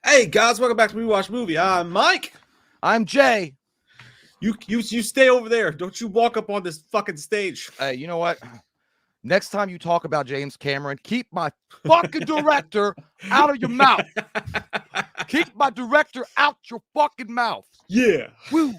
Hey guys, welcome back to We Watch Movie. I'm Mike. I'm Jay. You stay over there. Don't you walk up on this fucking stage. Hey, you know what? Next time you talk about James Cameron, keep my fucking director out of your mouth. Keep my director out your fucking mouth. Yeah. Woo.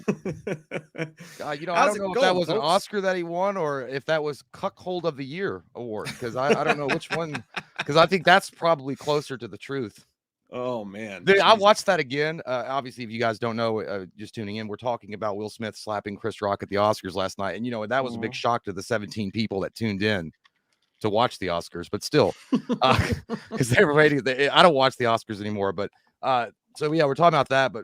I don't know if that was an Oscar that he won or if that was Cuckold of the Year award, because I don't know which one, because I think that's probably closer to the truth. Oh man, I watched that again. Obviously, if you guys don't know, just tuning in, we're talking about Will Smith slapping Chris Rock at the Oscars last night, and that was a big shock to the 17 people that tuned in to watch the Oscars. But still, because they were waiting. I don't watch the Oscars anymore, but so yeah, we're talking about that. But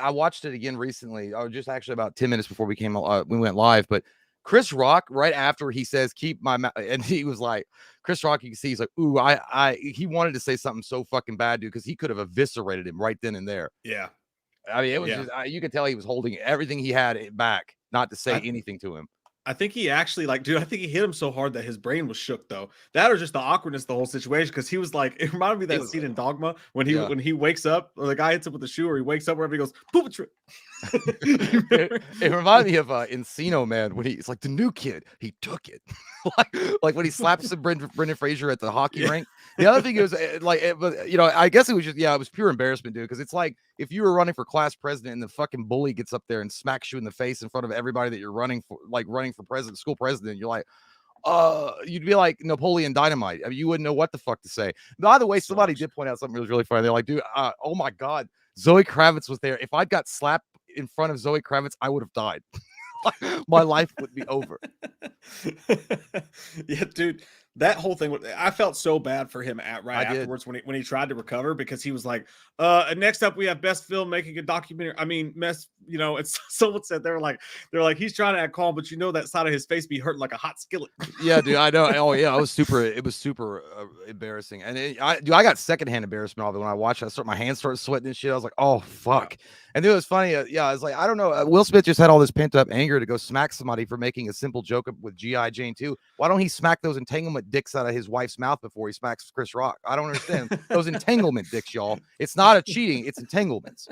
I watched it again recently. Just actually about 10 minutes before we went live, but. Chris Rock, right after he says, keep my mouth, and he was like, Chris Rock, you can see he's like, ooh, he wanted to say something so fucking bad, dude, because he could have eviscerated him right then and there. Yeah. I mean, it was just, you could tell he was holding everything he had back, not to say anything to him. I think he actually, I think he hit him so hard that his brain was shook, though. That was just the awkwardness of the whole situation, because he was like, it reminded me of that scene in Dogma when he wakes up, or the guy hits him with the shoe, or he wakes up wherever he goes, poop a trip. It reminded me of Encino Man when he's like the new kid. He took it, like when he slaps Brendan Fraser at the hockey rink. The other thing is I guess it was just it was pure embarrassment, dude. Because it's like if you were running for class president and the fucking bully gets up there and smacks you in the face in front of everybody that you're running for president, school president. You're like, you'd be like Napoleon Dynamite. I mean, you wouldn't know what the fuck to say. By the way, somebody did point out something that was really funny. They're like, dude, oh my god, Zoe Kravitz was there. If I'd got slapped in front of Zoe Kravitz, I would have died. My life would be over. Yeah, dude, that whole thing, I felt so bad for him afterwards when he tried to recover, because he was like, next up we have best film making a documentary. I mean, it's someone said they're like he's trying to act calm, but that side of his face be hurting like a hot skillet. Yeah, dude, I know. Oh yeah, it was super embarrassing, and I got secondhand embarrassment of it when I watched it. My hands started sweating and shit. I was like, oh fuck. And it was funny. I was like, I don't know. Will Smith just had all this pent up anger to go smack somebody for making a simple joke with G.I. Jane 2. Why don't he smack those entanglement dicks out of his wife's mouth before he smacks Chris Rock? I don't understand those entanglement dicks, y'all. It's not a cheating; it's entanglements.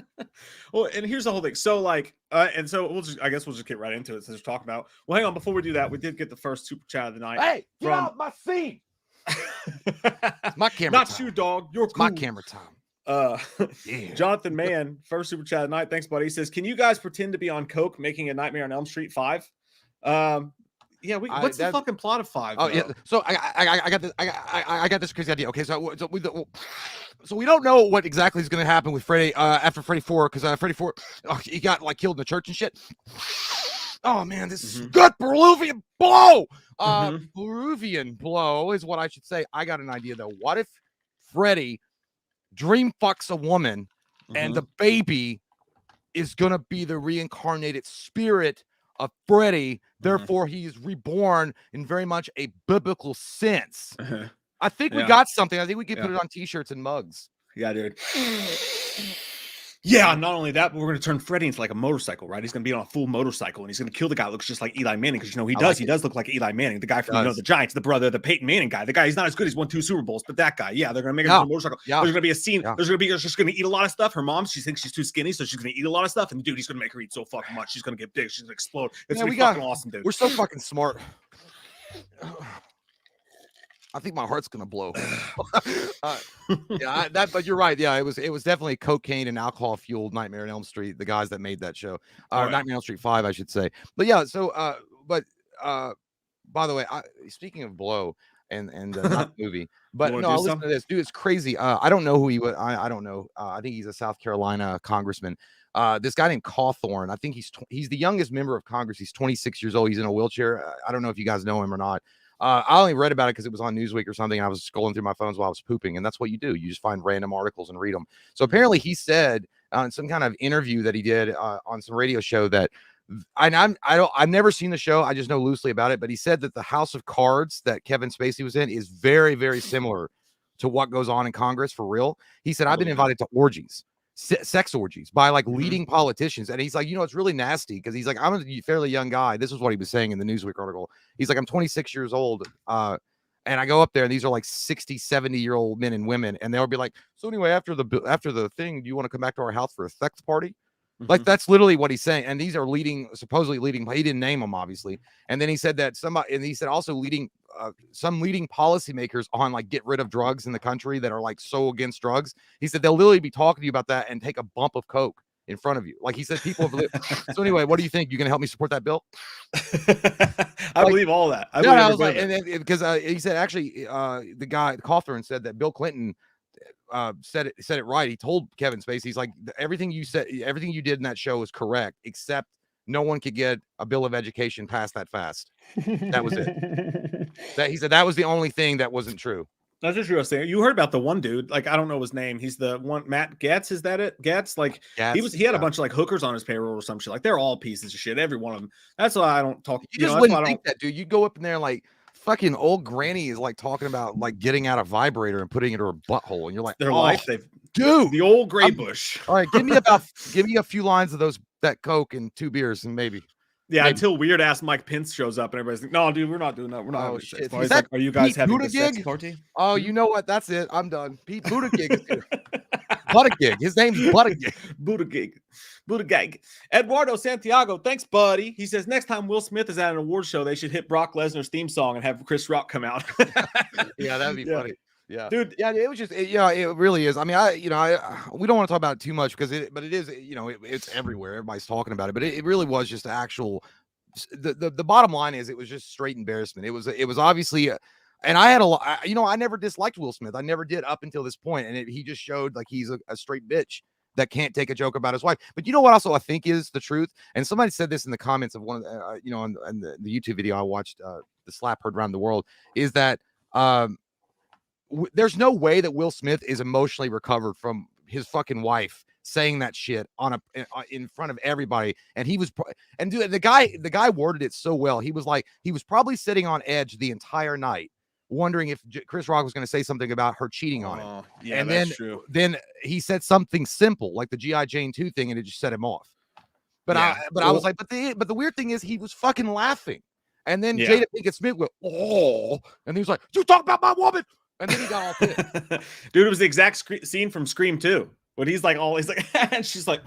Well, and here's the whole thing. So I guess we'll just get right into it since we're talking about. Well, hang on. Before we do that, we did get the first super chat of the night. Hey, get out my scene. It's my camera. Not time. You, dog. You're cool. My camera time. Jonathan Mann, first super chat of the night. Thanks, buddy. He says, can you guys pretend to be on coke making a Nightmare on Elm Street 5? What's the fucking plot of 5? Oh yeah, so I got this. I got this crazy idea. Okay, so we don't know what exactly is going to happen with Freddy after Freddy 4, because Freddy 4 he got killed in the church and shit. Oh man, this is good. Peruvian blow. Peruvian blow is what I should say. I got an idea though. What if Freddy dream fucks a woman and the baby is gonna be the reincarnated spirit of Freddy, therefore he is reborn in very much a biblical sense. I think we got something. I think we can put it on t-shirts and mugs. Yeah, dude. Yeah, not only that, but we're going to turn Freddy into a motorcycle, right? He's going to be on a full motorcycle, and he's going to kill the guy who looks just like Eli Manning, because he does look like Eli Manning, the guy from the Giants, the brother, the Peyton Manning guy. The guy, he's not as good. He's won 2 Super Bowls, but that guy, they're going to make him on a motorcycle. There's going to be a scene. There's just going to eat a lot of stuff. Her mom, she thinks she's too skinny, so she's going to eat a lot of stuff, and dude, he's going to make her eat so fucking much. She's going to get big. She's going to explode. It's going to be fucking awesome, dude. We're so fucking smart. I think my heart's gonna blow. But you're right. Yeah, it was definitely cocaine and alcohol fueled Nightmare on Elm Street. The guys that made that show, Nightmare on Elm Street 5, I should say. But yeah, so by the way, speaking of blow and not the movie, but no, listen to this, dude. It's crazy. I don't know who he was. I don't know. I think he's a South Carolina congressman. This guy named Cawthorn. I think he's the youngest member of Congress. He's 26 years old. He's in a wheelchair. I don't know if you guys know him or not. I only read about it because it was on Newsweek or something. And I was scrolling through my phones while I was pooping, and that's what you do. You just find random articles and read them. So apparently, he said on some kind of interview that he did on some radio show that, I've never seen the show. I just know loosely about it. But he said that the House of Cards that Kevin Spacey was in is very, very similar to what goes on in Congress for real. He said, I've been invited to orgies. Sex orgies by leading politicians, and he's like, it's really nasty, because he's like, I'm a fairly young guy. This is what he was saying in the Newsweek article. He's like, I'm 26 years old, And I go up there, and these are like 60, 70-year-old men and women, and they'll be like, "So anyway, after the thing, do you want to come back to our house for a sex party?" Like, that's literally what he's saying. And these are supposedly leading. He didn't name them, obviously. And then he said that and he said also leading some leading policymakers on like get rid of drugs in the country that are like so against drugs. He said they'll literally be talking to you about that and take a bump of coke in front of you. Like he said, people have. So anyway, what do you think? You gonna help me support that bill? I believe all that. I was like, and because he said actually, the guy Cawthorn said that Bill Clinton said it right. He told Kevin Spacey, he's like, everything you said, everything you did in that show is correct, except no one could get a bill of education passed that fast. That was it. He said that was the only thing that wasn't true. That's just what saying. You heard about the one dude, like I don't know his name. He's the one, Matt Getz. Is that it? Getz? Like he had a bunch of like hookers on his payroll or some shit. Like they're all pieces of shit. Every one of them. That's why I don't talk. You just wouldn't think that, dude. You go up in there like fucking old granny is like talking about like getting out a vibrator and putting it in her butthole, and you're like, their life. Dude, the old gray bush. All right, give me a few lines of that coke and 2 beers and maybe. Yeah, until weird ass Mike Pence shows up and everybody's like, "No, dude, we're not doing that. We're not." Oh shit! He's like, "Are you guys having a sex party?" Oh, you know what? That's it. I'm done. Pete Buttigieg is here. Buttigieg. His name's Buttigieg. Buttigieg. Eduardo Santiago, thanks, buddy. He says next time Will Smith is at an award show, they should hit Brock Lesnar's theme song and have Chris Rock come out. Yeah, that'd be funny. Yeah, dude. Yeah, it was just, it really is. I mean, we don't want to talk about it too much because it is, it's everywhere. Everybody's talking about it, but it really was just actual. The bottom line is it was just straight embarrassment. It was obviously, and I had I never disliked Will Smith. I never did up until this point, and he just showed like he's a straight bitch that can't take a joke about his wife. But you know what? Also, I think is the truth. And somebody said this in the comments of one of the, in the YouTube video I watched, the slap heard around the world, is that there's no way that Will Smith is emotionally recovered from his fucking wife saying that shit in front of everybody. And he was, and dude, the guy worded it so well. He was like, he was probably sitting on edge the entire night, wondering if Chris Rock was going to say something about her cheating on him. Yeah, and that's true. Then he said something simple like the G.I. Jane 2 thing, and it just set him off. But I was like, but the weird thing is he was fucking laughing. And then Jada Pinkett Smith went, "Oh," and he was like, "You talk about my woman." And then he got all pissed. Dude, it was the exact scene from Scream 2. When he's like, and she's like,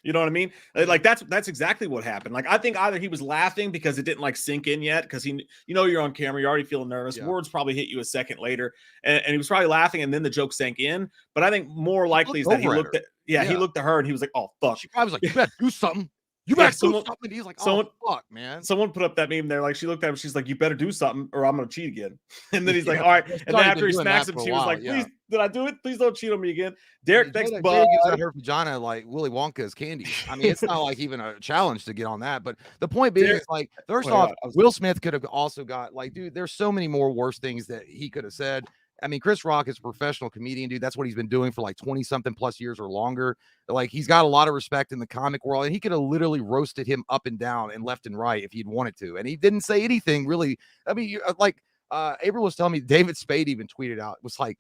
you know what I mean? Like that's exactly what happened. Like I think either he was laughing because it didn't like sink in yet, because you're on camera, you're already feeling nervous. Yeah. Words probably hit you a second later, and he was probably laughing, and then the joke sank in. But I think more likely is that he looked at her and he was like, "Oh fuck." She probably was like, "You better do something. You better do something." He's like, "Oh fuck, man." Someone put up that meme there. Like she looked at him, she's like, "You better do something, or I'm gonna cheat again." And then he's like, "All right." And then after he smacks him, she was like, "Please, did I do it? Please don't cheat on me again." Derek, thanks, bud. Gives her vagina like Willy Wonka's candy. I mean, it's not like even a challenge to get on that. But the point being is like, first off, Will Smith could have also got like, dude, there's so many more worse things that he could have said. I mean, Chris Rock is a professional comedian, dude. That's what he's been doing for like 20-something plus years or longer. Like, he's got a lot of respect in the comic world, and he could have literally roasted him up and down and left and right if he'd wanted to. And he didn't say anything really. I mean, April was telling me, David Spade even tweeted out, it was like,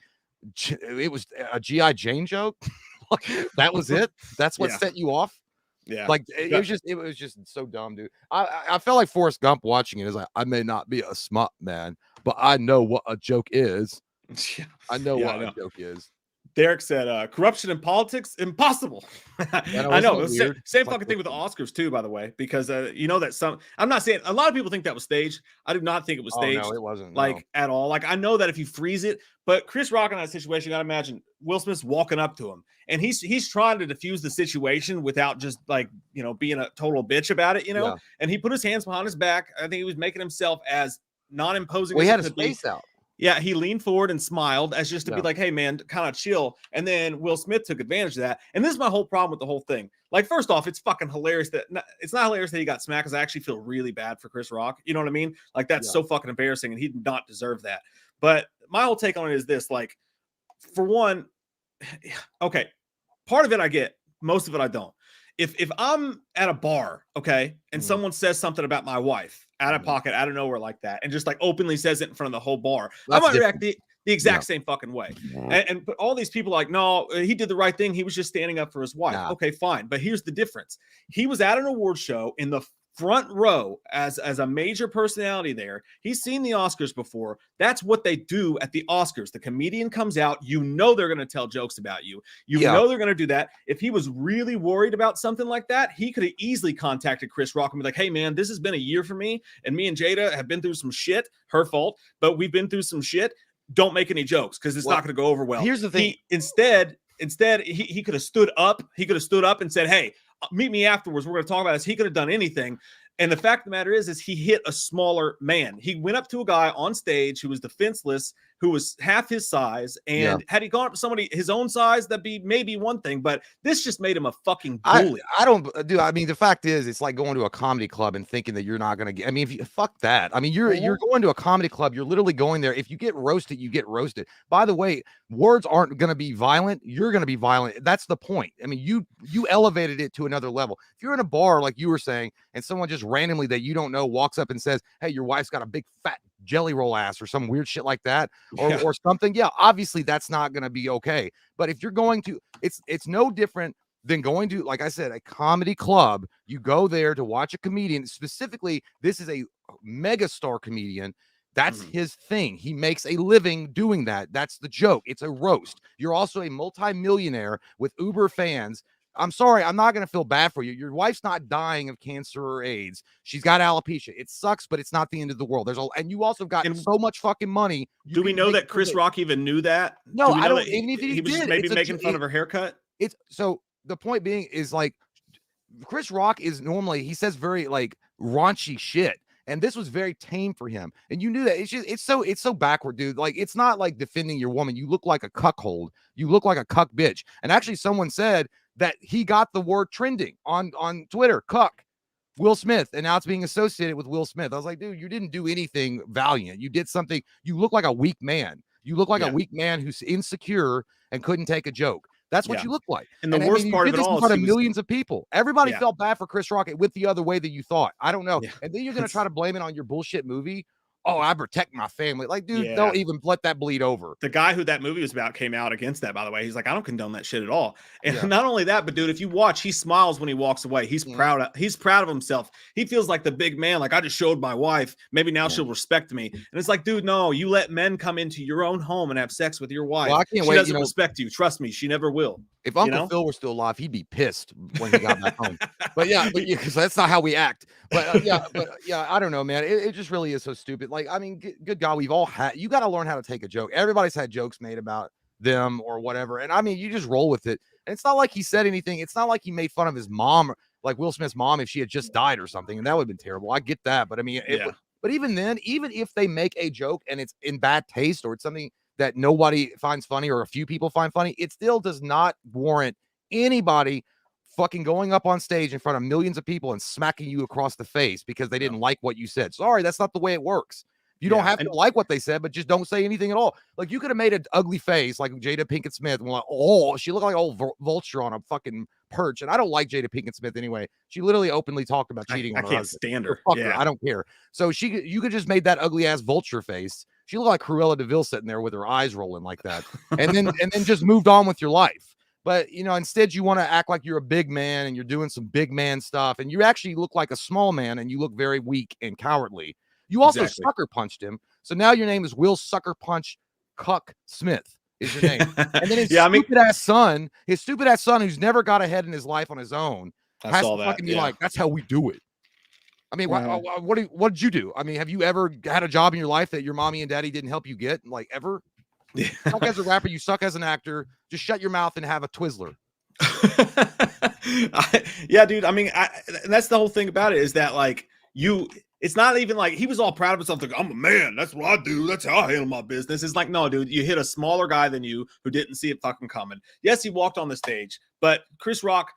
it was a G.I. Jane joke. That was it. That's what set you off. Yeah, like it was just so dumb, dude. I felt like Forrest Gump watching it. Is like, I may not be a smart man, but I know what a joke is. I know what a joke is. Derek said, corruption in politics, impossible. I know. Same fucking thing with the Oscars, too, by the way, because that I'm not saying a lot of people think that was staged. I do not think it was staged. No, it wasn't. Like, at all. Like, I know that if you freeze it, but Chris Rock in that situation, you got to imagine Will Smith's walking up to him, and he's trying to diffuse the situation without just, like, being a total bitch about it, Yeah. And he put his hands behind his back. I think he was making himself as non-imposing. Well, he had his face out. Yeah, he leaned forward and smiled as just to be like, "Hey, man, kind of chill." And then Will Smith took advantage of that. And this is my whole problem with the whole thing. Like, first off, it's fucking hilarious it's not hilarious that he got smacked, because I actually feel really bad for Chris Rock. You know what I mean? Like, that's so fucking embarrassing, and he did not deserve that. But my whole take on it is this: like, for one, okay, part of it I get, most of it I don't. If I'm at a bar, okay, and someone says something about my wife out of pocket, out of nowhere like that, and just like openly says it in front of the whole bar, I might react the exact same fucking way. And but all these people are like, no, he did the right thing. He was just standing up for his wife. Okay, fine. But here's the difference. He was at an award show in the front row as a major personality there. He's seen the Oscars before. That's what they do at the Oscars. The comedian comes out, you know they're going to tell jokes about you. You know they're going to do that. If he was really worried about something like that, he could have easily contacted Chris Rock and be like, hey man, this has been a year for me, and me and Jada have been through some shit. Her fault, but we've been through some shit. Don't make any jokes because it's not going to go over well. Here's the thing. Instead, he could have stood up. He could have stood up and said, hey, meet me afterwards. We're going to talk about this. He could have done anything. And the fact of the matter is he hit a smaller man. He went up to a guy on stage who was defenseless, who was half his size. And had he gone up to somebody his own size, that'd be maybe one thing. But this just made him a fucking bully. I don't do. I mean, the fact is, it's like going to a comedy club and thinking that you're not going to get. I mean, if you fuck that. I mean, you're going to a comedy club. You're literally going there. If you get roasted, you get roasted. By the way, words aren't going to be violent. You're going to be violent. That's the point. I mean, you elevated it to another level. If you're in a bar, like you were saying, and someone just randomly that you don't know walks up and says, hey, your wife's got a big fat jelly roll ass or some weird shit like that, or something, obviously that's not going to be okay. But if you're going to, it's no different than going to, like I said, a comedy club. You go there to watch a comedian. Specifically, this is a megastar comedian. That's his thing. He makes a living doing that. That's the joke. It's a roast. You're also a multi-millionaire with Uber fans. I'm sorry, I'm not going to feel bad for you. Your wife's not dying of cancer or AIDS. She's got alopecia. It sucks, but it's not the end of the world. And you also got so much fucking money. Do we know that Chris Rock even knew that? No, I don't. Even if he was did, maybe making fun of her haircut. It's so the point being is like Chris Rock is normally, he says very like raunchy shit. And this was very tame for him. And you knew that. It's so backward, dude. Like, it's not like defending your woman. You look like a cuckold. You look like a cuck bitch. And actually someone said that he got the word trending on Twitter, cuck, Will Smith, and now it's being associated with Will Smith. I was like, dude, you didn't do anything valiant. You did something. You look like a weak man. You look like a weak man who's insecure and couldn't take a joke. That's what you look like. And the worst part of it all is in front of millions of people. Everybody felt bad for Chris Rock. It went the other way that you thought. I don't know. And then you're going to try to blame it on your bullshit movie. Oh, I protect my family. Like, dude, don't even let that bleed over. The guy who that movie was about came out against that, by the way. He's like, I don't condone that shit at all. And not only that, but dude, if you watch, he smiles when he walks away. He's proud of himself. He feels like the big man. Like, I just showed my wife. Maybe now she'll respect me. And it's like, dude, no, you let men come into your own home and have sex with your wife. Well, I can't she doesn't respect you. Trust me, she never will. If Uncle Phil were still alive, he'd be pissed when he got back home. But because that's not how we act. But I don't know, man. It just really is so stupid. Like, I mean, good God, we've all had. You got to learn how to take a joke. Everybody's had jokes made about them or whatever, and I mean, you just roll with it. And it's not like he said anything. It's not like he made fun of his mom, like Will Smith's mom, if she had just died or something, and that would have been terrible. I get that, but I mean, but even then, even if they make a joke and it's in bad taste or it's something that nobody finds funny or a few people find funny, it still does not warrant anybody fucking going up on stage in front of millions of people and smacking you across the face because they didn't like what you said. Sorry, that's not the way it works. You don't have to like what they said, but just don't say anything at all. Like, you could have made an ugly face like Jada Pinkett Smith and like, oh, she looked like an old vulture on a fucking perch. And I don't like Jada Pinkett Smith anyway. She literally openly talked about cheating on her. I can't stand her. Her. I don't care. So you could just made that ugly ass vulture face. She looked like Cruella DeVille sitting there with her eyes rolling like that, and then just moved on with your life. But instead you want to act like you're a big man and you're doing some big man stuff, and you actually look like a small man, and you look very weak and cowardly. You also sucker punched him, so now your name is Will Sucker Punch Cuck Smith is your name. And then his stupid ass son, who's never got ahead in his life on his own, has to fucking be like, that's how we do it. I mean, what did you do? I mean, have you ever had a job in your life that your mommy and daddy didn't help you get? Like, ever? You suck as a rapper, you suck as an actor. Just shut your mouth and have a Twizzler. Dude. I mean, and that's the whole thing about it is that, like, it's not even like he was all proud of himself. Like, I'm a man. That's what I do. That's how I handle my business. It's like, no, dude, you hit a smaller guy than you who didn't see it fucking coming. Yes, he walked on the stage, but Chris Rock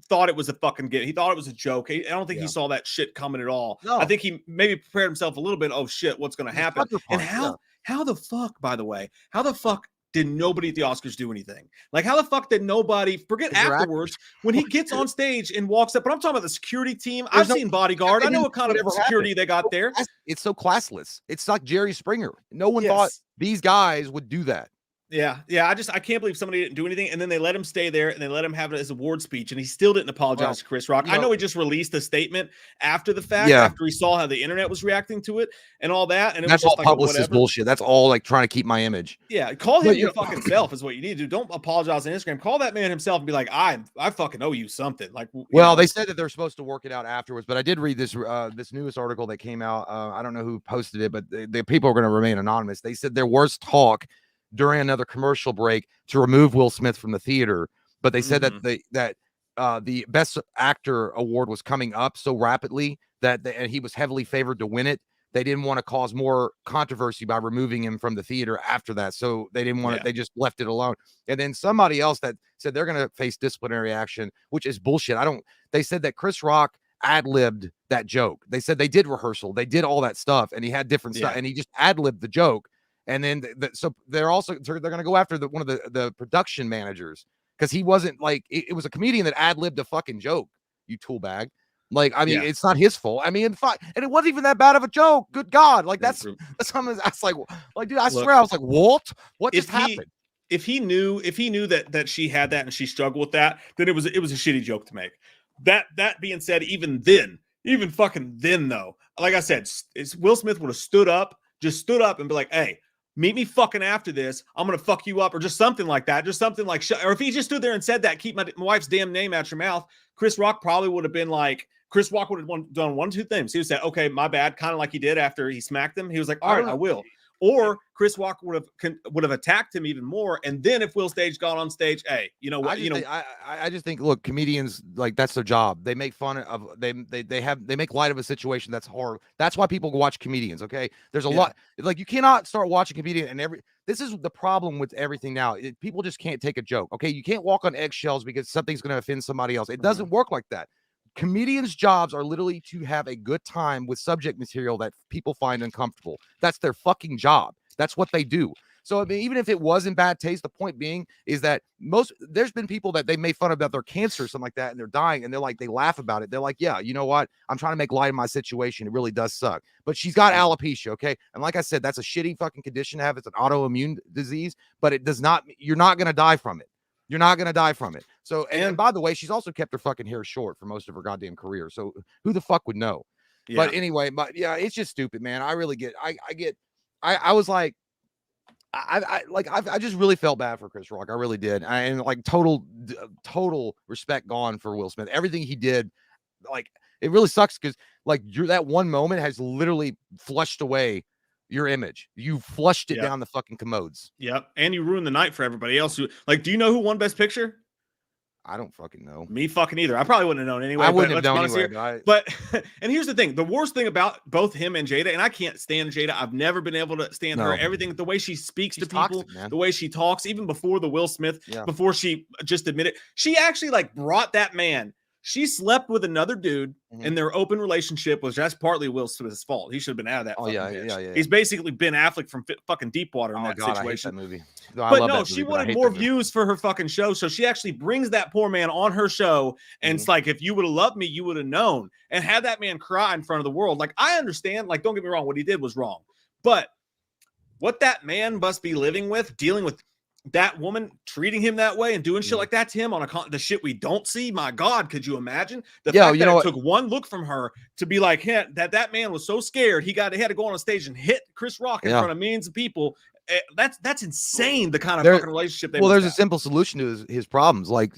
thought it was a fucking get. He thought it was a joke. I don't think he saw that shit coming at all. No. I think he maybe prepared himself a little bit. Oh shit, what's going to happen? And how the fuck, by the way, how the fuck did nobody at the Oscars do anything? Like, how the fuck did nobody forget afterwards when he gets on stage and walks up? But I'm talking about the security team. I've seen Bodyguard. I know what kind of security they got there. It's so classless. It's like Jerry Springer. No one thought these guys would do that. Yeah, I can't believe somebody didn't do anything, and then they let him stay there, and they let him have his award speech, and he still didn't apologize to Chris Rock. I know he just released a statement after the fact, after he saw how the internet was reacting to it and all that, and it was just like publicist bullshit. That's all like trying to keep my image. Yeah, call him your fucking self is what you need to do. Don't apologize on Instagram. Call that man himself and be like, I fucking owe you something. Like, well, they said that they're supposed to work it out afterwards, but I did read this this newest article that came out. I don't know who posted it, but the people are going to remain anonymous. They said there was talk during another commercial break to remove Will Smith from the theater, but they said that the Best Actor award was coming up so rapidly and he was heavily favored to win it. They didn't want to cause more controversy by removing him from the theater after that. So they didn't want it. They just left it alone. And then somebody else that said they're going to face disciplinary action, which is bullshit. They said that Chris Rock ad-libbed that joke. They said they did rehearsal. They did all that stuff, and he had different stuff, and he just ad-libbed the joke. And then so they're going to go after one of the production managers because he wasn't like it was a comedian that ad-libbed a fucking joke. You tool bag. Like, I mean, it's not his fault. I mean, and it wasn't even that bad of a joke. Good God. Like, that's something I was like, dude, I swear, I was like, what just happened? If he knew that she had that and she struggled with that, then it was a shitty joke to make. That being said, even fucking then though, like I said, Will Smith would have stood up and be like, hey, meet me fucking after this. I'm going to fuck you up, or just something like that. Just something like, or if he just stood there and said that, keep my wife's damn name out your mouth, Chris Rock probably would have been like, Chris Rock would have done one, two things. He would say, okay, my bad. Kind of like he did after he smacked him. He was like, all right, I will. Or Chris Rock would have attacked him even more. And then if Will Stage got on stage, hey, you know what? I just think, look, comedians, like, that's their job. They make fun of they make light of a situation that's horrible. That's why people watch comedians. Okay, there's a lot. Like, you cannot start watching comedian and this is the problem with everything now. People just can't take a joke. Okay, you can't walk on eggshells because something's going to offend somebody else. It doesn't work like that. Comedians' jobs are literally to have a good time with subject material that people find uncomfortable. That's their fucking job. That's what they do. So, I mean, even if it was in bad taste, the point being is that there's been people that they made fun about their cancer or something like that, and they're dying, and they laugh about it. They're like, yeah, you know what? I'm trying to make light of my situation. It really does suck. But she's got alopecia, okay? And like I said, that's a shitty fucking condition to have. It's an autoimmune disease, but you're not going to die from it. You're not going to die from it. So, and by the way, she's also kept her fucking hair short for most of her goddamn career. So who the fuck would know? Yeah. But anyway, it's just stupid, man. I really I was like, I just really felt bad for Chris Rock. I really did. And like total respect gone for Will Smith. Everything he did, like, it really sucks because like that one moment has literally flushed away your image. You flushed it down the fucking commodes. Yep. And you ruined the night for everybody else. Do you know who won Best Picture? I don't fucking know. Me fucking either. I probably wouldn't have known anyway. I wouldn't have known anyway. But and here's the thing. The worst thing about both him and Jada, and I can't stand Jada. I've never been able to stand her. Everything, the way she speaks to people, toxic, the way she talks, even before the Will Smith, before she just admitted, she actually like brought that man. She slept with another dude, and their open relationship was just partly Will Smith's fault. He should have been out of that. Yeah. He's basically Ben Affleck from fucking Deepwater in that situation. I hate that movie. But she wanted more views for her fucking show, so she actually brings that poor man on her show, and it's like, if you would have loved me, you would have known, and had that man cry in front of the world. Like, I understand. Like, don't get me wrong, what he did was wrong, but what that man must be living with, dealing with that woman treating him that way and doing shit like that to him on the shit we don't see. My God, could you imagine the fact that it took one look from her to be like, hey, that man was so scared he had to go on a stage and hit Chris Rock in front of millions of people. That's insane. The kind of fucking relationship they there's a simple solution to his problems. Like,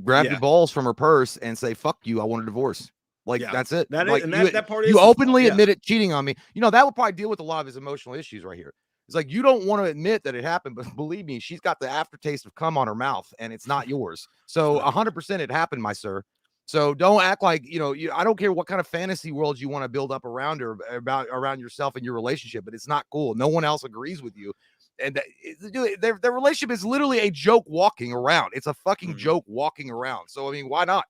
grab your balls from her purse and say, fuck you, I want a divorce. Like, that's it. That part is you openly admitted cheating on me. That would probably deal with a lot of his emotional issues right here. It's like, you don't want to admit that it happened, but believe me, she's got the aftertaste of cum on her mouth, and it's not yours. So 100% it happened, my sir. So don't act like, I don't care what kind of fantasy world you want to build up around her, around yourself and your relationship, but it's not cool. No one else agrees with you. And their relationship is literally a joke walking around. It's a fucking joke walking around. So, I mean, why not?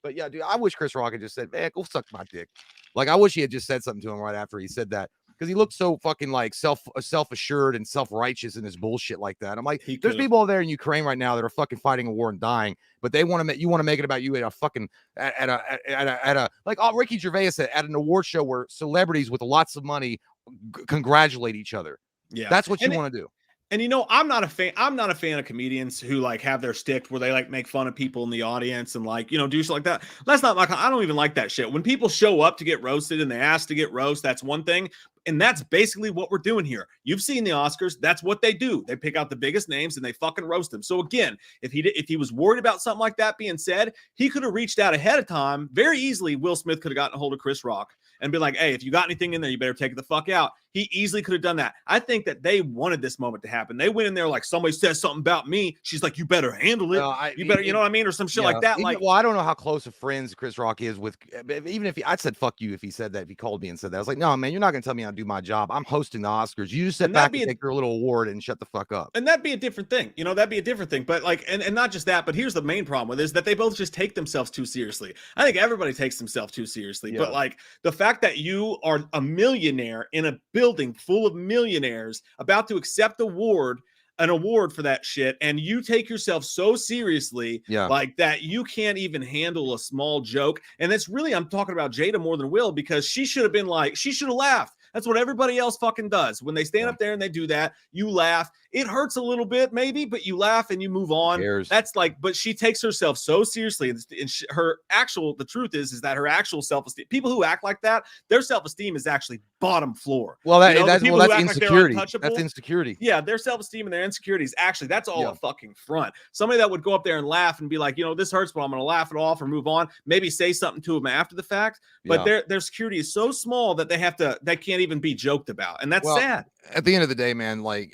But yeah, dude, I wish Chris Rock had just said, man, go suck my dick. Like, I wish he had just said something to him right after he said that. Because he looked so fucking like self-assured and self-righteous in his bullshit like that. I'm like, there's people over there in Ukraine right now that are fucking fighting a war and dying, but you want to make it about you at a fucking at a like Ricky Gervais said, at an award show where celebrities with lots of money congratulate each other. Yeah, that's what you want to do. And you know, I'm not a fan. I'm not a fan of comedians who like have their stick where they like make fun of people in the audience and like, you know, do shit like that. That's not like, I don't even like that shit. When people show up to get roasted and they ask to get roast, that's one thing. And that's basically what we're doing here. You've seen the Oscars. That's what they do. They pick out the biggest names and they fucking roast them. So again, if he was worried about something like that being said, he could have reached out ahead of time. Very easily, Will Smith could have gotten a hold of Chris Rock and been like, hey, if you got anything in there, you better take it the fuck out. He easily could have done that. I think that they wanted this moment to happen. They went in there like, somebody says something about me. She's like, you better handle it. You better, you know what I mean? Or some shit like that. Even, like, well, I don't know how close of friends Chris Rock is with, even if I'd said, fuck you if he said that, if he called me and said that. I was like, no, man, you're not going to tell me how to do my job. I'm hosting the Oscars. You just sit back and take your little award and shut the fuck up. And that'd be a different thing. You know, that'd be a different thing. But like, and not just that, but here's the main problem with it, is that they both just take themselves too seriously. I think everybody takes themselves too seriously. But like the fact that you are a millionaire in a building full of millionaires about to accept an award for that shit, and you take yourself so seriously, like that you can't even handle a small joke. And it's really, I'm talking about Jada more than Will, because she should have been like, she should have laughed. That's what everybody else fucking does. When they stand up there and they do that, you laugh. It hurts a little bit maybe, but you laugh and you move on. That's like, but she takes herself so seriously. And the truth is that her actual self-esteem, people who act like that, their self-esteem is actually bottom floor. Well, that's insecurity. Like that's insecurity. Yeah, their self-esteem and their insecurities, actually, that's all a fucking front. Somebody that would go up there and laugh and be like, you know, this hurts, but I'm going to laugh it off or move on. Maybe say something to them after the fact. But their security is so small that they can't even be joked about. And that's sad. At the end of the day, man, like,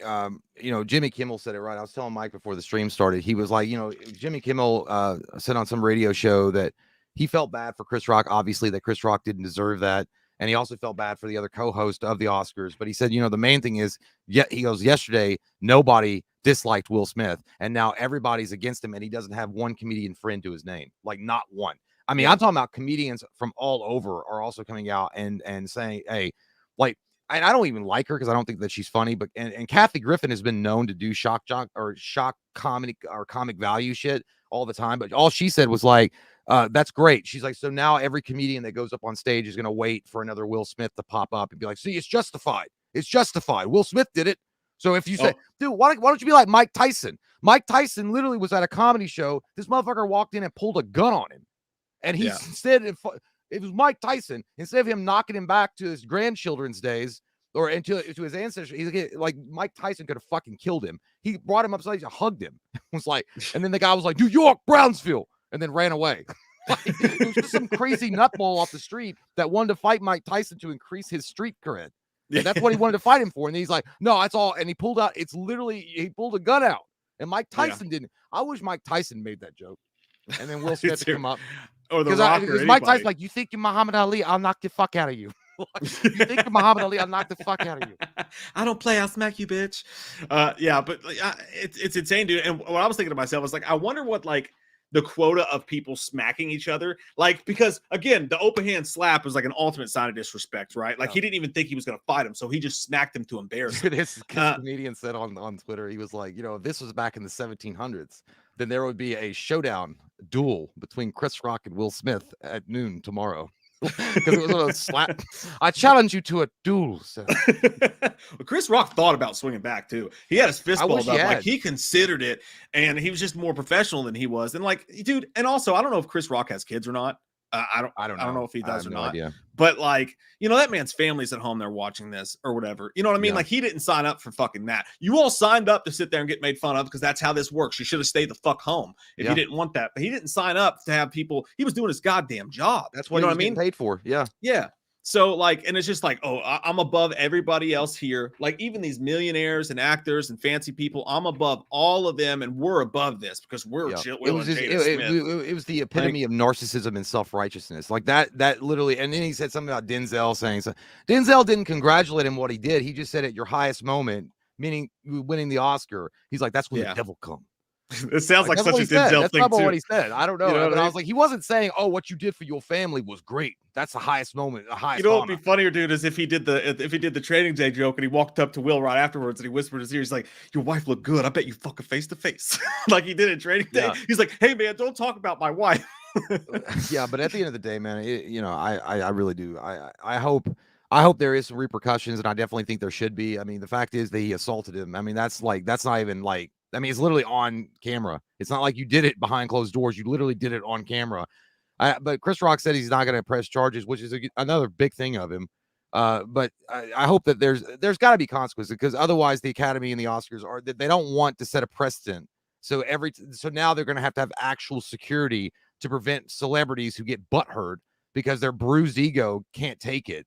you know, Jimmy Kimmel said it right. I was telling Mike before the stream started. He was like, you know, Jimmy Kimmel said on some radio show that he felt bad for Chris Rock, obviously, that Chris Rock didn't deserve that. And he also felt bad for the other co-host of the Oscars. But he said, you know, the main thing is, he goes, yesterday, nobody disliked Will Smith. And now everybody's against him. And he doesn't have one comedian friend to his name. Like, not one. I mean, I'm talking about comedians from all over are also coming out and saying, hey, like, and I don't even like her because I don't think that she's funny, but and Kathy Griffin has been known to do shock comedy or comic value shit all the time. But all she said was like, that's great. She's like, so now every comedian that goes up on stage is going to wait for another Will Smith to pop up and be like, see, it's justified. It's justified. Will Smith did it. So if you say, dude, why don't you be like Mike Tyson? Mike Tyson literally was at a comedy show. This motherfucker walked in and pulled a gun on him. And he said, it was Mike Tyson, instead of him knocking him back to his grandchildren's days or to his ancestors, he's like Mike Tyson could have fucking killed him. He brought him upside and hugged him. Was like, and then the guy was like, New York, Brownsville, and then ran away. Like, it was just some crazy nutball off the street that wanted to fight Mike Tyson to increase his street cred. And that's what he wanted to fight him for. And he's like, no, that's all. And he pulled out, he pulled a gun out. And Mike Tyson didn't. I wish Mike Tyson made that joke. And then Will Smith come up. Or the Rock, because Mike Tyson, like, you think you're Muhammad Ali, I'll knock the fuck out of you. You think you're Muhammad Ali, I'll knock the fuck out of you. I don't play, I'll smack you, bitch. Yeah, but it's insane, dude. And what I was thinking to myself was like, I wonder what like the quota of people smacking each other, like, because again, the open hand slap was like an ultimate sign of disrespect, right? Like he didn't even think he was going to fight him, so he just smacked him to embarrass him. This comedian said on Twitter, he was like, you know, if this was back in the 1700s, then there would be a showdown duel between Chris Rock and Will Smith at noon tomorrow. Because it was a slap. I challenge you to a duel. So. Well, Chris Rock thought about swinging back too. He had his fist balled up, like he considered it, and he was just more professional than he was. And like, dude, and also, I don't know if Chris Rock has kids or not. I don't know if he does or not. Idea. But like, you know, that man's family's at home. They're watching this or whatever. You know what I mean? Like, he didn't sign up for fucking that. You all signed up to sit there and get made fun of because that's how this works. You should have stayed the fuck home if you didn't want that. But he didn't sign up to have people. He was doing his goddamn job. That's what he was getting paid for. Yeah. Yeah. So like, and it's just like, oh, I'm above everybody else here. Like even these millionaires and actors and fancy people, I'm above all of them, and we're above this because we're chill. It was the epitome of narcissism and self-righteousness. Like that literally. And then he said something about Denzel saying so. Denzel didn't congratulate him what he did. He just said at your highest moment, meaning winning the Oscar. He's like, that's when the devil comes. It sounds like such a Denzel thing. That's probably what he said. I don't know. But I was like, he wasn't saying, "Oh, what you did for your family was great. That's the highest moment, the highest." You know what'd be funnier, dude, is if he did the Training Day joke and he walked up to Will right afterwards and he whispered his ear. He's like, "Your wife looked good. I bet you fucking face to face," like he did in Training Day. He's like, "Hey man, don't talk about my wife." Yeah, but at the end of the day, man, I really do. I hope. I hope there is some repercussions, and I definitely think there should be. I mean, the fact is that he assaulted him. I mean, that's not even like, I mean, it's literally on camera. It's not like you did it behind closed doors. You literally did it on camera. But Chris Rock said he's not going to press charges, which is another big thing of him. But I hope that there's got to be consequences, because otherwise the Academy and the Oscars they don't want to set a precedent. So now they're going to have actual security to prevent celebrities who get butthurt because their bruised ego can't take it.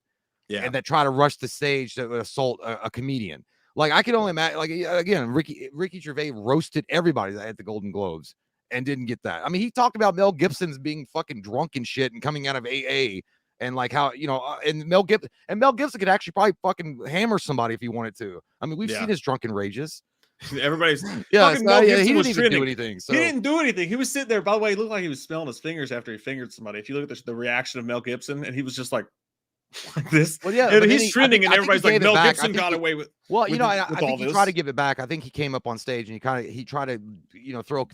Yeah. And that try to rush the stage to assault a comedian. Like, I can only imagine, like, again, Ricky Gervais roasted everybody at the Golden Globes and didn't get that. I mean, he talked about Mel Gibson's being fucking drunk and shit and coming out of AA, and like how, and Mel Gibson could actually probably fucking hammer somebody if he wanted to. I mean, we've seen his drunken rages. Everybody's fucking Mel Gibson he didn't even do anything. So. He didn't do anything. He was sitting there. By the way, he looked like he was smelling his fingers after he fingered somebody. If you look at the reaction of Mel Gibson, and he was just like this. Well, yeah, and he's trending, and everybody's like, Mel Gibson got away with. Well, I think he tried to give it back. I think he came up on stage and he tried to throw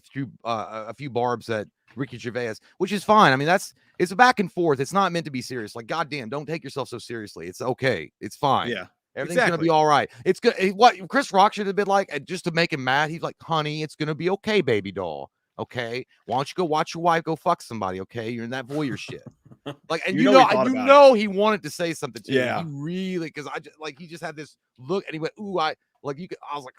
a few barbs at Ricky Gervais, which is fine. I mean, it's a back and forth. It's not meant to be serious. Like, goddamn, don't take yourself so seriously. It's okay. It's fine. Yeah. Everything's gonna be all right. It's good. What Chris Rock should have been like, just to make him mad, he's like, honey, it's gonna be okay, baby doll. Okay, why don't you go watch your wife go fuck somebody? Okay, you're in that voyeur shit. Like, and you know he wanted to say something to you. He really, because he just had this look, and he went, ooh, I was like,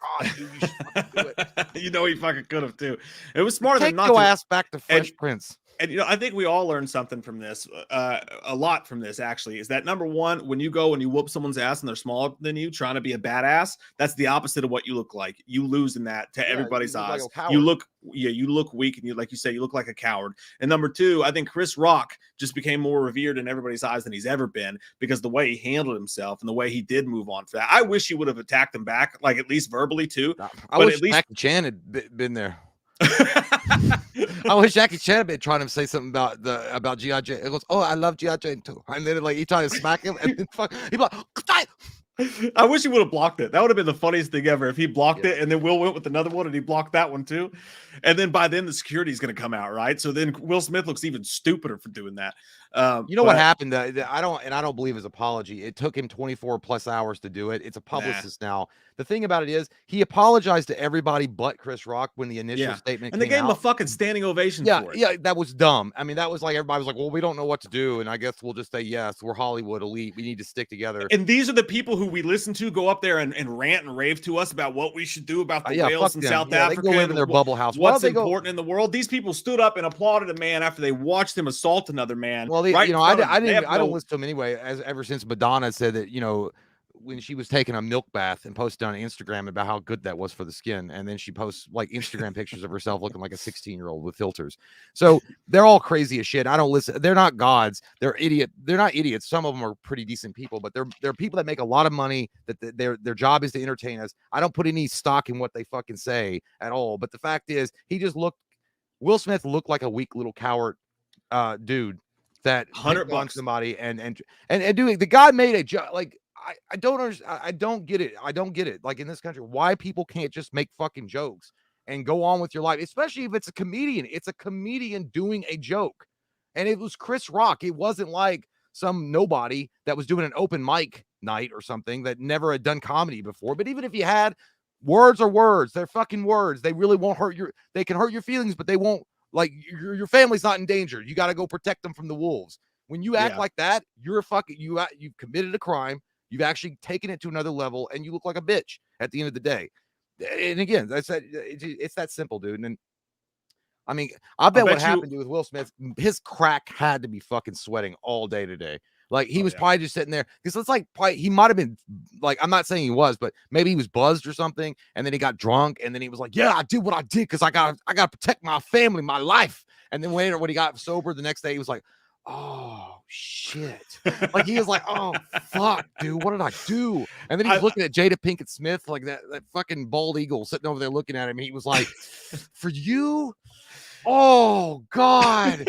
oh, dude, you should fucking do it. He fucking could have too. It was smarter than not to ass back to Fresh Prince. And I think we all learned something from this, a lot from this actually, is that number one, when you go and you whoop someone's ass and they're smaller than you, trying to be a badass, that's the opposite of what you look like. You lose in that to everybody's eyes. Like you look weak, and like you say, you look like a coward. And number two, I think Chris Rock just became more revered in everybody's eyes than he's ever been, because the way he handled himself and the way he did move on for that. I wish he would have attacked him back, like at least verbally too. I wish Jackie Chan had been there. I wish Jackie Chan had been trying to say something about G.I. Jane. It goes, oh, I love G.I. Jane too. And then he tried to smack him, and then he'd be like, I wish he would have blocked it. That would have been the funniest thing ever if he blocked it, and then Will went with another one and he blocked that one too. And then by then the security is going to come out, right? So then Will Smith looks even stupider for doing that. What happened? I don't believe his apology. It took him 24 plus hours to do it. It's a publicist now. The thing about it is, he apologized to everybody but Chris Rock when the initial statement and they gave him a fucking standing ovation for it. Yeah, that was dumb. I mean, that was like, everybody was like, well, we don't know what to do, and I guess we'll just say yes. We're Hollywood elite. We need to stick together. And these are the people who we listen to go up there and rant and rave to us about what we should do about the whales in South Africa. They go live in their bubble house. What's important in the world? These people stood up and applauded a man after they watched him assault another man. Well, I don't listen to him anyway. Ever since Madonna said that, when she was taking a milk bath and posted on Instagram about how good that was for the skin, and then she posts like Instagram pictures of herself looking like a 16-year-old with filters. So they're all crazy as shit. I don't listen. They're not gods. They're idiot. They're not idiots. Some of them are pretty decent people, but they're people that make a lot of money. That their job is to entertain us. I don't put any stock in what they fucking say at all. But the fact is, Will Smith looked like a weak little coward dude that $100 somebody and doing. The guy made a joke. Like, I don't understand. I don't get it. I don't get it. Like, in this country, why people can't just make fucking jokes and go on with your life, especially if it's a comedian. It's a comedian doing a joke. And it was Chris Rock. It wasn't like some nobody that was doing an open mic night or something that never had done comedy before. But even if you had, words are words. They're fucking words. They really won't they can hurt your feelings, but they won't, like, your family's not in danger. You got to go protect them from the wolves. When you act like that, you've committed a crime. You've actually taken it to another level, and you look like a bitch at the end of the day. And again, it's that simple, dude. And I mean, I bet what happened with Will Smith, his crack had to be fucking sweating all day today. Like, he was probably just sitting there, because it's like, he might have been like, I'm not saying he was, but maybe he was buzzed or something, and then he got drunk, and then he was like, yeah, I did what I did because I gotta protect my family, my life. And then later, when he got sober the next day, he was like, oh shit. Like, he was like, oh fuck, dude, what did I do? And then he was looking at Jada Pinkett Smith, like that fucking bald eagle sitting over there looking at him. He was like, for you, oh god,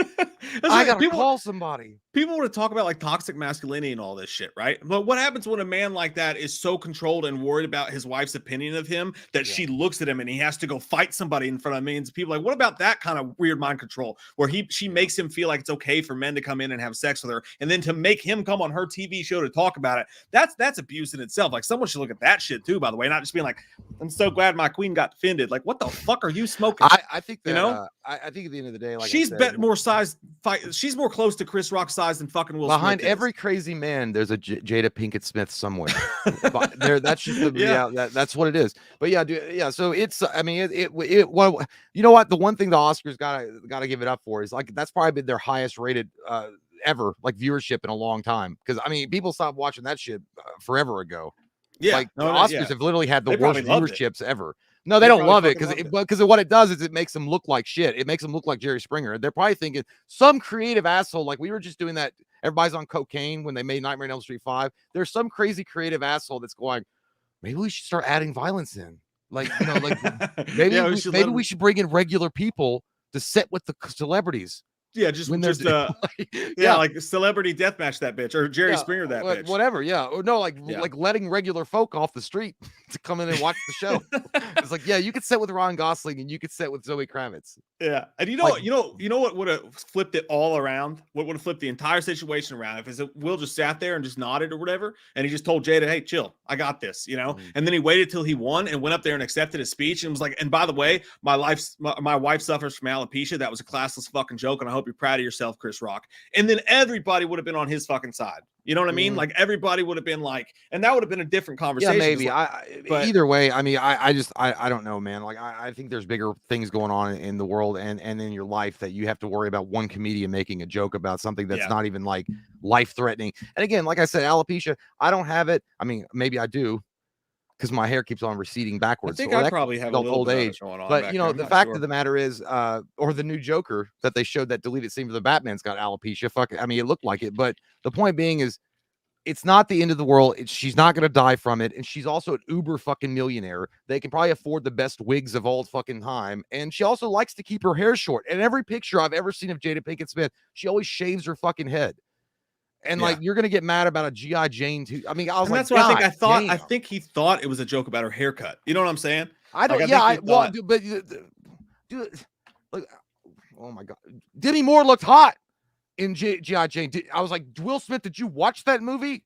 I gotta call somebody. people want to talk about like toxic masculinity and all this shit, right? But what happens when a man like that is so controlled and worried about his wife's opinion of him that she looks at him and he has to go fight somebody in front of millions of people? Like, what about that kind of weird mind control where she makes him feel like it's okay for men to come in and have sex with her, and then to make him come on her TV show to talk about it? That's abuse in itself. Like, someone should look at that shit too, by the way, not just being like, I'm so glad my queen got defended. Like, what the fuck are you smoking? I think that, I think at the end of the day, like she's she's more close to Chris Rock's size than fucking Will Smith. Behind every crazy man, there's a Jada Pinkett Smith somewhere. That's just the that's what it is. But yeah, dude, yeah. So it's, I mean, well, you know what? The one thing the Oscars gotta give it up for is like that's probably been their highest rated ever, like viewership in a long time. Because I mean, people stopped watching that shit forever ago. Yeah, like the Oscars have literally had the worst viewerships ever. No, they don't love it because what it does is it makes them look like shit. It makes them look like Jerry Springer. They're probably thinking some creative asshole, like we were just doing that. Everybody's on cocaine when they made Nightmare on Elm Street 5. There's some crazy creative asshole that's going, maybe we should start adding violence in. Like, you know, like maybe we should bring in regular people to sit with the celebrities. Yeah, like celebrity deathmatch that bitch, or Jerry Springer that bitch. Whatever, or no, like letting regular folk off the street to come in and watch the show. It's like, yeah, you could sit with Ryan Gosling and you could sit with Zoe Kravitz. Yeah, and you know what would have flipped it all around? What would have flipped the entire situation around if Will just sat there and just nodded or whatever, and he just told Jada, "Hey, chill, I got this," you know. And then he waited till he won and went up there and accepted his speech and was like, "And by the way, my wife suffers from alopecia. That was a classless fucking joke, and I hope you're proud of yourself, Chris Rock." And then everybody would have been on his fucking side. You know what I mean? Like everybody would have been like, and that would have been a different conversation. Yeah, maybe. But either way, I mean, I don't know, man. Like I think there's bigger things going on in the world and in your life that you have to worry about one comedian making a joke about something that's not even like life threatening. And again, like I said, alopecia, I don't have it. I mean, maybe I do, because my hair keeps on receding backwards. I think I probably have a little old age going on. But you know, the fact of the matter is, or the new Joker that they showed, that deleted scene for the Batman's got alopecia. Fuck, I mean, it looked like it. But the point being is, it's not the end of the world. She's not going to die from it. And she's also an uber fucking millionaire. They can probably afford the best wigs of all fucking time. And she also likes to keep her hair short. And every picture I've ever seen of Jada Pinkett Smith, she always shaves her fucking head. And like, you're going to get mad about a G.I. Jane too. I mean, I was like, that's what I think he thought it was a joke about her haircut. You know what I'm saying? I don't, dude, like, oh my God. Demi Moore looked hot in G.I. Jane. I was like, Will Smith, did you watch that movie?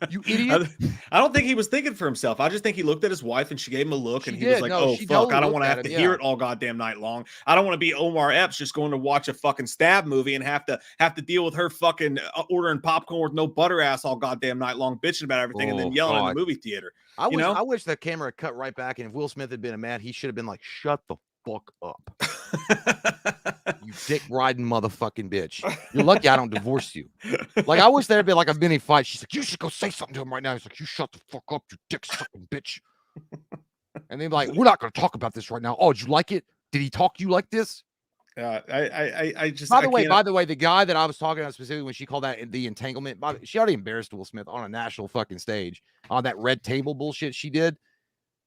You idiot. I don't think he was thinking for himself. I just think he looked at his wife and she gave him a look and he was like, oh, fuck, I don't want to have to hear it all goddamn night long. I don't want to be Omar Epps just going to watch a fucking stab movie and have to deal with her fucking ordering popcorn with no butter ass all goddamn night long, bitching about everything and then yelling in the movie theater. I wish that camera cut right back, and if Will Smith had been a man, he should have been like, shut the fuck up. You dick riding motherfucking bitch. You're lucky I don't divorce you. Like, I wish there'd been like a mini fight. She's like, you should go say something to him right now. He's like, you shut the fuck up, you dick sucking bitch. And they're like, we're not going to talk about this right now. Oh, did you like it? Did he talk to you like this? I just. By the way, the guy that I was talking about specifically when she called that the entanglement, she already embarrassed Will Smith on a national fucking stage on that red table bullshit she did.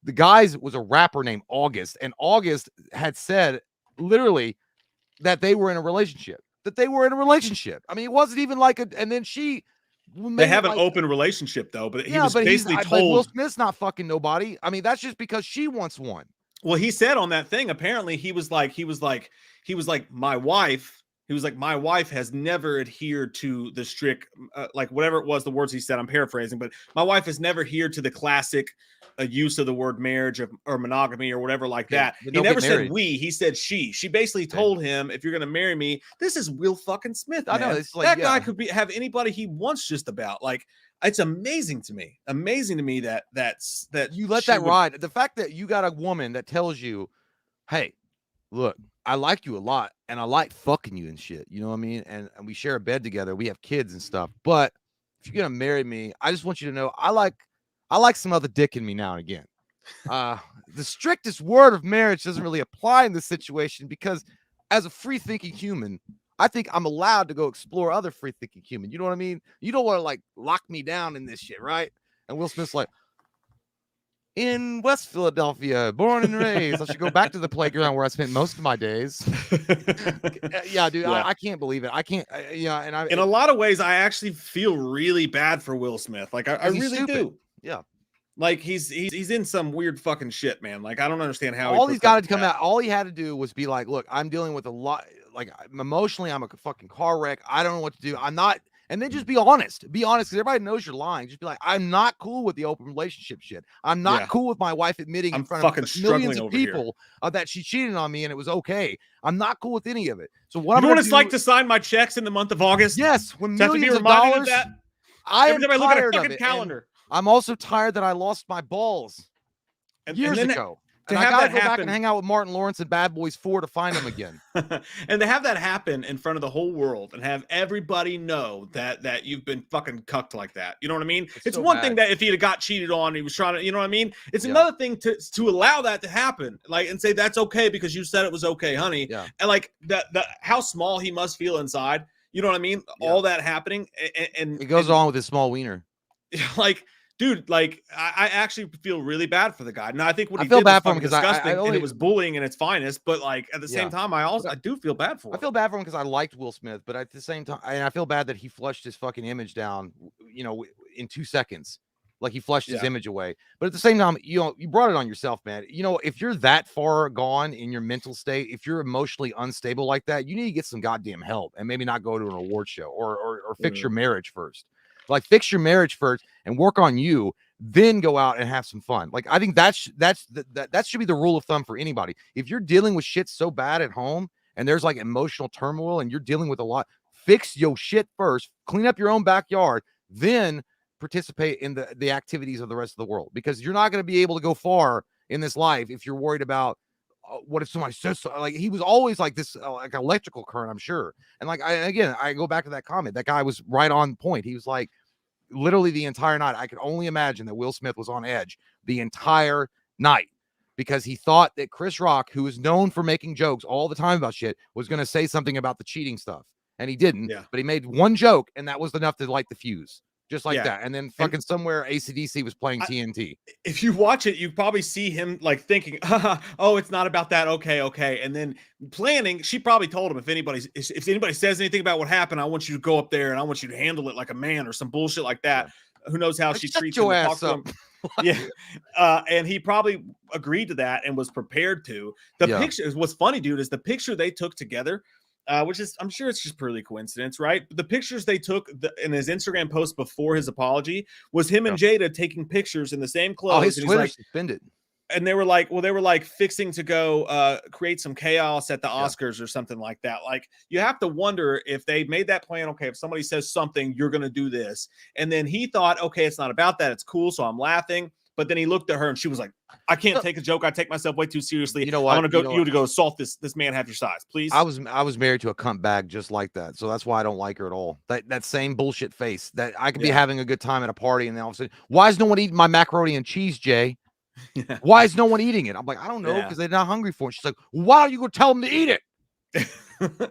The guy's was a rapper named August, and August had said literally that they were in a relationship. I mean, it wasn't even like a. And then they have an open relationship though, but he was basically told. But Will Smith's not fucking nobody. I mean, that's just because she wants one. Well, he said on that thing, apparently he was like, my wife. He was like, my wife has never adhered to the strict, like whatever it was, the words he said, I'm paraphrasing, but my wife has never adhered to the classic use of the word marriage or monogamy or whatever like that. He never said we, he said she. She basically told him, if you're going to marry me, this is Will fucking Smith. Man. I know. It's like, that guy could have anybody he wants just about. Like, it's amazing to me that you let that ride. The fact that you got a woman that tells you, hey, look, I like you a lot and I like fucking you and shit. You know what I mean? And we share a bed together. We have kids and stuff. But if you're going to marry me, I just want you to know I like some other dick in me now and again. The strictest word of marriage doesn't really apply in this situation because as a free thinking human, I think I'm allowed to go explore other free thinking human. You know what I mean? You don't want to like lock me down in this shit, right? And Will Smith's like, in West Philadelphia, born and raised. I should go back to the playground where I spent most of my days. Yeah, dude, Yeah. I can't believe it. I can't. Yeah, and in a lot of ways, I actually feel really bad for Will Smith. Like I really do. Yeah. Like he's in some weird fucking shit, man. Like I don't understand how all he's got to come out. All he had to do was be like, look, I'm dealing with a lot. Like emotionally, I'm a fucking car wreck. I don't know what to do. I'm not. And then just be honest. Be honest, because everybody knows you're lying. Just be like, I'm not cool with the open relationship shit. I'm not cool with my wife admitting in front of millions of people that she cheated on me and it was okay. I'm not cool with any of it. So what you know what it's like to sign my checks in the month of August? Yes, when millions of dollars. I am tired look at a fucking calendar. I'm also tired that I lost my balls years ago. And I gotta go back and hang out with Martin Lawrence and Bad Boys 4 to find him again. And to have that happen in front of the whole world and have everybody know that you've been fucking cucked like that. You know what I mean? It's so one thing that if he had got cheated on, he was trying to, you know what I mean? It's another thing to allow that to happen, like, and say that's okay because you said it was okay, honey. Yeah. And like the how small he must feel inside. You know what I mean? Yeah. All that happening, and it goes on with his small wiener. Like, dude, like I actually feel really bad for the guy. Now I think what he feel did bad was for him because and it was bullying in its finest. But like at the same time, I do feel bad for him. I feel bad for him because I liked Will Smith, but at the same time, and I feel bad that he flushed his fucking image down, you know, in 2 seconds. Like he flushed his image away. But at the same time, you know, you brought it on yourself, man. You know, if you're that far gone in your mental state, if you're emotionally unstable like that, you need to get some goddamn help and maybe not go to an award show or fix your marriage first. Like fix your marriage first and work on you, then go out and have some fun. Like I think that should be the rule of thumb for anybody. If you're dealing with shit so bad at home and there's like emotional turmoil and you're dealing with a lot, fix your shit first, clean up your own backyard, then participate in the activities of the rest of the world, because you're not going to be able to go far in this life if you're worried about what if somebody says so. Like he was always like this like electrical current, I'm sure. And like I go back to that comment. That guy was right on point. He was like literally the entire night. I could only imagine that Will Smith was on edge the entire night because he thought that Chris Rock, who is known for making jokes all the time about shit, was going to say something about the cheating stuff, and he didn't. But he made one joke, and that was enough to light the fuse. Just like that. And then fucking somewhere AC/DC was playing TNT. If you watch it, you probably see him like thinking, oh, it's not about that. Okay. And then planning, she probably told him if anybody says anything about what happened, I want you to go up there and I want you to handle it like a man or some bullshit like that. Who knows how she treats your ass up. And he probably agreed to that and was prepared to. The picture, what's funny, dude, is the picture they took together. Which is, I'm sure it's just purely coincidence, right? But the pictures they took in his Instagram post before his apology was him and Jada taking pictures in the same clothes. Oh, his Twitter suspended. And they were like fixing to go create some chaos at the Oscars or something like that. Like you have to wonder if they made that plan. Okay, if somebody says something, you're going to do this. And then he thought, okay, it's not about that. It's cool. So I'm laughing. But then he looked at her and she was like, I can't take a joke. I take myself way too seriously. You know what? I want to go assault this man half your size, please. I was married to a cunt bag just like that. So that's why I don't like her at all. That same bullshit face that I could be having a good time at a party and then all of a sudden, why is no one eating my macaroni and cheese, Jay? Why is no one eating it? I'm like, I don't know, because they're not hungry for it. She's like, why don't you go tell them to eat it?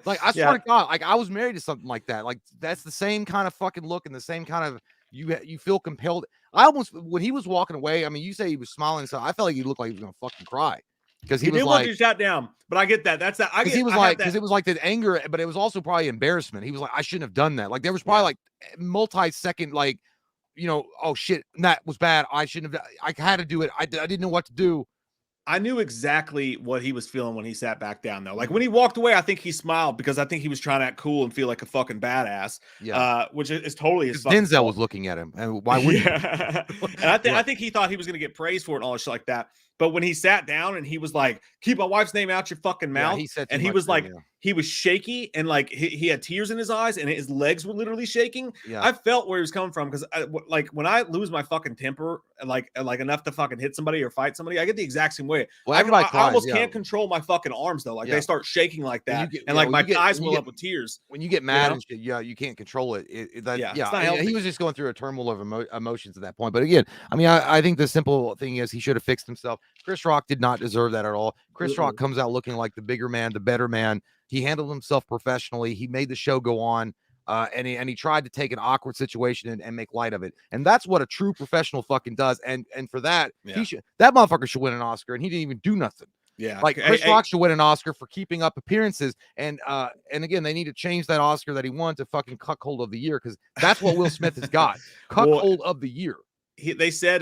Like, I swear to God, like I was married to something like that. Like that's the same kind of fucking look and the same kind of you feel compelled. I almost, when he was walking away, I mean, you say he was smiling, so I felt like he looked like he was gonna fucking cry because he was did like, want to shut down. But I get that. That's that. He was like, because it was like that anger, but it was also probably embarrassment. He was like, I shouldn't have done that. Like there was probably like multi-second, like, you know, oh shit, that was bad. I shouldn't have. I had to do it. I didn't know what to do. I knew exactly what he was feeling when he sat back down, though. Like when he walked away, I think he smiled because I think he was trying to act cool and feel like a fucking badass. Which is totally his Denzel fault. Was looking at him, and why would you? And I think he thought he was going to get praised for it and all this shit like that. But when he sat down and he was like, keep my wife's name out your fucking mouth. He said, and he was like, he was shaky and like he had tears in his eyes and his legs were literally shaking. I felt where he was coming from because like when I lose my fucking temper, like enough to fucking hit somebody or fight somebody, I get the exact same way. Well, I almost can't control my fucking arms though. Like they start shaking like that, and like my eyes well up with tears. When you get mad and shit, you can't control it. He was just going through a turmoil of emotions at that point. But again, I mean, I think the simple thing is he should have fixed himself. Chris Rock did not deserve that at all. Chris Rock comes out looking like the bigger man, the better man. He handled himself professionally. He made the show go on. And he tried to take an awkward situation and make light of it. And that's what a true professional fucking does. And for that, that motherfucker should win an Oscar, and he didn't even do nothing. Yeah, like Chris Rock should win an Oscar for keeping up appearances. And again, they need to change that Oscar that he won to fucking Cuckold of the Year, because that's what Will Smith has got. Cuckold of the Year. They said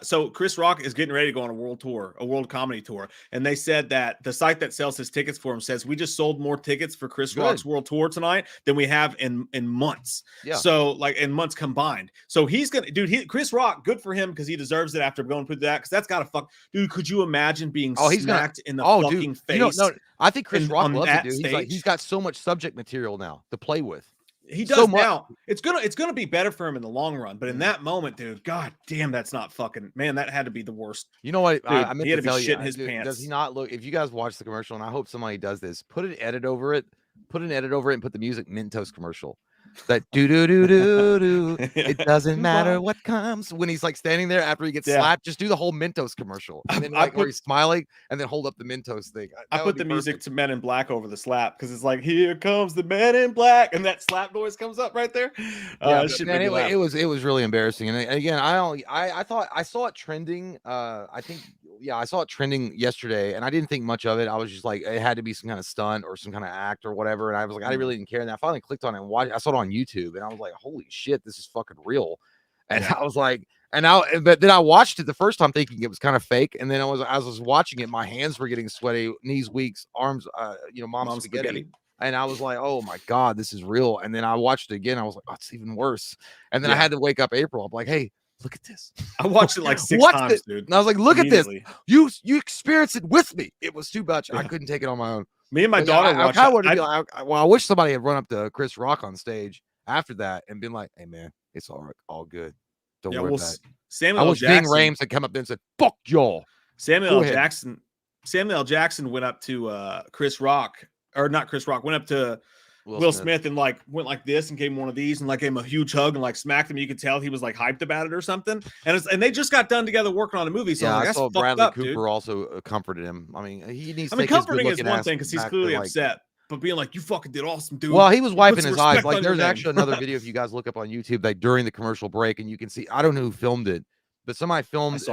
so Chris Rock is getting ready to go on a world comedy tour, and they said that the site that sells his tickets for him says we just sold more tickets for Chris Rock's world tour tonight than we have in months. So like in months combined. So he's gonna, dude, Chris Rock, good for him, because he deserves it after going through that, because that's gotta fuck, dude. Could you imagine being smacked in the fucking face? No, I think Chris Rock loves it, dude. He's got so much subject material now to play with. He does so now. It's gonna be better for him in the long run, but in that moment, dude, god damn, that's not fucking, man. That had to be the worst. You know what? Dude, I meant he had to tell be shitting his pants. Does he not look? If you guys watch the commercial, and I hope somebody does this, put an edit over it. And put the music Mentos commercial. That do do do do do. It doesn't matter what comes, when he's like standing there after he gets slapped. Just do the whole Mentos commercial, and then where he's smiling, and then hold up the Mentos thing. I put the music to Men in Black over the slap, because it's like, here comes the Men in Black, and that slap noise comes up right there. It was really embarrassing. And again, I thought I saw it trending. I saw it trending yesterday, and I didn't think much of it. I was just like, it had to be some kind of stunt or some kind of act or whatever. And I was like, I really didn't care. And I finally clicked on it and watched. I saw it on YouTube, and I was like, holy shit, this is fucking real. And I was like, but then I watched it the first time thinking it was kind of fake. And then as I was watching it, my hands were getting sweaty, knees weak, arms, mom's spaghetti. And I was like, oh my God, this is real. And then I watched it again. I was like, oh, it's even worse. And then I had to wake up April. I'm like, hey, look at this. I watched it like 6 times, dude. And I was like, look at this. You experienced it with me. It was too much. I couldn't take it on my own. Me and my daughter watched it. I wish somebody had run up to Chris Rock on stage after that and been like, hey, man, it's all good. Don't worry about it. Samuel L. Jackson, Ving Rhames had come up there and said, fuck y'all. Samuel L. Jackson went up to Chris Rock, or not Chris Rock, went up to Will Smith and like went like this and gave him one of these and like gave him a huge hug and like smacked him. You could tell he was like hyped about it or something. And they just got done together working on a movie. So I saw Bradley Cooper also comforted him. I mean, he needs. Comforting is one thing because he's clearly upset. But being like, you fucking did awesome, dude. Well, he was wiping his eyes. Like, there's actually another video if you guys look up on YouTube, like during the commercial break, and you can see. I don't know who filmed it, but somebody filmed.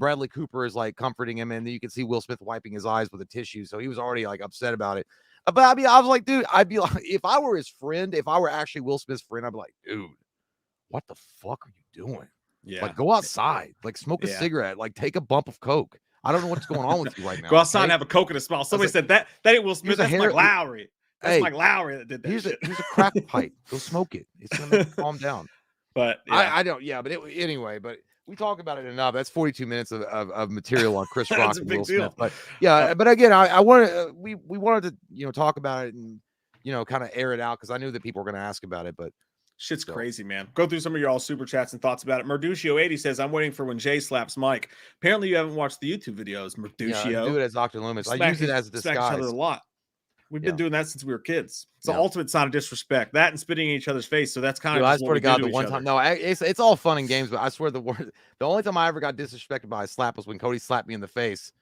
Bradley Cooper is like comforting him, and then you can see Will Smith wiping his eyes with a tissue. So he was already like upset about it. But I mean, I was like, dude, I'd be like, if I were his friend, if I were actually Will Smith's friend, I'd be like, dude, what the fuck are you doing? Yeah, like go outside, like smoke a cigarette, like take a bump of coke. I don't know what's going on with you right now. Go outside and have a Coke and a smile. Somebody said that ain't Will Smith. That's Mike Lowry. That's Mike Lowry that did that. Here's a crack pipe. Go smoke it. It's gonna make you calm down. But I don't. Yeah, but anyway. But we talk about it enough. That's 42 minutes of material on Chris Rock and Will Smith. But yeah, but again, I wanted we wanted to talk about it and kind of air it out because I knew that people were going to ask about it. But shit's crazy, man. Go through some of your all super chats and thoughts about it. Merduccio80 says, I'm waiting for when Jay slaps Mike. Apparently, you haven't watched the YouTube videos, Merduccio. Yeah, I do it as Dr. Loomis. I use it as a disguise. Smack each other a lot. We've been doing that since we were kids. It's the ultimate sign of disrespect. That and spitting in each other's face. So that's kind of. I swear to God, the one time. No, it's all fun and games, but I swear the only time I ever got disrespected by a slap was when Cody slapped me in the face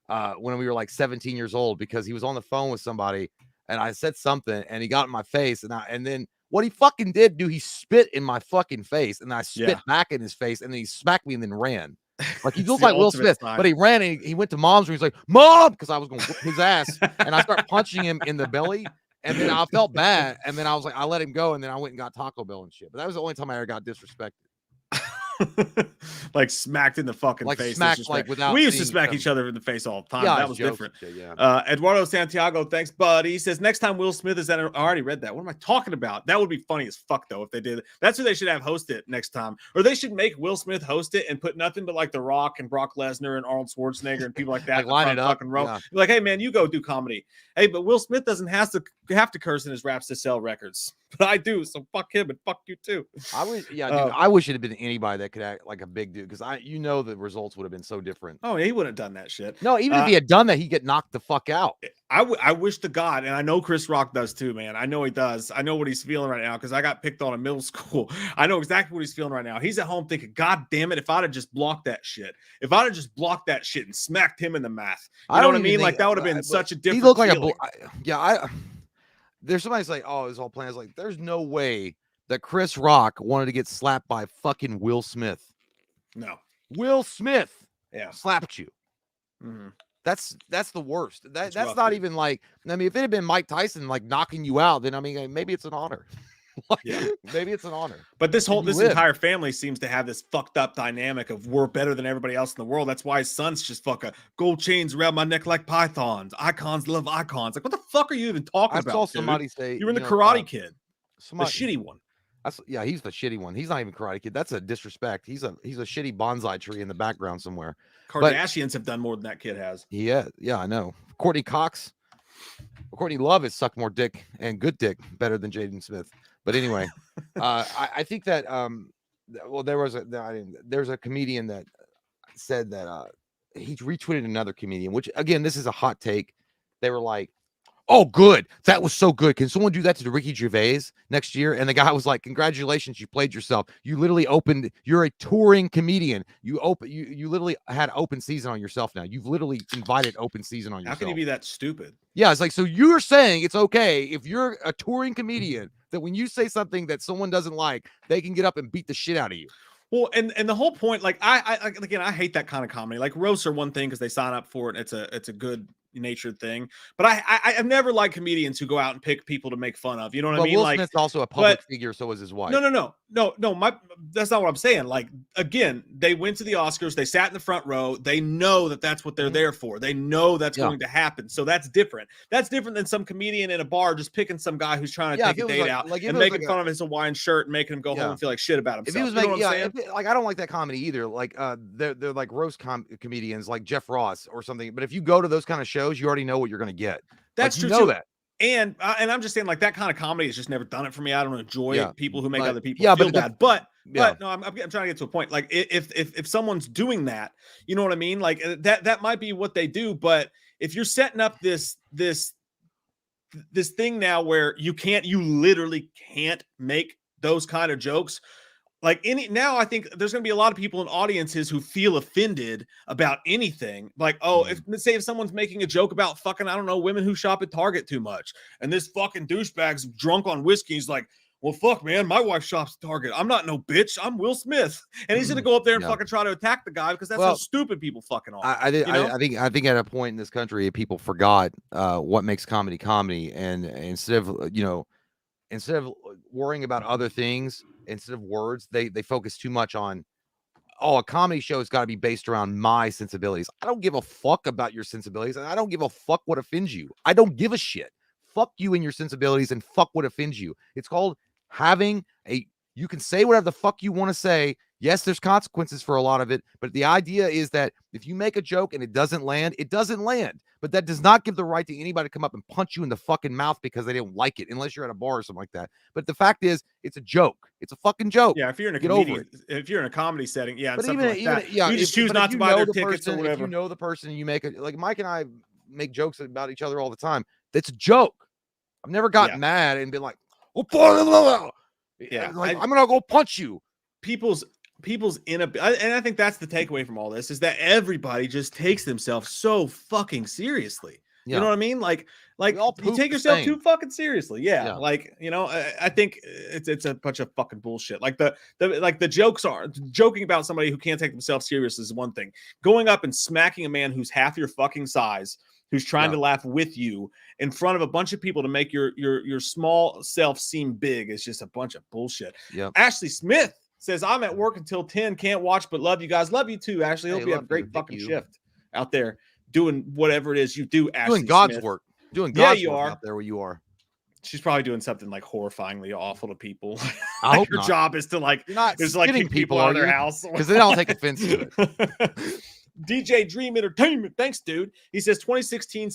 when we were like 17 years old because he was on the phone with somebody and I said something and he got in my face and then. What he fucking did, dude, he spit in my fucking face, and I spit back in his face, and then he smacked me and then ran. Like he looked like Will Smith, but he ran and he went to mom's room. He's like, Mom, because I was going to whip his ass, and I started punching him in the belly, and then I felt bad, and then I was like, I let him go, and then I went and got Taco Bell and shit. But that was the only time I ever got disrespected. Like smacked in the fucking face. Smacked, like without we used to smack each other in the face all the time. Yeah, that was different. Eduardo Santiago, thanks, buddy. He says next time Will Smith is at. I already read that. What am I talking about? That would be funny as fuck though if they did. That's who they should have host it next time, or they should make Will Smith host it and put nothing but like The Rock and Brock Lesnar and Arnold Schwarzenegger and people like that. Like line it up. Like, hey man, you go do comedy. Hey, but Will Smith doesn't have to curse in his raps to sell records. But I do, so fuck him and fuck you too. Dude, I wish it had been anybody that could act like a big dude because the results would have been so different. Oh, he wouldn't have done that shit. No, even if he had done that, he'd get knocked the fuck out. I wish to God, and I know Chris Rock does too, man. I know he does. I know what he's feeling right now because I got picked on in middle school. I know exactly what he's feeling right now. He's at home thinking, God damn it, if I'd have just blocked that shit. If I'd have just blocked that shit and smacked him in the mouth. You know what I mean? Like that would have been such a different. He looked like there's somebody's like, oh, it's all planned. It's like, there's no way that Chris Rock wanted to get slapped by fucking Will Smith. No. Will Smith slapped you. Mm-hmm. That's the worst. That's rough, not dude. even like, I mean, if it had been Mike Tyson like knocking you out, then I mean, maybe it's an honor. Maybe it's an honor. But this entire family seems to have this fucked up dynamic of we're better than everybody else in the world. That's why his son's just fucking gold chains around my neck like pythons. Icons love icons. Like, what the fuck are you even talking about? I saw somebody say you're in the Karate Kid. The shitty one. Yeah, he's the shitty one. He's not even Karate Kid. That's a disrespect. He's a shitty bonsai tree in the background somewhere. Kardashians have done more than that kid has. Yeah, I know. Courtney Love has sucked more dick and good dick better than Jaden Smith. But anyway, I think that well, there's a comedian that said that he retweeted another comedian, which again, this is a hot take. They were like, oh, good. That was so good. Can someone do that to Ricky Gervais next year? And the guy was like, congratulations, you played yourself. You literally you're a touring comedian. You literally had open season on yourself now. You've literally invited open season on yourself. How can you be that stupid? Yeah, it's like, so you're saying it's okay if you're a touring comedian that when you say something that someone doesn't like, they can get up and beat the shit out of you. Well, and the whole point, like, I hate that kind of comedy. Like, roasts are one thing because they sign up for it. It's a good natured thing, but I've never liked comedians who go out and pick people to make fun of. You know what I mean? Will like, Smith's also a public figure, so is his wife. No. That's not what I'm saying. Like, again, they went to the Oscars. They sat in the front row. They know that that's what they're there for. They know that's going to happen. So that's different. That's different than some comedian in a bar just picking some guy who's trying to take a date out and making fun of his Hawaiian shirt and making him go home and feel like shit about himself. If he was like, I don't like that comedy either. Like, they're like roast comedians like Jeff Ross or something. But if you go to those kind of shows, you already know what you're going to get. That's true. You know that. And I'm just saying, like, that kind of comedy has just never done it for me. I don't enjoy people who make other people feel bad. But no, I'm trying to get to a point. Like, if someone's doing that, you know what I mean? Like, that might be what they do. But if you're setting up this thing now where you literally can't make those kind of jokes. Like, now I think there's going to be a lot of people in audiences who feel offended about anything. Like, if someone's making a joke about fucking, I don't know, women who shop at Target too much, and this fucking douchebag's drunk on whiskey, he's like, well, fuck, man, my wife shops at Target. I'm not no bitch. I'm Will Smith. And he's going to go up there and fucking try to attack the guy because that's how stupid people fucking are. I think at a point in this country, people forgot what makes comedy. And instead of worrying about other things, instead of words, they focus too much on, a comedy show has got to be based around my sensibilities. I don't give a fuck about your sensibilities, and I don't give a fuck what offends you. I don't give a shit. Fuck you and your sensibilities, and fuck what offends you. It's called you can say whatever the fuck you want to say. Yes, there's consequences for a lot of it, but the idea is that if you make a joke and it doesn't land, it doesn't land. But that does not give the right to anybody to come up and punch you in the fucking mouth because they didn't like it, unless you're at a bar or something like that. But the fact is, it's a joke. It's a fucking joke. Yeah, if you're in a comedy setting, but you just choose not to buy their tickets or whatever. If you know the person, you make it. Like Mike and I make jokes about each other all the time. That's a joke. I've never gotten mad and been like, I'm gonna go punch you. People's and I think that's the takeaway from all this is that everybody just takes themselves so fucking seriously. You know what I mean? Like you take yourself too fucking seriously. Yeah. Like, I think it's a bunch of fucking bullshit. Like the jokes are joking about somebody who can't take themselves serious is one thing. Going up and smacking a man who's half your fucking size, who's trying to laugh with you in front of a bunch of people to make your small self seem big is just a bunch of bullshit. Yep. Ashley Smith says, I'm at work until 10, can't watch, but love you guys. Love you too, Ashley. Hope you have a great fucking shift out there doing whatever it is you do, Ashley. Doing God's Smith. Work. Doing God's work are out there where you are. She's probably doing something like horrifyingly awful to people. I hope her job is to like, kick people out of their house. Because then I'll take offense to it. DJ Dream Entertainment. Thanks, dude. He says 2016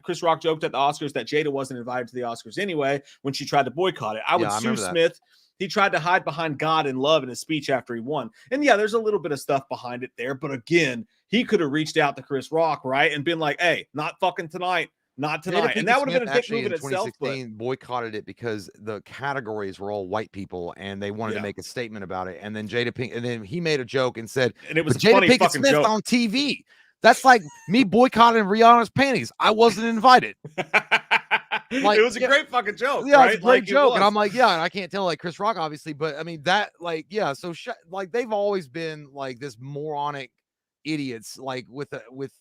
Chris Rock joked at the Oscars that Jada wasn't invited to the Oscars anyway when she tried to boycott it. I would sue Smith. He tried to hide behind God and love in his speech after he won. And there's a little bit of stuff behind it there. But again, he could have reached out to Chris Rock, right? And been like, hey, not fucking tonight. Not tonight. And that would have been a dick move in itself. 2016 boycotted it because the categories were all white people and they wanted to make a statement about it. And then then he made a joke and said, and it was Jada Pinkett Smith joke on TV. That's like me boycotting Rihanna's panties. I wasn't invited. Like, it was a great fucking joke. Yeah, right? it's a great like, joke, and I'm like, yeah, and I can't tell like Chris Rock, obviously, but I mean that, like, yeah. So like they've always been like this moronic idiots, like with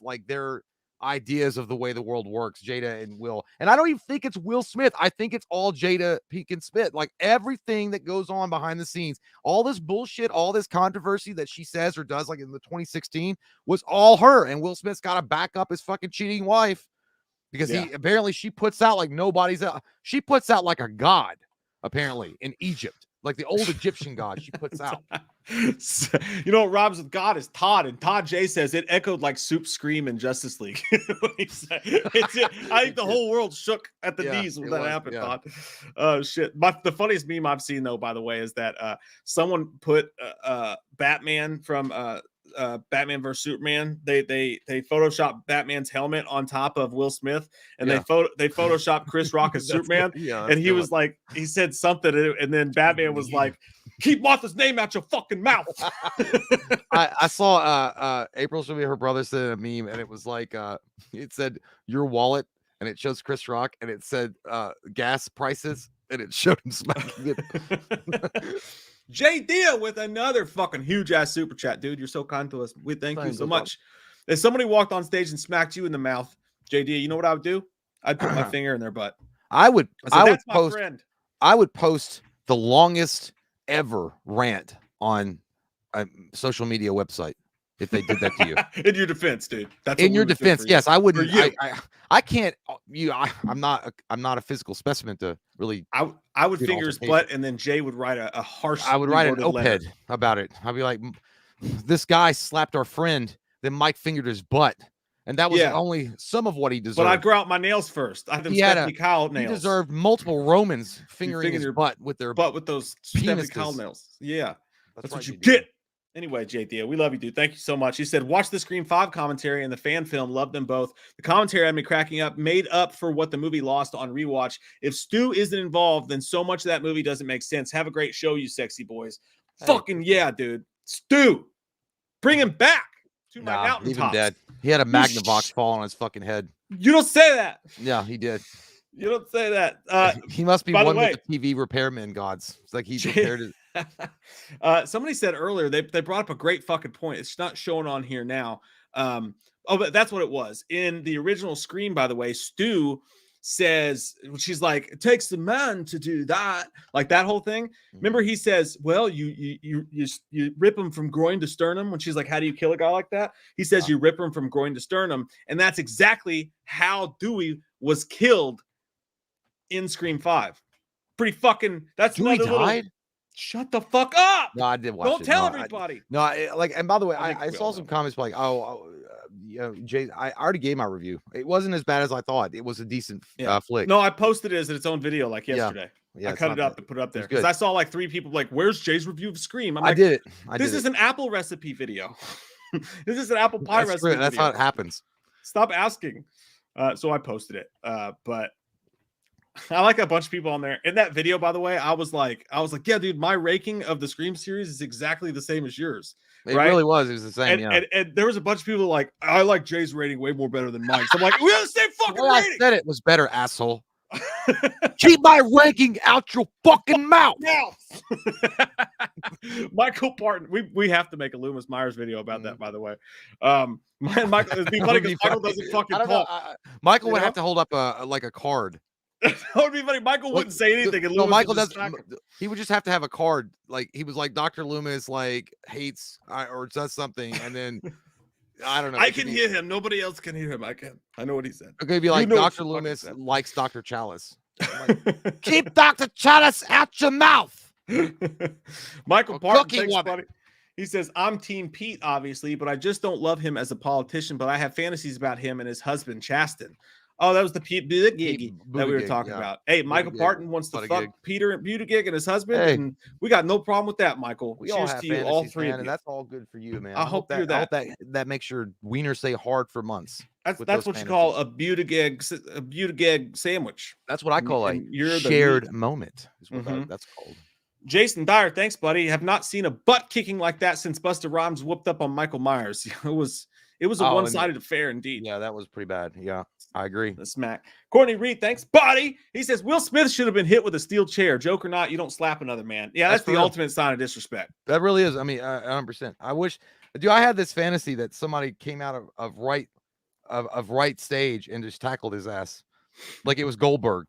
like their ideas of the way the world works, Jada and Will. And I don't even think it's Will Smith. I think it's all Jada Pinkett Smith. Like everything that goes on behind the scenes, all this bullshit, all this controversy that she says or does, like in the 2016, was all her. And Will Smith's got to back up his fucking cheating wife. Because he apparently she puts out like nobody's out. She puts out like a god, apparently, in Egypt, like the old Egyptian god. She puts out. You know what rhymes with God is Todd, and Todd J says it echoed like Soup's scream in Justice League. I think the whole world shook at the knees when that happened. Todd. Oh shit! The funniest meme I've seen though, by the way, is that someone put Batman from Batman vs Superman. They photoshopped Batman's helmet on top of Will Smith, and they photoshopped Chris Rock as Superman. And he was like, he said something, and then Batman was like, "Keep Martha's name out your fucking mouth." I saw April showed me her brother said a meme, and it was like it said your wallet, and it shows Chris Rock, and it said gas prices, and it showed him smacking it. Jay Dia with another fucking huge ass super chat, dude. You're so kind to us. We thank you so much. If somebody walked on stage and smacked you in the mouth, Jay Dia, you know what I would do? I'd put my finger in their butt. I would That's my post. Friend. I would post the longest ever rant on a social media website if they did that to you. In your defense, dude. That's in your defense. Yes, I wouldn't. I can't. I'm not a physical specimen to really. I would finger his butt, and then Jay would write a harsh. I would write an op-ed about it. I'd be like, "This guy slapped our friend, then Mike fingered his butt, and that was only some of what he deserved." But I'd grow out my nails first. I had them Stephanie Kyle nails. He deserved multiple Romans fingering his butt with those Stephanie Kyle nails. Yeah, that's what you get. Anyway, Jay Theo, we love you, dude. Thank you so much. He said, watch the Scream 5 commentary and the fan film. Loved them both. The commentary had me cracking up, made up for what the movie lost on rewatch. If Stu isn't involved, then so much of that movie doesn't make sense. Have a great show, you sexy boys. Hey. Fucking yeah, dude. Stu, bring him back to my mountaintops. Dead. He had a Magnavox fall on his fucking head. You don't say that. Yeah, he did. You don't say that. He must be one with the TV repairman gods. It's like he repaired it. Somebody said earlier they brought up a great fucking point. It's not shown on here now. But that's what it was in the original Scream. By the way, Stu says, she's like, it takes a man to do that, like that whole thing. Remember, he says, well, you rip him from groin to sternum. When she's like, how do you kill a guy like that? He says you rip him from groin to sternum, and that's exactly how Dewey was killed in Scream 5. Pretty fucking. That's Dewey died. Shut the fuck up! No, I did watch Don't tell everybody. And by the way, I saw some comments like, Jay, I already gave my review. It wasn't as bad as I thought. It was a decent flick. No, I posted it as its own video like yesterday. I cut it up and put it up there because I saw like 3 people like, "Where's Jay's review of Scream?" I'm like, I did it. This is an Apple recipe video. This is an apple pie recipe. That's how it happens. Stop asking. So I posted it. But I like a bunch of people on there in that video. By the way, I was like, yeah, dude, my ranking of the Scream series is exactly the same as yours. It really was. It was the same. And there was a bunch of people like, I like Jay's rating way more better than mine. So I'm like, we have the same fucking rating. I said it was better, asshole. Keep my ranking out your fucking mouth. Michael Parton. We have to make a Loomis Myers video about that, by the way. Michael, it'd be funny because Michael doesn't fucking talk. Michael would have to hold up a card. That would be funny. Michael wouldn't say anything. And Michael doesn't. He would just have to have a card. Like he was like Dr. Loomis like hates or does something, and then I don't know. I can hear him. Nobody else can hear him. I can. I know what he said. It could be like Dr. Loomis likes Dr. Chalice. Like, keep Dr. Chalice out your mouth. Michael Parton, thanks, buddy. He says, I'm Team Pete, obviously, but I just don't love him as a politician, but I have fantasies about him and his husband, Chasten. Oh, that was the Pete Buttigieg that we were talking about. Hey, Michael Parton wants to fuck Peter Buttigieg and his husband, and we got no problem with that, Michael. We all have to you, all 3 of you. And that's all good for you, man. I hope that makes your wiener stay hard for months. That's what you call a Buttigieg sandwich. That's what I call a shared moment. Is what that's called. Jason Dyer, thanks, buddy. Have not seen a butt kicking like that since Busta Rhymes whooped up on Michael Myers. It was a one-sided affair indeed. Yeah, that was pretty bad. Yeah, I agree. The smack. Courtney Reed, thanks, buddy. He says Will Smith should have been hit with a steel chair. Joke or not, you don't slap another man. Yeah, that's the ultimate sign of disrespect. That really is. I mean, 100%. I wish, dude, I had this fantasy that somebody came out of right stage and just tackled his ass, like it was Goldberg,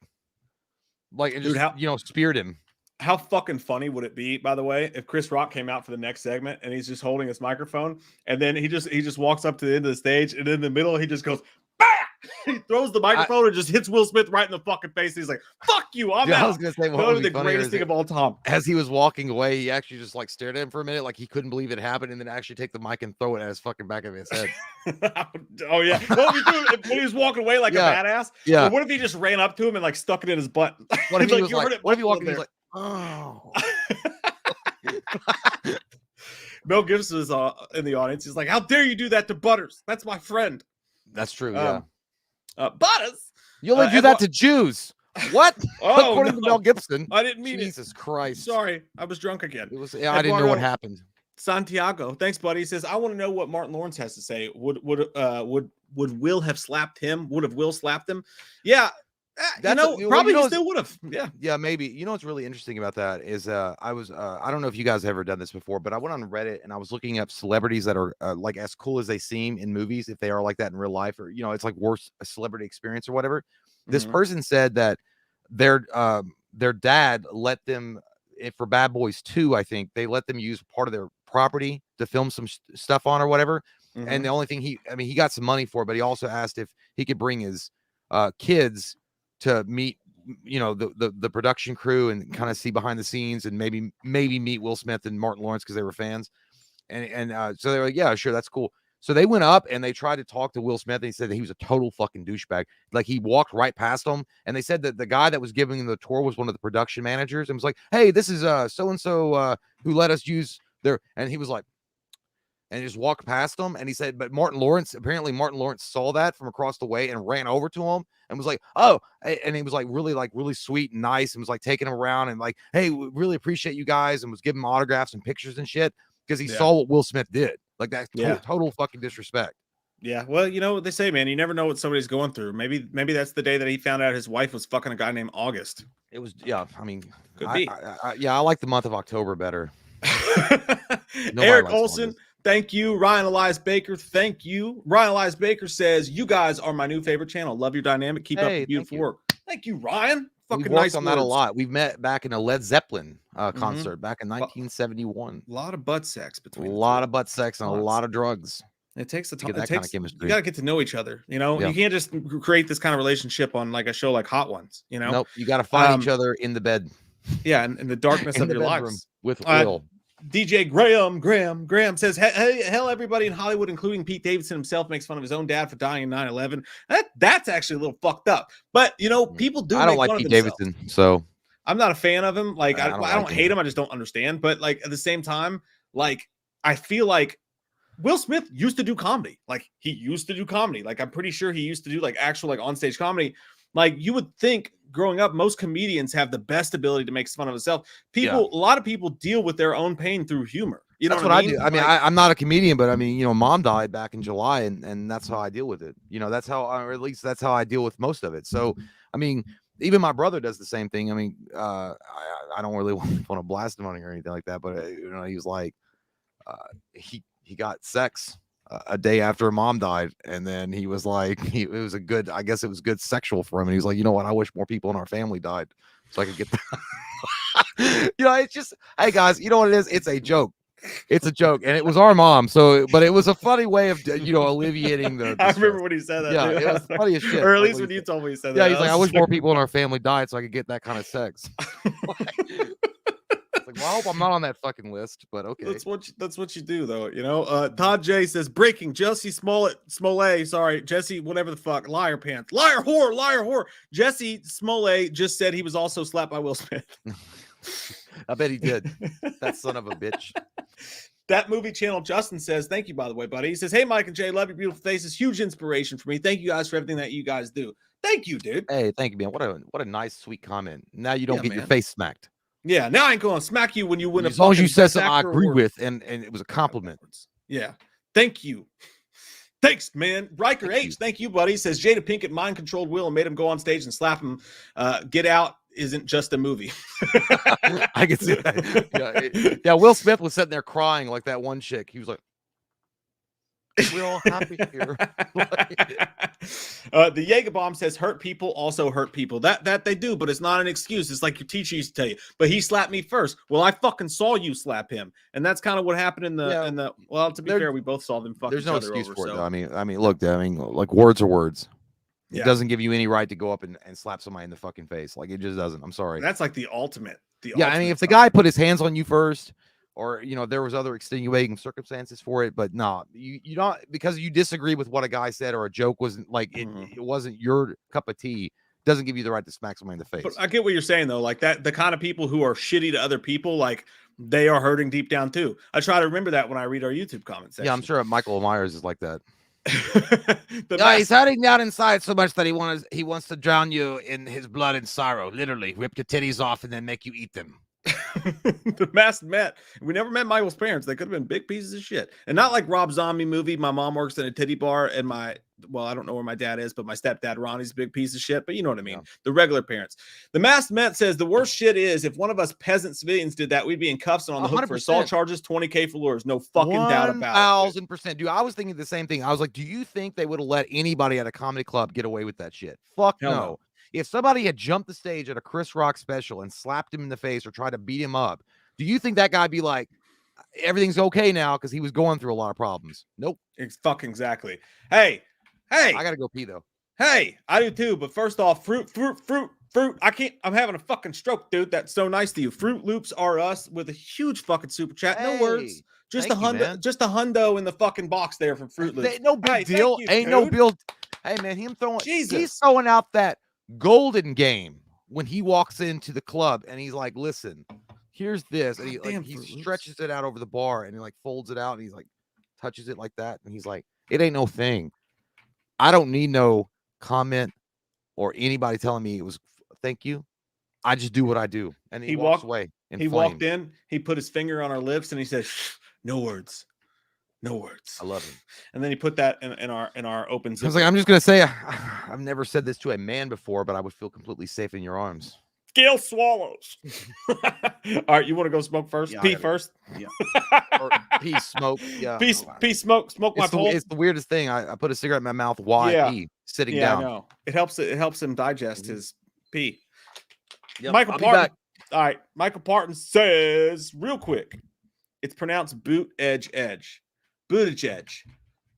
like it just speared him. How fucking funny would it be, by the way, if Chris Rock came out for the next segment and he's just holding his microphone and then he just walks up to the end of the stage and in the middle he just goes, BAM! He throws the microphone and just hits Will Smith right in the fucking face. He's like, "Fuck you, I'm out." I was gonna say, what would be the greatest thing of all time? As he was walking away, he actually just like stared at him for a minute, like he couldn't believe it happened, and then actually take the mic and throw it at his fucking back of his head. Oh yeah, what would he do when he was walking away like a badass? Yeah. Or what if he just ran up to him and like stuck it in his butt? What if he was like, what if he walked in, he's like, oh. Mel Gibson is in the audience. He's like, "How dare you do that to Butters? That's my friend." That's true. Yeah. Butters. You only do that to Jews. What? According to Mel Gibson. I didn't mean Jesus Christ. Sorry, I was drunk again. It was. Yeah, I didn't know what happened. Santiago, thanks, buddy. He says, "I want to know what Martin Lawrence has to say. Would Will have slapped him? Would have Will slapped him? Yeah." Probably he still would have. Yeah, maybe. You know what's really interesting about that is I don't know if you guys have ever done this before, but I went on Reddit and I was looking up celebrities that are like as cool as they seem in movies, if they are like that in real life, or it's like worse a celebrity experience or whatever. This person said that their dad let them, for Bad Boys 2, I think they let them use part of their property to film some stuff on or whatever. And the only thing he got some money for it, but he also asked if he could bring his kids to meet the production crew and kind of see behind the scenes and maybe meet Will Smith and Martin Lawrence because they were fans, and so they were like, yeah, sure, that's cool. So they went up and they tried to talk to Will Smith, and he said that he was a total fucking douchebag. Like he walked right past them, and they said that the guy that was giving them the tour was one of the production managers and was like, "Hey, this is so and so who let us use their," and he was like, and he just walked past them. And he said, but apparently Martin Lawrence saw that from across the way and ran over to him and was like, "Oh," and he was like really sweet and nice and was like taking him around and like, "Hey, we really appreciate you guys," and was giving him autographs and pictures and shit because he saw what Will Smith did. Like that's total fucking disrespect. Yeah, well, what they say, man. You never know what somebody's going through. Maybe that's the day that he found out his wife was fucking a guy named August. It was, yeah. I mean, could be. I like the month of October better. Eric Olson, thank you. Ryan Elias Baker, thank you. Ryan Elias Baker says, "You guys are my new favorite channel. Love your dynamic. Keep up the beautiful work." Thank you, Ryan. We've worked on that a lot. We've met back in a Led Zeppelin concert back in 1971. A lot of butt sex between. A lot of butt sex and a lot of drugs. It takes the time. That kind of chemistry. You got to get to know each other. You can't just create this kind of relationship on like a show like Hot Ones. Nope. You got to find each other in the bed. Yeah, in the darkness of your lives. With Will. DJ Graham says, "Hey, hell, everybody in Hollywood, including Pete Davidson himself, makes fun of his own dad for dying in 9/11. That's actually a little fucked up. But people do. I don't like Pete Davidson, so I'm not a fan of him. Like I don't hate him. I just don't understand. But like at the same time, like I feel like Will Smith used to do comedy. Like he used to do comedy. Like I'm pretty sure he used to do like actual like onstage comedy. Like you would think growing up, most comedians have the best ability to make fun of themselves. A lot of people deal with their own pain through humor. That's what I do. I mean, I'm not a comedian, but I mean, Mom died back in July, and that's how I deal with it. That's how, or at least that's how I deal with most of it. So, I mean, even my brother does the same thing. I mean, I don't really want to blast him on it or anything like that, but he was like, he got sex a day after Mom died, and then he was like, it was good sexual for him, and he was like, you know what, I wish more people in our family died so I could get that. It's just, hey guys, you know what it is, it's a joke, and it was our mom, but it was a funny way of alleviating the I remember when he said that. Yeah, it was funny as shit. Or at least when you told me he said that. Yeah, he's like, I wish more people in our family died so I could get that kind of sex. Like, well, I hope I'm not on that fucking list, but okay. That's what you do, though. Todd J says, breaking Jesse Smollett, sorry, Jesse, whatever the fuck, liar pants, liar whore. Jesse Smollett just said he was also slapped by Will Smith. I bet he did. That son of a bitch. That movie channel Justin says, thank you, by the way, buddy. He says, hey, Mike and Jay, love your beautiful faces. Huge inspiration for me. Thank you guys for everything that you guys do. Thank you, dude. Hey, thank you, man. What a nice, sweet comment. Now you don't get your face smacked. Yeah, now I ain't going to smack you when you win. As long as you said something I agree with, and it was a compliment. Yeah, thank you. Thanks, man. Riker H, thank you, buddy. Says Jada Pinkett mind controlled Will and made him go on stage and slap him. Get Out isn't just a movie. I can see that. Yeah, Will Smith was sitting there crying like that one chick. He was like, we're all happy here. The Jaeger bomb says hurt people also hurt people. That they do, but it's not an excuse. It's like your teacher used to tell you. But he slapped me first. Well, I fucking saw you slap him, and that's kind of what happened in the. Well, to be fair, we both saw them fuck. There's no excuse over, for it. So. Though. I mean, look, like words are words. It doesn't give you any right to go up and slap somebody in the fucking face. Like it just doesn't. I'm sorry. That's like the ultimate. I mean, if the guy put his hands on you first. Or, there was other extenuating circumstances for it, but no, you don't, because you disagree with what a guy said or a joke wasn't like, it wasn't your cup of tea, doesn't give you the right to smack somebody in the face. But I get what you're saying though. Like that, the kind of people who are shitty to other people, like they are hurting deep down too. I try to remember that when I read our YouTube comment section. Yeah, I'm sure Michael Myers is like that. He's hiding down inside so much that he wants to drown you in his blood and sorrow. Literally, rip your titties off and then make you eat them. The masked met. We never met Michael's parents. They could have been big pieces of shit. And not like Rob Zombie movie. My mom works in a titty bar, and I don't know where my dad is, but my stepdad Ronnie's a big piece of shit. But you know what I mean. Yeah. The regular parents. The masked met says the worst shit is if one of us peasant civilians did that, we'd be in cuffs and on the 100%. Hook for assault charges, $20K for lures. No fucking doubt about it. 1,000%. Dude, I was thinking the same thing. I was like, do you think they would have let anybody at a comedy club get away with that shit? Fuck no. If somebody had jumped the stage at a Chris Rock special and slapped him in the face or tried to beat him up, do you think that guy'd be like, everything's okay now because he was going through a lot of problems? Nope. It's fucking exactly. Hey. I gotta go pee though. Hey, I do too. But first off, fruit. I can't. I'm having a fucking stroke, dude. That's so nice to you. Fruit Loops are us with a huge fucking super chat. No words. Just a hundo in the fucking box there from Fruit Loops. No big deal. Ain't no build. Hey man, he's throwing out that golden game when he walks into the club and he's like, listen, here's this, and he stretches it out over the bar and he like folds it out and he's like touches it like that and he's like, it ain't no thing. I don't need no comment or anybody telling me it was thank you. I just do what I do. And he walks away. He walked in, he put his finger on our lips and he said, no words. No words. I love him. And then he put that in our open zipper. I was like, I'm just gonna say I've never said this to a man before, but I would feel completely safe in your arms. Gail swallows. All right, you want to go smoke first? Pee first? Yeah. Or pee, smoke. Yeah. Pee, smoke my pole. It's the weirdest thing. I put a cigarette in my mouth while I pee, sitting down. I know. It helps him digest his pee. Yep, Michael Parton. All right. Michael Parton says, real quick, it's pronounced boot edge. Buttigieg.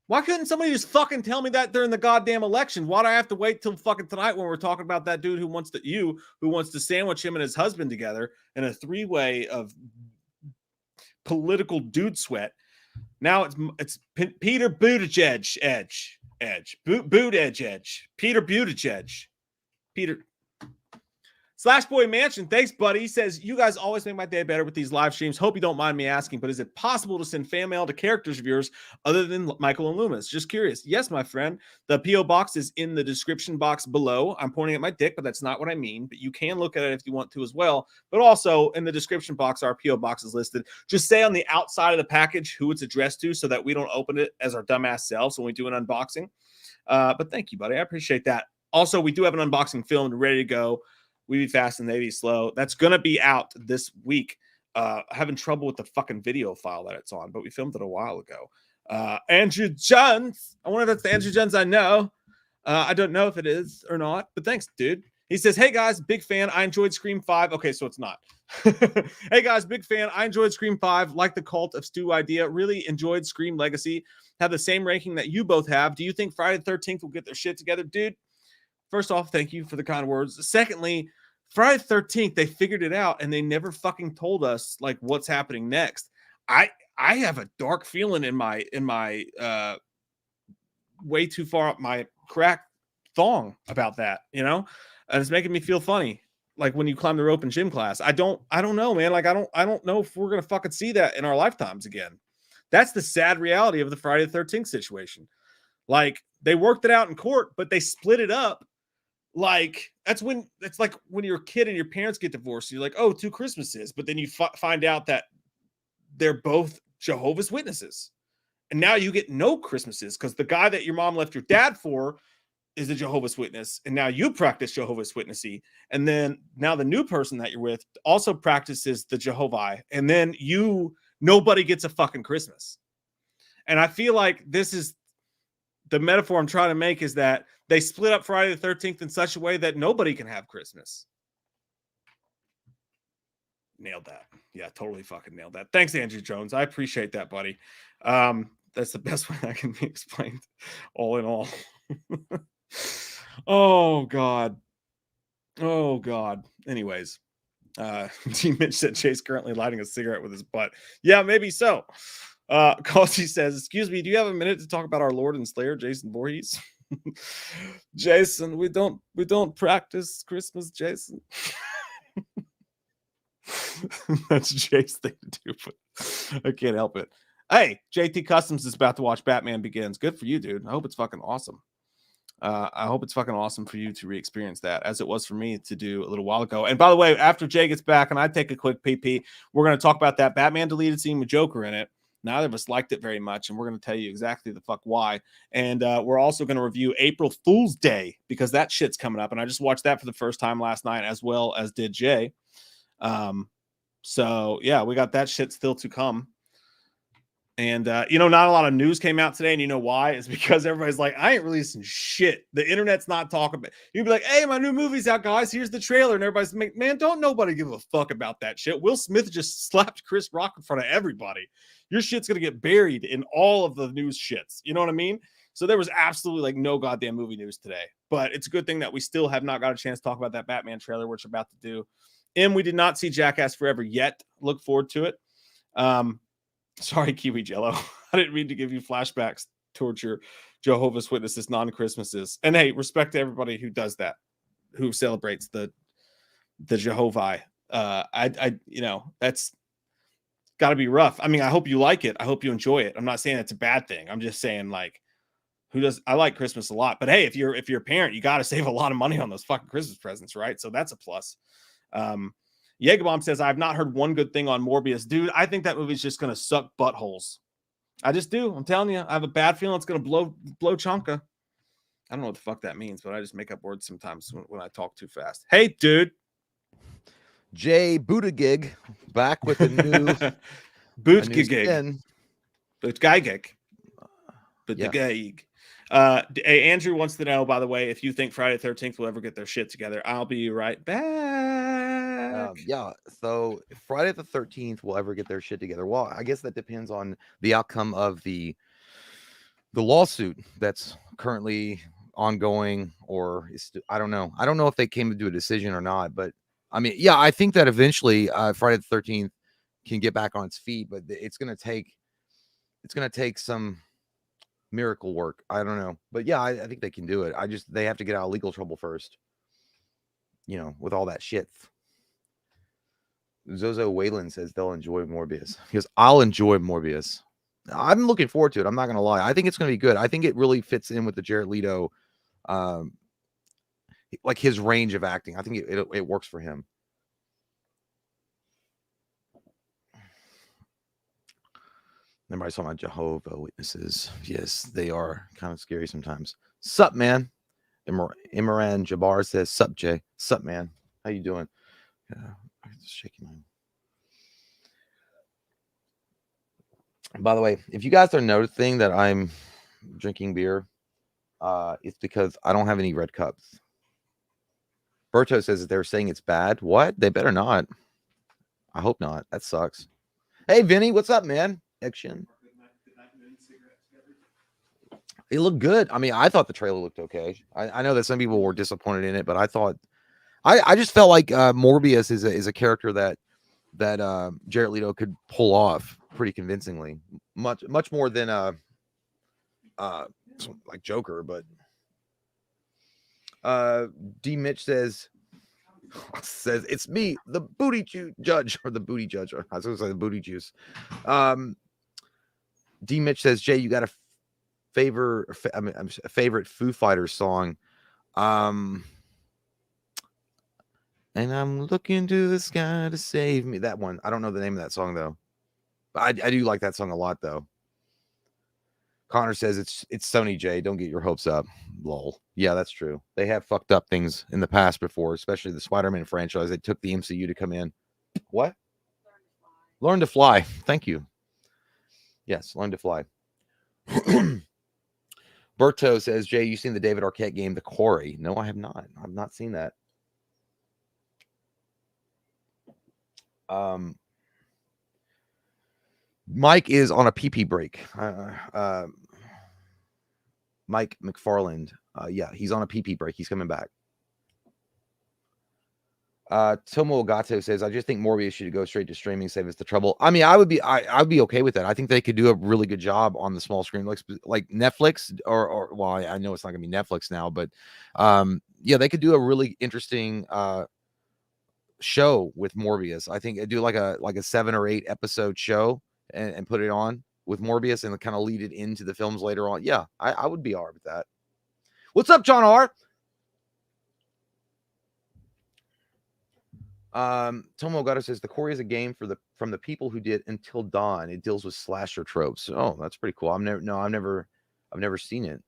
Why couldn't somebody just fucking tell me that during the goddamn election? Why do I have to wait till fucking tonight when we're talking about that dude who wants to sandwich him and his husband together in a three-way of political dude sweat? Now it's Peter Buttigieg boot edge. Peter Buttigieg. Peter Slash Boy Mansion, thanks, buddy. He says, you guys always make my day better with these live streams. Hope you don't mind me asking, but is it possible to send fan mail to characters of yours other than Michael and Loomis? Just curious. Yes, my friend. The P.O. box is in the description box below. I'm pointing at my dick, but that's not what I mean. But you can look at it if you want to as well. But also in the description box, our P.O. box is listed. Just say on the outside of the package who it's addressed to so that we don't open it as our dumbass selves when we do an unboxing. But thank you, buddy. I appreciate that. Also, we do have an unboxing filmed ready to go. We Be Fast and They Be Slow. That's going to be out this week. Having trouble with the fucking video file that it's on, but we filmed it a while ago. Andrew Johns. I wonder if that's the Andrew Johns I know. I don't know if it is or not, but thanks, dude. He says, hey, guys, big fan. I enjoyed Scream 5. Okay, so it's not. Hey, guys, big fan. I enjoyed Scream 5. Like the Cult of Stu idea. Really enjoyed Scream Legacy. Have the same ranking that you both have. Do you think Friday the 13th will get their shit together? Dude, first off, thank you for the kind words. Secondly, Friday the 13th, they figured it out and they never fucking told us like what's happening next. I have a dark feeling in my way too far up my crack thong about that, you know? And it's making me feel funny. Like when you climb the rope in gym class. I don't know, man. Like I don't know if we're gonna fucking see that in our lifetimes again. That's the sad reality of the Friday the 13th situation. Like they worked it out in court, but they split it up. Like it's like when you're a kid and your parents get divorced, you're like, oh, 2 Christmases, but then you find out that they're both Jehovah's Witnesses, And now you get no Christmases because the guy that your mom left your dad for is a Jehovah's Witness, and now you practice Jehovah's Witnessy, and then now the new person that you're with also practices the Jehovah, and then nobody gets a fucking Christmas. And I feel like this is the metaphor I'm trying to make, is that they split up Friday the 13th in such a way that nobody can have Christmas. Nailed that. Yeah, totally fucking nailed that. Thanks, Andrew Jones. I appreciate that, buddy. That's the best way that can be explained, all in all. Oh God. Anyways, T Mitch said Chase currently lighting a cigarette with his butt. Yeah, maybe so. Kelsey says, excuse me, do you have a minute to talk about our Lord and Slayer, Jason Voorhees? Jason, we don't practice Christmas, Jason. That's Jay's thing to do, but I can't help it. Hey, JT Customs is about to watch Batman Begins. Good for you, dude. I hope it's fucking awesome. I hope it's fucking awesome for you to re-experience that, as it was for me to do a little while ago. And by the way, after Jay gets back and I take a quick PP, we're going to talk about that Batman deleted scene with Joker in it. Neither of us liked it very much, and we're going to tell you exactly the fuck why. And we're also going to review April Fool's Day, because that shit's coming up. And I just watched that for the first time last night, as well as did Jay. So yeah, we got that shit still to come. And, not a lot of news came out today. And you know why? It's because everybody's like, I ain't releasing shit. The internet's not talking about it. You'd be like, hey, my new movie's out, guys. Here's the trailer. And everybody's like, man, don't nobody give a fuck about that shit. Will Smith just slapped Chris Rock in front of everybody. Your shit's going to get buried in all of the news shits. You know what I mean? So there was absolutely like no goddamn movie news today. But it's a good thing that we still have not got a chance to talk about that Batman trailer, which we're about to do. And we did not see Jackass Forever yet. Look forward to it. Sorry, Kiwi Jello. I didn't mean to give you flashbacks towards your Jehovah's Witnesses non-Christmases. And hey, respect to everybody who does that, who celebrates the Jehovah. That's got to be rough. I mean, I hope you like it. I hope you enjoy it. I'm not saying it's a bad thing. I'm just saying, like, I like Christmas a lot. But hey, if you're a parent, you got to save a lot of money on those fucking Christmas presents, right? So that's a plus. Jägerbomb says, I've not heard one good thing on Morbius. Dude, I think that movie's just going to suck buttholes. I just do. I'm telling you, I have a bad feeling it's going to blow Chonka. I don't know what the fuck that means, but I just make up words sometimes when I talk too fast. Hey, dude. Jay Buttigieg back with a new Bootgig. Bootgig. Hey, Andrew wants to know, by the way, if you think Friday the 13th will ever get their shit together. I'll be right back. So Friday the 13th will ever get their shit together. Well, I guess that depends on the outcome of the lawsuit that's currently ongoing, or I don't know. I don't know if they came to a decision or not, but I mean, yeah, I think that eventually Friday the 13th can get back on its feet, but it's going to take some miracle work. I don't know, but yeah, I think they can do it. They have to get out of legal trouble first, with all that shit. Zozo Wayland says they'll enjoy Morbius. He goes, I'll enjoy Morbius. I'm looking forward to it. I'm not going to lie. I think it's going to be good. I think it really fits in with the Jared Leto, like his range of acting. I think it works for him. Everybody's talking about Jehovah Witnesses. Yes, they are kind of scary sometimes. Sup, man? Imran Jabbar says, sup, Jay? Sup, man? How you doing? Just shaking my... By the way, if you guys are noticing that I'm drinking beer, it's because I don't have any red cups. Berto says that they're saying it's bad. What? They better not. I hope not. That sucks. Hey, Vinny, what's up, man? Action. It looked good. I mean, I thought the trailer looked okay. I know that some people were disappointed in it, but I thought I just felt like Morbius is a character that Jared Leto could pull off pretty convincingly, much more than like Joker. But D Mitch says it's me, the booty judge, or the booty judge. Or I was going to say the booty juice. D Mitch says, Jay, you got a favorite Foo Fighters song. And I'm looking to the sky to save me. That one. I don't know the name of that song, though. But I do like that song a lot, though. Connor says it's Sony, Jay. Don't get your hopes up. Lol. Yeah, that's true. They have fucked up things in the past before, especially the Spider-Man franchise. They took the MCU to come in. What? Learn to fly. Thank you. Yes, learn to fly. Berto says, Jay, you seen the David Arquette game, The Quarry? No, I have not. I've not seen that. Mike is on a pee break. Mike McFarland. Yeah, he's on a pee break. He's coming back. Tomo Ogato says, I just think Morbius should go straight to streaming, save us the trouble. I mean, I'd be okay with that. I think they could do a really good job on the small screen, like Netflix or well, I know it's not gonna be Netflix now, but yeah, they could do a really interesting show with Morbius. I think do like a 7 or 8 episode show and put it on with Morbius and kind of lead it into the films later on. Yeah, I would be all right with that. What's up, John R? Tomo Gato says the Quarry is a game from the people who did Until Dawn. It deals with slasher tropes. Oh, that's pretty cool. I've never seen it.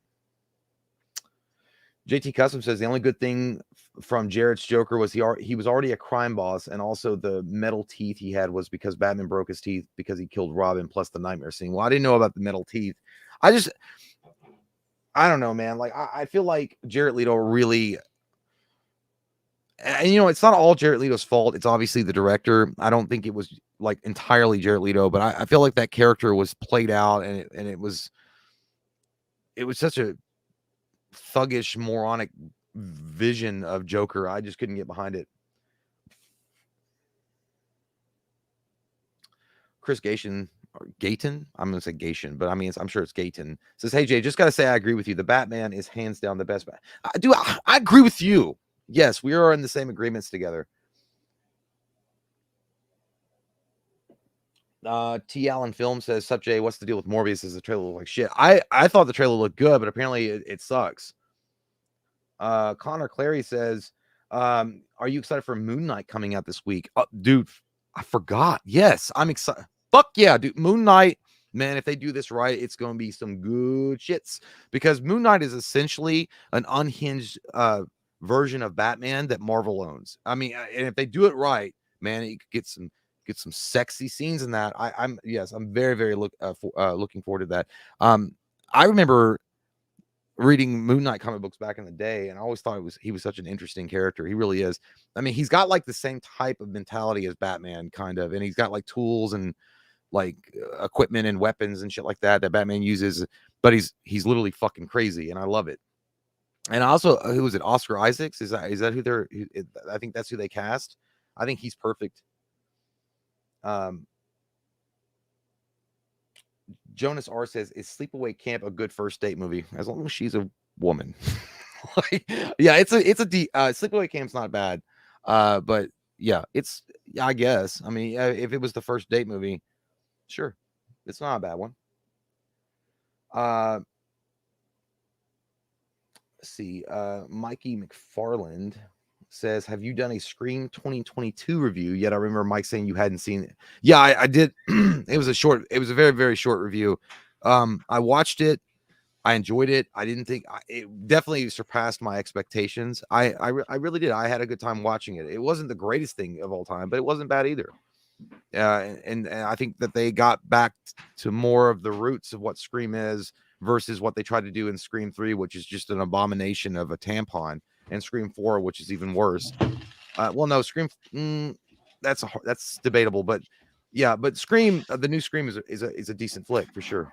JT Custom says the only good thing from Jared's Joker was he was already a crime boss, and also the metal teeth he had was because Batman broke his teeth because he killed Robin, plus the nightmare scene. Well, I didn't know about the metal teeth. I don't know, man. Like I feel like Jared Leto really. And it's not all Jared Leto's fault. It's obviously the director. I don't think it was like entirely Jared Leto, but I feel like that character was played out, and it was such a thuggish, moronic vision of Joker. I just couldn't get behind it. Chris Gayton, I'm gonna say Gayton, but I mean I'm sure it's Gayton. Says, hey Jay, just gotta say I agree with you. The Batman is hands down the best. I agree with you. Yes, we are in the same agreements together. T. Allen Film says, Sup Jay, what's the deal with Morbius? Does the trailer look like shit? I thought the trailer looked good, but apparently it sucks. Connor Clary says, are you excited for Moon Knight coming out this week? Dude, I forgot. Yes, I'm excited. Fuck yeah, dude. Moon Knight, man, if they do this right, it's going to be some good shits, because Moon Knight is essentially an unhinged version of Batman that Marvel owns. I mean, and if they do it right, man, you could get some sexy scenes in that. I'm very, very looking forward to that. I remember reading Moon Knight comic books back in the day, and I always thought he was such an interesting character. He really is. I mean, he's got like the same type of mentality as Batman, kind of, and he's got like tools and like equipment and weapons and shit like that Batman uses, but he's literally fucking crazy, and I love it. And also, who was it? Oscar Isaacs? Is that who they're? I think that's who they cast. I think he's perfect. Jonas R says, "Is Sleepaway Camp a good first date movie? As long as she's a woman." Yeah, Sleepaway Camp's not bad. But yeah, I guess. I mean, if it was the first date movie, sure, it's not a bad one. Let's see. Mikey McFarland says, have you done a Scream 2022 review yet? I remember Mike saying you hadn't seen it. Yeah, I did. It was a very, very short review. I watched it. I enjoyed it. I didn't think it definitely surpassed my expectations. I really did. I had a good time watching it. It wasn't the greatest thing of all time, but it wasn't bad either. And I think that they got back to more of the roots of what Scream is versus what they tried to do in Scream 3, which is just an abomination of a tampon, and Scream 4, which is even worse. Well, no, Scream, that's debatable, but yeah, but Scream, the new Scream is a decent flick for sure.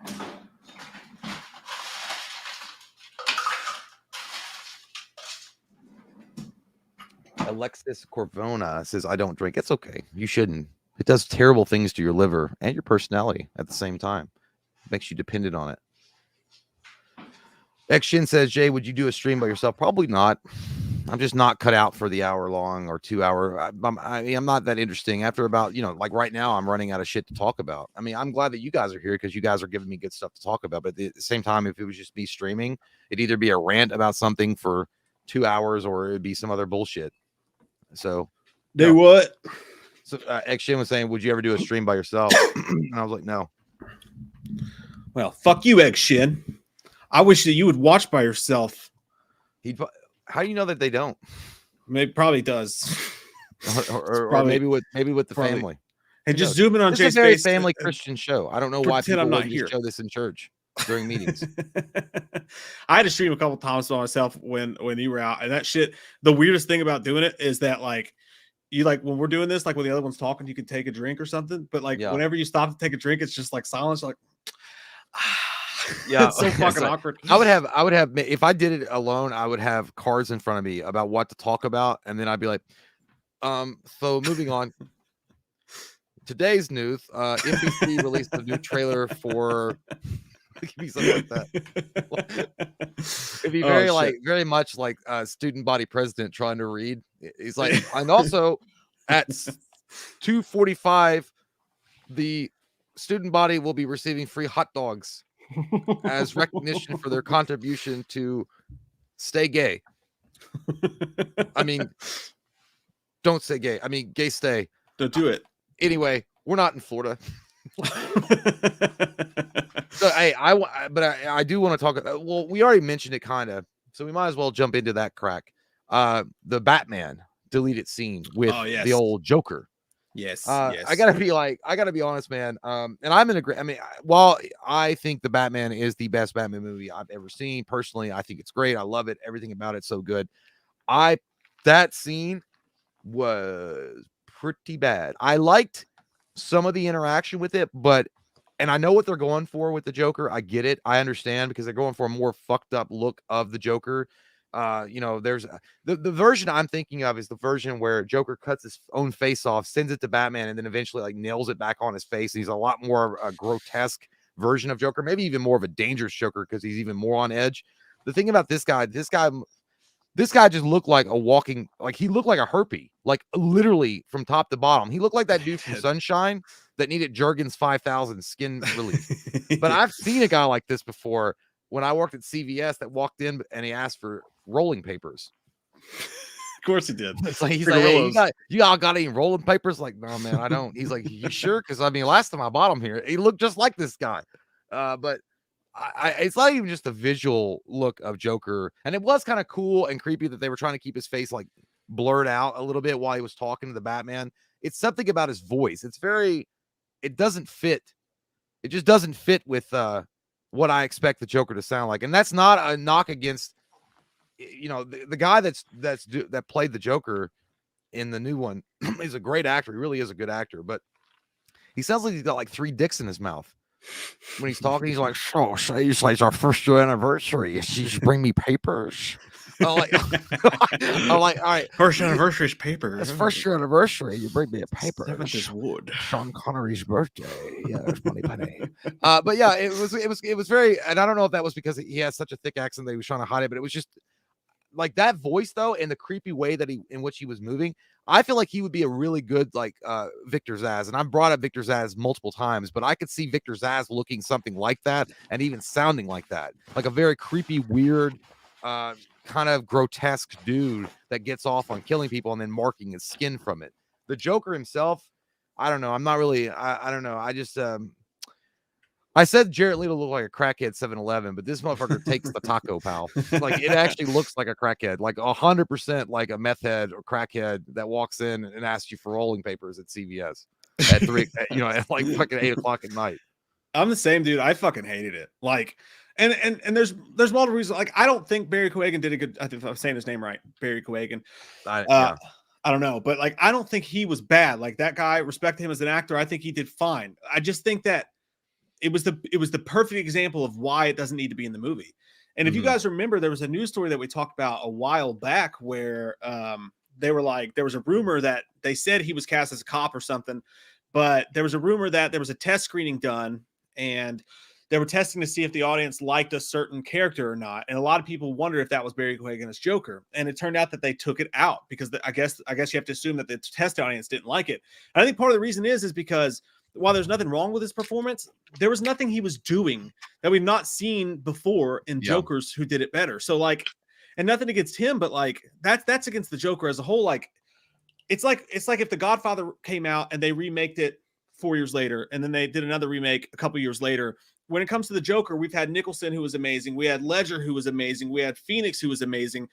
Alexis Corvona says, I don't drink. It's okay. You shouldn't. It does terrible things to your liver and your personality at the same time. It makes you dependent on it. X Shin says, Jay, would you do a stream by yourself? Probably not. I'm just not cut out for the hour long or 2 hour. I'm not that interesting. After about, like right now, I'm running out of shit to talk about. I mean, I'm glad that you guys are here because you guys are giving me good stuff to talk about. But at the same time, if it was just me streaming, it'd either be a rant about something for 2 hours or it'd be some other bullshit. So, what? So X Shin was saying, would you ever do a stream by yourself? And I was like, no. Well, fuck you, Egg Shin. I wish that you would watch by yourself. How do you know that they don't? Maybe probably does. or maybe with the family. And just zoom in on Jay's face. It's a very face. family Christian show. I don't know why people wouldn't just show this in church during meetings. I had to stream a couple times by myself when you were out, and that shit. The weirdest thing about doing it is that like you like when we're doing this, like when the other one's talking, you can take a drink or something. But like whenever you stop to take a drink, it's just like silence. Like, yeah, it's so fucking awkward. I would have if I did it alone, I would have cards in front of me about what to talk about, and then I'd be like, so moving on. Today's news, NBC released a new trailer for it'd be something like that. It'd be very much like student body president trying to read. He's like, and also at 2:45, the student body will be receiving free hot dogs as recognition for their contribution to stay gay. I mean, don't say gay. I mean, gay stay. Don't do it. Anyway, we're not in Florida. So I do want to talk. Well, we already mentioned it kind of, so we might as well jump into that crack. The Batman deleted scene with the old Joker. Yes. I gotta be honest, man. And I'm in agreement. I mean, while I think the Batman is the best Batman movie I've ever seen, personally, I think it's great. I love it. Everything about it's so good. That scene was pretty bad. I liked some of the interaction with it, and I know what they're going for with the Joker. I get it. I understand because they're going for a more fucked up look of the Joker. There's the version I'm thinking of is the version where Joker cuts his own face off, sends it to Batman, and then eventually like nails it back on his face. He's a lot more a grotesque version of Joker, maybe even more of a dangerous Joker because he's even more on edge. The thing about this guy just looked like a walking, like he looked like a herpy, like literally from top to bottom. He looked like that dude from Sunshine that needed Jergens 5000 skin relief. But I've seen a guy like this before when I worked at CVS that walked in and he asked for rolling papers. Of course he did. It's like, he's like, hey, you all got any rolling papers? Like, no, man, I don't. He's like, you sure? Because I mean, last time I bought him here, he looked just like this guy. But it's not even just the visual look of Joker, and it was kind of cool and creepy that they were trying to keep his face like blurred out a little bit while he was talking to the Batman. It's something about his voice. It doesn't fit. It just doesn't fit with what I expect the Joker to sound like, and that's not a knock against the guy that played the Joker in the new one. He's a great actor. He really is a good actor, but he sounds like he's got like 3 dicks in his mouth. When he's talking, he's like, so it's like our first year anniversary. You should bring me papers. I'm like, all right. First anniversary's paper. It's first year anniversary. You bring me a paper. 7th is wood. Sean Connery's birthday. Yeah, there's money penny. But yeah, it was very, and I don't know if that was because he has such a thick accent that he was trying to hide it, but it was just like that voice though, and the creepy way that in which he was moving. I feel like he would be a really good like Victor Zsasz, and I've brought up Victor Zsasz multiple times, but I could see Victor Zsasz looking something like that and even sounding like that, like a very creepy, weird, kind of grotesque dude that gets off on killing people and then marking his skin from it. The Joker himself, I don't know. I'm not really. I don't know. I just I said Jared Leto looked like a crackhead 7-Eleven, but this motherfucker takes the taco, pal. Like it actually looks like a crackhead, like 100% like a meth head or crackhead that walks in and asks you for rolling papers at CVS at 3, at like fucking 8 o'clock at night. I'm the same dude. I fucking hated it. Like, and there's multiple reasons. Like, I don't think Barry Keoghan did a good. I think if I'm saying his name right, Barry Keoghan. I don't know, but like, I don't think he was bad. Like that guy, respect him as an actor. I think he did fine. I just think that it was the perfect example of why it doesn't need to be in the movie. And if you guys remember, there was a news story that we talked about a while back where they were like, there was a rumor that they said he was cast as a cop or something, but there was a rumor that there was a test screening done and they were testing to see if the audience liked a certain character or not. And a lot of people wondered if that was Barry Keoghan as Joker. And it turned out that they took it out because I guess you have to assume that the test audience didn't like it. And I think part of the reason is because while there's nothing wrong with his performance, there was nothing he was doing that we've not seen before in Jokers who did it better. So like, and nothing against him, but like that's against the Joker as a whole. Like, it's like if The Godfather came out and they remaked it 4 years later, and then they did another remake a couple years later, when it comes to the Joker, we've had Nicholson, who was amazing. We had Ledger, who was amazing. We had Phoenix, who was amazing.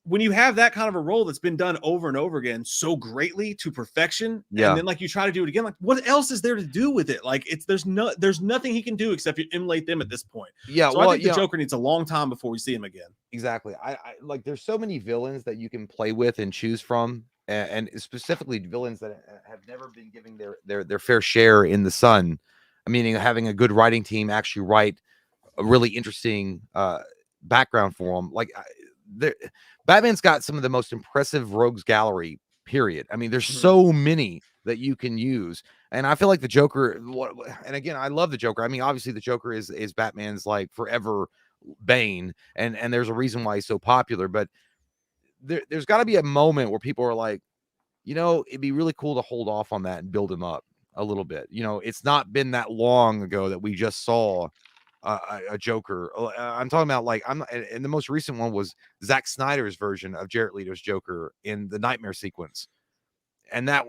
When you have that kind of a role that's been done over and over again so greatly to perfection, and then like you try to do it again, like what else is there to do with it? Like there's nothing he can do except you emulate them at this point. Yeah, so I think the Joker needs a long time before we see him again. Exactly. I like there's so many villains that you can play with and choose from, and specifically villains that have never been giving their fair share in the sun. Meaning having a good writing team actually write a really interesting background for them. Like Batman's got some of the most impressive rogues gallery, period. I mean, there's so many that you can use. And I feel like the Joker, and again, I love the Joker. I mean, obviously the Joker is Batman's like forever bane, and there's a reason why he's so popular. But there's got to be a moment where people are like, it'd be really cool to hold off on that and build him up a little bit. It's not been that long ago that we just saw a Joker. I'm talking about and the most recent one was Zack Snyder's version of Jared Leto's Joker in the Nightmare sequence, and that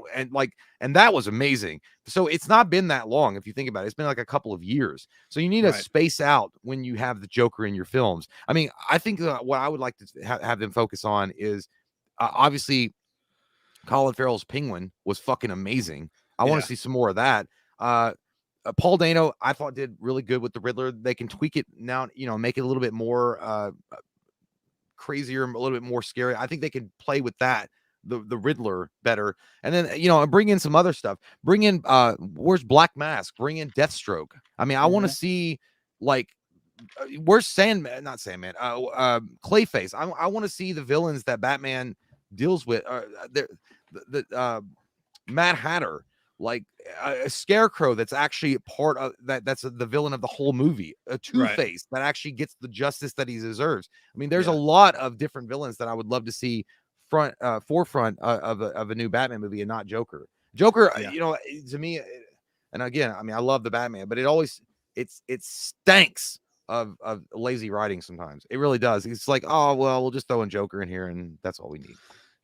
was amazing. So it's not been that long if you think about it. It's been like a couple of years. So you need to space out when you have the Joker in your films. I mean, I think what I would like to have them focus on is obviously Colin Farrell's Penguin was fucking amazing. I want to see some more of that. Paul Dano, I thought did really good with the Riddler. They can tweak it now, make it a little bit more crazier, a little bit more scary. I think they can play with that, the Riddler better. And then, bring in some other stuff. Bring in where's Black Mask? Bring in Deathstroke. I mean, I want to see where's Sandman? Not Sandman. Clayface. I want to see the villains that Batman deals with. The Mad Hatter. Like a Scarecrow that's actually part of that's the villain of the whole movie, a Two-Face that actually gets the justice that he deserves. I mean, there's a lot of different villains that I would love to see forefront of a new Batman movie, and not Joker. To me, and again, I mean, I love the Batman, but it stinks of lazy writing sometimes. It really does. It's like, oh well, we'll just throw in Joker in here, and that's all we need.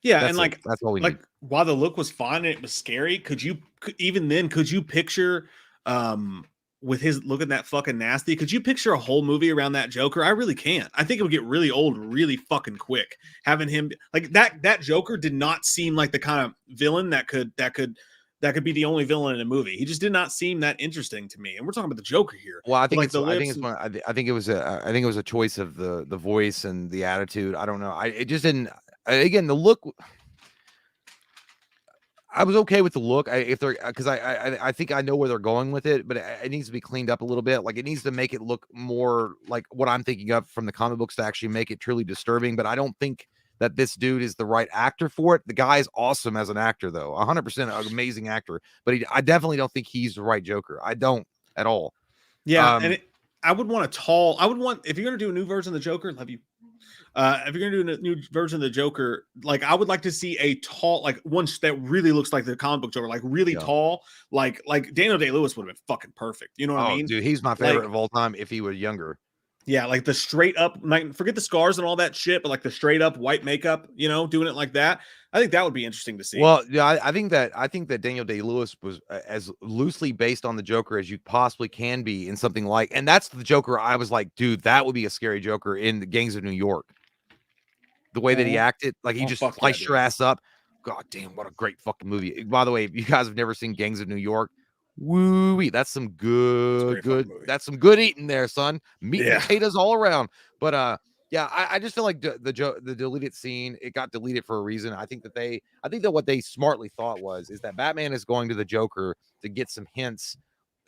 Yeah, and that's all we need. While the look was fine and it was scary, could you picture with his looking that fucking nasty, could you picture a whole movie around that Joker? I really can't. I think it would get really old really fucking quick. Having him like that Joker did not seem like the kind of villain that could be the only villain in a movie. He just did not seem that interesting to me. And we're talking about the Joker here. Well, I think it was a choice of the voice and the attitude. I don't know. It just didn't. Again, the look, I was okay with the look. Because I think I know where they're going with it, but it needs to be cleaned up a little bit. Like it needs to make it look more like what I'm thinking of from the comic books to actually make it truly disturbing. But I don't think that this dude is the right actor for it. The guy is awesome as an actor, though, 100% amazing actor. But I definitely don't think he's the right Joker. I don't at all. Yeah, and I would want if you're gonna do a new version of the Joker, love you. If you're gonna do a new version of the Joker, like I would like to see a tall, like one that really looks like the comic book Joker, like really tall, like Daniel Day-Lewis would have been fucking perfect. You know what I mean? Dude, he's my favorite of all time if he was younger. Yeah, like the straight up, like forget the scars and all that shit, but like the straight up white makeup, doing it like that. I think that would be interesting to see. Well, yeah, I think that Daniel Day-Lewis was as loosely based on the Joker as you possibly can be in something like, and that's the Joker. I was like, dude, that would be a scary Joker in the Gangs of New York. The way that he acted, like he just sliced your ass up. God damn, what a great fucking movie. By the way, if you guys have never seen Gangs of New York, woo-wee, that's some that's some good eating there, son. Meat and potatoes all around. But yeah, I just feel like the deleted scene, it got deleted for a reason. I think that what they smartly thought is that Batman is going to the Joker to get some hints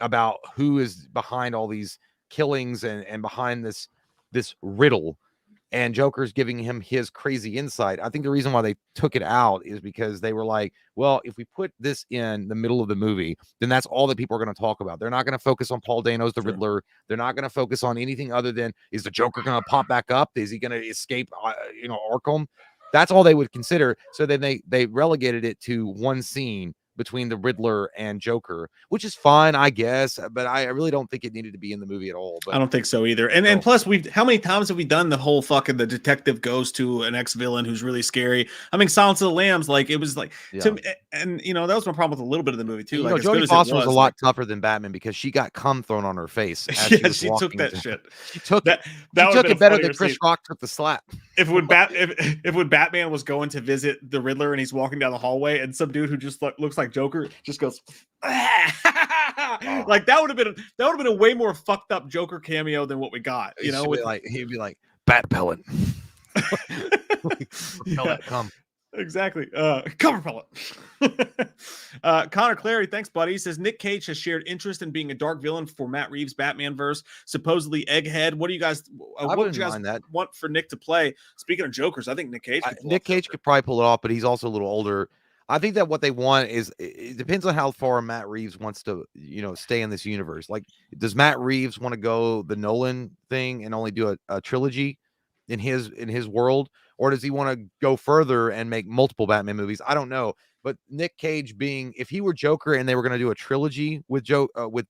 about who is behind all these killings and behind this riddle. And Joker's giving him his crazy insight. I think the reason why they took it out is because they were like, well, if we put this in the middle of the movie, then that's all that people are going to talk about. They're not going to focus on Paul Dano's the Riddler. They're not going to focus on anything other than, is the Joker going to pop back up? Is he going to escape, Arkham? That's all they would consider. So then they relegated it to one scene between the Riddler and Joker, which is fine, I guess, but I really don't think it needed to be in the movie at all. But I don't think so either. And plus, how many times have we done the whole fucking the detective goes to an ex-villain who's really scary? I mean, Silence of the Lambs, like it was like to me, and that was my problem with a little bit of the movie too. And, like as Jodie good Foster as was a lot tougher than Batman because she got cum thrown on her face. As she took that shit. She took that. She took it better than Chris Rock took the slap. If when Batman was going to visit the Riddler and he's walking down the hallway and some dude who just looks like Joker just goes like that would have been a way more fucked up Joker cameo than what we got. He'd be like Bat Pellet. Pellet, come. Exactly. Cover pellet. Connor Clary, thanks, buddy. He says Nick Cage has shared interest in being a dark villain for Matt Reeves' Batman verse. Supposedly Egghead. What do you guys? What would you guys want for Nick to play? Speaking of Jokers, I think Nick Cage. Could probably pull it off, but he's also a little older. I think that what they want is it depends on how far Matt Reeves wants to, stay in this universe. Like, does Matt Reeves want to go the Nolan thing and only do a trilogy in his world? Or does he want to go further and make multiple Batman movies? I don't know. But Nick Cage if he were Joker and they were going to do a trilogy with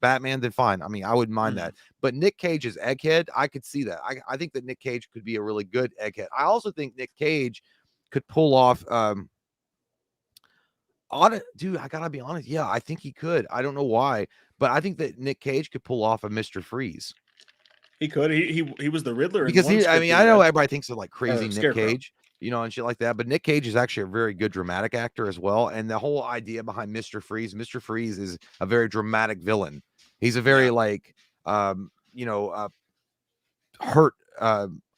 Batman, then fine. I mean, I wouldn't mind that. But Nick Cage is Egghead. I could see that. I think that Nick Cage could be a really good Egghead. I also think Nick Cage could pull off. Dude, I gotta be honest. Yeah, I think he could. I don't know why, but I think that Nick Cage could pull off a Mr. Freeze. He could. He was the Riddler because I know everybody thinks of like crazy Nick Cage, and shit like that. But Nick Cage is actually a very good dramatic actor as well. And the whole idea behind Mr. Freeze is a very dramatic villain. He's a very hurt. I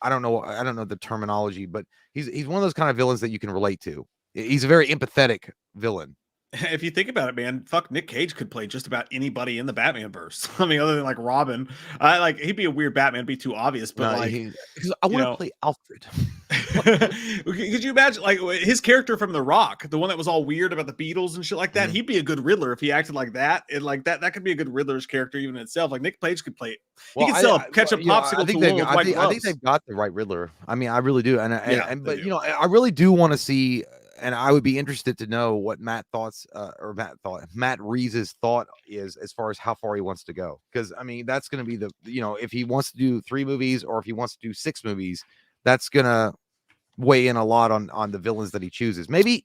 don't know the terminology, but he's one of those kind of villains that you can relate to. He's a very empathetic villain. If you think about it, man, fuck, Nick Cage could play just about anybody in the Batman verse. I mean, other than like Robin, he'd be a weird Batman, it'd be too obvious. But because I want to play Alfred. Could you imagine like his character from The Rock, the one that was all weird about the Beatles and shit like that? He'd be a good Riddler if he acted like that. And like that could be a good Riddler's character even in itself. Like Nick Cage could play it. He could sell a ketchup popsicle. I think they've got the right Riddler. I mean, I really do. But I really do want to see. And I would be interested to know what Matt Reeves' thought is as far as how far he wants to go. Because I mean, that's going to be if he wants to do 3 movies or if he wants to do 6 movies, that's going to weigh in a lot on the villains that he chooses. Maybe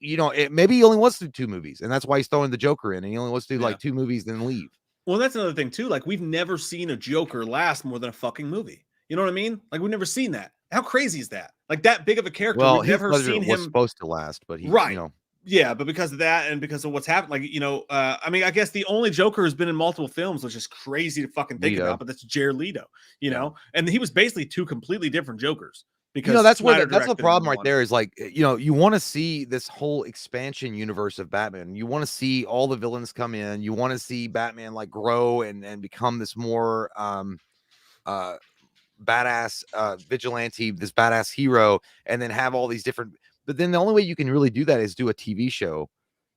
maybe he only wants to do 2 movies, and that's why he's throwing the Joker in, and he only wants to do like 2 movies then leave. Well, that's another thing too. Like we've never seen a Joker last more than a fucking movie. You know what I mean? Like we've never seen that. How crazy is that? Like that big of a character. Well, we've never seen him. Was supposed to last, but yeah, but because of that and because of what's happened, like I mean, I guess the only Joker has been in multiple films, which is crazy to fucking think about. But that's Jared Leto, and he was basically 2 completely different Jokers. Because that's the problem right there. Is like you want to see this whole expansion universe of Batman. You want to see all the villains come in. You want to see Batman like grow and become this more badass vigilante, this badass hero, and then have all these different. But then the only way you can really do that is do a TV show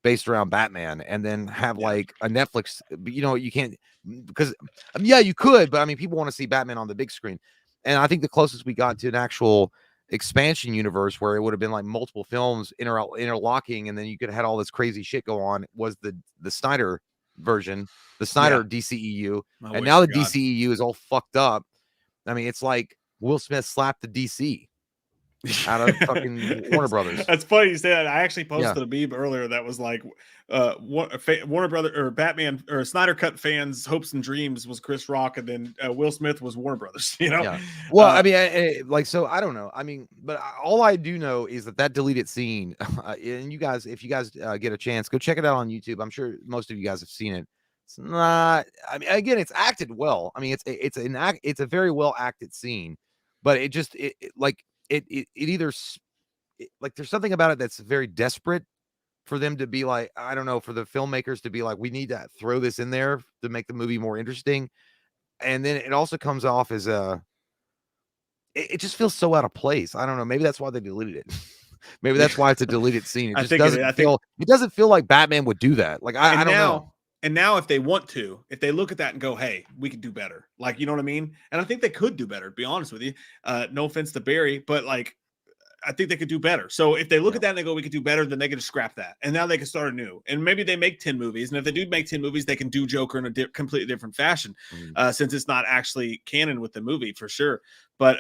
based around Batman, and then have like a Netflix. You can't because you could, but I mean, people want to see Batman on the big screen, and I think the closest we got to an actual expansion universe where it would have been like multiple films interlocking, and then you could have had all this crazy shit go on was the Snyder version, the Snyder DCEU, and now the DCEU is all fucked up. I mean, it's like Will Smith slapped the DC out of fucking Warner Brothers. That's funny you say that. I actually posted a meme earlier that was like Warner Brother or Batman or Snyder Cut fans' hopes and dreams was Chris Rock, and then Will Smith was Warner Brothers. Well, I mean, so I don't know. I mean, but all I do know is that deleted scene, and you guys, if you guys get a chance, go check it out on YouTube. I'm sure most of you guys have seen it. It's not. I mean, again, it's acted well. I mean, it's a very well acted scene, but it just like there's something about it that's very desperate for them to be like, I don't know, for the filmmakers to be like, we need to throw this in there to make the movie more interesting, and then it also comes off as it just feels so out of place. I don't know. Maybe that's why they deleted it. Maybe that's why it's a deleted scene. It doesn't feel like Batman would do that. Like I don't know. And now if they want to, if they look at that and go, hey, we could do better. Like, you know what I mean? And I think they could do better, to be honest with you. No offense to Barry, but like, I think they could do better. So if they look at that and they go, we could do better, then they can just scrap that. And now they can start anew. And maybe they make 10 movies. And if they do make 10 movies, they can do Joker in a completely different fashion, since it's not actually canon with the movie for sure. But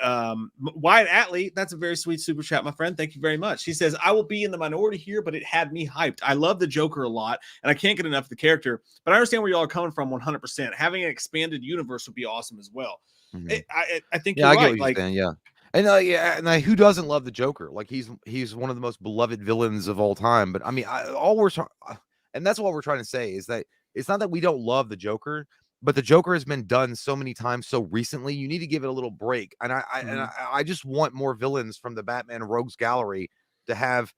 Wyatt Atley, that's a very sweet super chat, my friend. Thank you very much. He says, I will be in the minority here, but it had me hyped. I love the Joker a lot, and I can't get enough of the character. But I understand where y'all are coming from 100%. Having an expanded universe would be awesome as well. I think you're right. Like, and who doesn't love the Joker? Like he's one of the most beloved villains of all time. But I mean, and that's what we're trying to say is that it's not that we don't love the Joker, but the Joker has been done so many times so recently. You need to give it a little break. And I just want more villains from the Batman Rogues Gallery to have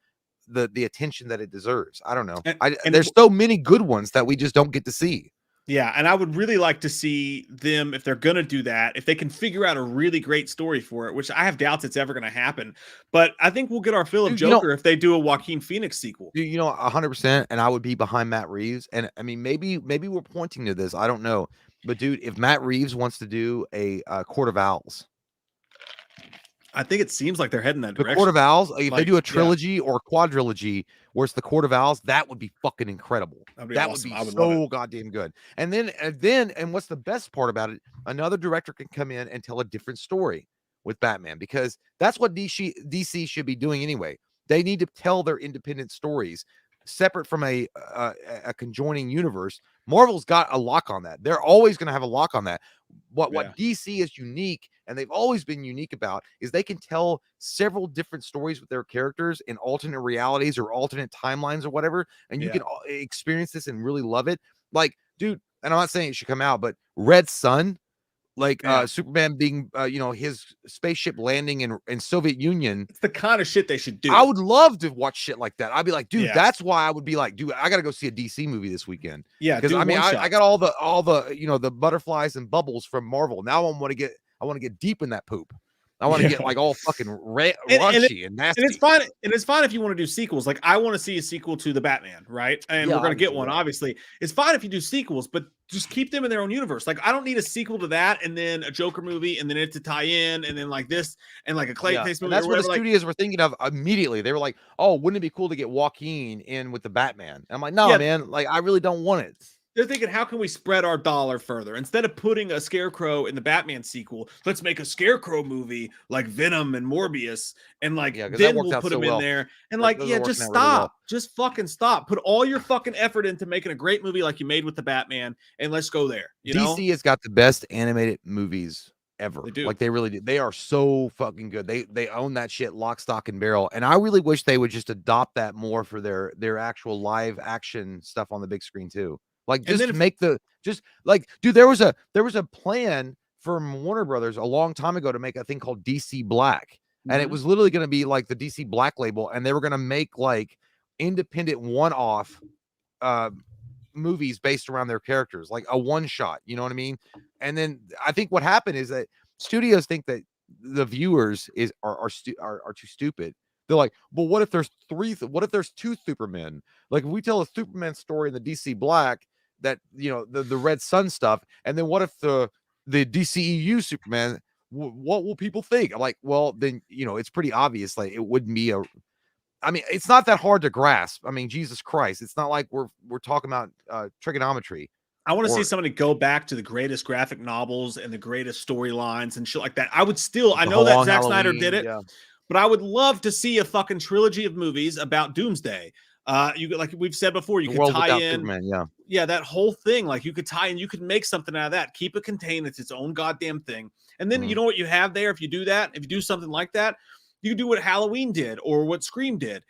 the attention that it deserves. I don't know. And there's so many good ones that we just don't get to see. Yeah, and I would really like to see them, if they're going to do that, if they can figure out a really great story for it, which I have doubts it's ever going to happen. But I think we'll get our fill of Joker if they do a Joaquin Phoenix sequel. 100%, and I would be behind Matt Reeves. And I mean, maybe we're pointing to this. I don't know. But, dude, if Matt Reeves wants to do a Court of Owls, I think it seems like they're heading that direction. The Court of Owls, if they do a trilogy or a quadrilogy where it's the Court of Owls, that would be fucking incredible. That would be so goddamn good. And then what's the best part about it? Another director can come in and tell a different story with Batman, because that's what DC should be doing anyway. They need to tell their independent stories separate from a conjoining universe. Marvel's got a lock on that. They're always going to have a lock on that. What DC is unique, and they've always been unique about, is they can tell several different stories with their characters in alternate realities or alternate timelines or whatever, and you can experience this and really love it. Like, dude, and I'm not saying it should come out, but Red Sun, like Superman being his spaceship landing in Soviet Union, it's the kind of shit they should do. I would love to watch shit like that. I'd be like, dude, that's why I would be like, dude, I gotta go see a DC movie this weekend. Yeah, because I mean, I got all the the butterflies and bubbles from Marvel. Now I want to get deep in that poop. I want to get like all fucking raunchy and nasty. And it's fine if you want to do sequels. Like, I want to see a sequel to the Batman, right? And we're gonna get one, obviously. It's fine if you do sequels, but just keep them in their own universe. Like, I don't need a sequel to that and then a Joker movie and then it to tie in and then like this and like a Clayface movie. That's what the studios were thinking of immediately. They were like, "Oh, wouldn't it be cool to get Joaquin in with the Batman?" And I'm like, "No, man. Like, I really don't want it." They're thinking, how can we spread our dollar further? Instead of putting a Scarecrow in the Batman sequel, let's make a Scarecrow movie like Venom and Morbius, and like then we'll put them in there. And like, just stop. Really well. Just fucking stop. Put all your fucking effort into making a great movie like you made with the Batman, and let's go there. DC has got the best animated movies ever. They do. Like, they really do. They are so fucking good. They own that shit lock, stock, and barrel. And I really wish they would just adopt that more for their actual live action stuff on the big screen too. Like, dude, there was a plan from Warner Brothers a long time ago to make a thing called DC Black. And it was literally going to be like the DC Black label. And they were going to make like independent one-off movies based around their characters, like a one shot, you know what I mean? And then I think what happened is that studios think that the viewers are too stupid. They're like, well, what if there's two Supermen? Like, if we tell a Superman story in the DC Black, that, the Red Sun stuff, and then what if the DCEU Superman, what will people think? I'm like, well, then, it's pretty obvious. Like, it wouldn't be it's not that hard to grasp. I mean, Jesus Christ. It's not like we're talking about trigonometry. I want to see somebody go back to the greatest graphic novels and the greatest storylines and shit like that. I would still, I know that Zack Snyder did it. Yeah. But I would love to see a fucking trilogy of movies about Doomsday. Like we've said before, you could tie in, Superman, that whole thing. Like, you could tie in, you could make something out of that. Keep it contained; it's its own goddamn thing. And then you know what you have there. If you do that, if you do something like that, you can do what Halloween did or what Scream did.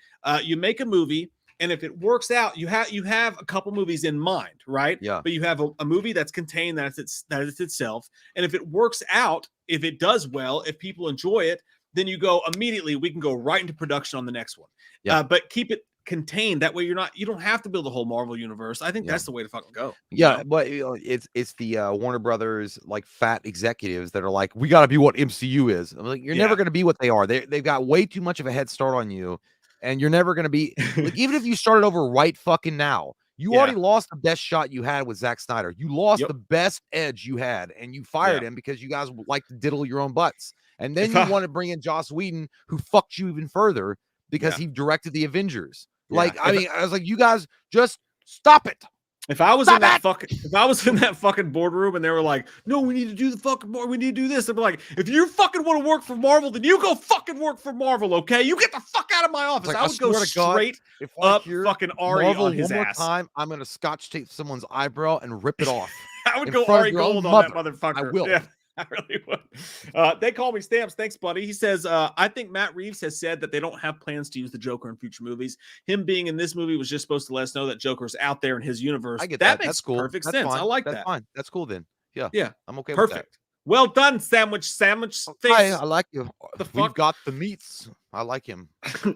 You make a movie, and if it works out, you have a couple movies in mind, right? Yeah. But you have a movie that's contained, that is itself. And if it works out, if it does well, if people enjoy it, then you go immediately, we can go right into production on the next one. Yeah. But keep it contained. That way you don't have to build a whole Marvel universe. I think that's the way to fucking go. Yeah, but it's the Warner Brothers, like, fat executives that are like, we got to be what MCU is. I'm like, you're never going to be what they are. They've got way too much of a head start on you, and you're never going to be like, even if you started over right fucking now, you already lost the best shot you had with Zack Snyder. You lost the best edge you had, and you fired him because you guys like to diddle your own butts. And then you want to bring in Joss Whedon, who fucked you even further because he directed the Avengers. Like, I mean, I was like, you guys just stop it. If I was in that fucking boardroom and they were like, no, we need to do the fucking more, we need to do this. They'd be like, if you fucking want to work for Marvel, then you go fucking work for Marvel, okay? You get the fuck out of my office. Like, I would go straight up fucking Ari Marvel on his one more ass. Time, I'm gonna scotch tape someone's eyebrow and rip it off. I would go Ari Gold on that motherfucker. I will. Yeah. I really would. They call me Stamps. Thanks, buddy. He says, I think Matt Reeves has said that they don't have plans to use the Joker in future movies. Him being in this movie was just supposed to let us know that Joker's out there in his universe. I get that. Makes That's cool. Perfect sense. Fine. I like That's that. Fine. That's cool then. Yeah. Yeah. I'm okay Perfect. with that. Well done, sandwich face. Hi, I like you. We've got the meats. I like him.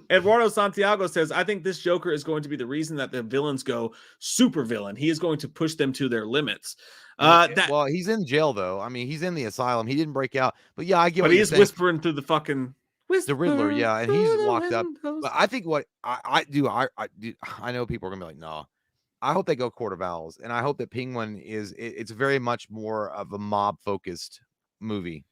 Eduardo Santiago says, I think this Joker is going to be the reason that the villains go super villain. He is going to push them to their limits. Well, he's in jail though. I mean, he's in the asylum. He didn't break out. But yeah, I get. But he is whispering through the fucking the Riddler. Yeah, and he's locked up. But I think what I know people are gonna be like, no. I hope they go Court of Owls, and I hope that Penguin it's very much more of a mob focused movie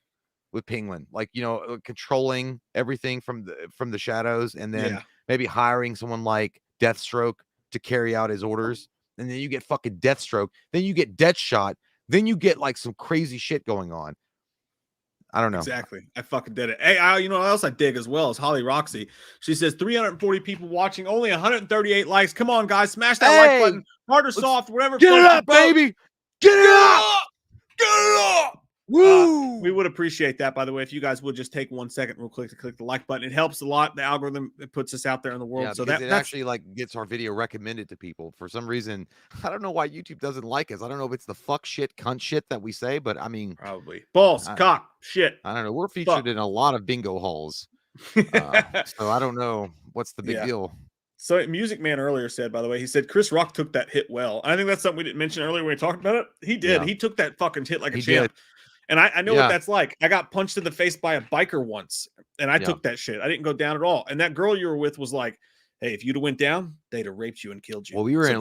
with Penguin, like, you know, controlling everything from the shadows, and then maybe hiring someone like Deathstroke to carry out his orders. And then you get fucking Deathstroke, then you get Deathshot, then you get like some crazy shit going on. I don't know. Exactly. I fucking did it. Hey, you know what else I dig as well is Holly Roxy. She says 340 people watching, only 138 likes. Come on, guys, smash that like button. Hard or soft, whatever. Get it up, baby. Get it up. Get it up. Woo! We would appreciate that, by the way, if you guys would just take 1 second real quick to click the like button. It helps a lot. The algorithm, it puts us out there in the world. So that actually like gets our video recommended to people. For some reason, I don't know why YouTube doesn't like us. I don't know if it's the fuck shit, cunt shit that we say, but I mean, probably balls, cock, shit. I don't know. We're featured in a lot of bingo halls. So I don't know what's the big deal. So Music Man earlier said, by the way, he said Chris Rock took that hit well. I think that's something we didn't mention earlier when we talked about it. He did. He took that fucking hit like a champ. And I know what that's like. I got punched in the face by a biker once, and I took that shit. I didn't go down at all. And that girl you were with was like, hey, if you'd have went down, they'd have raped you and killed you. Well, we were in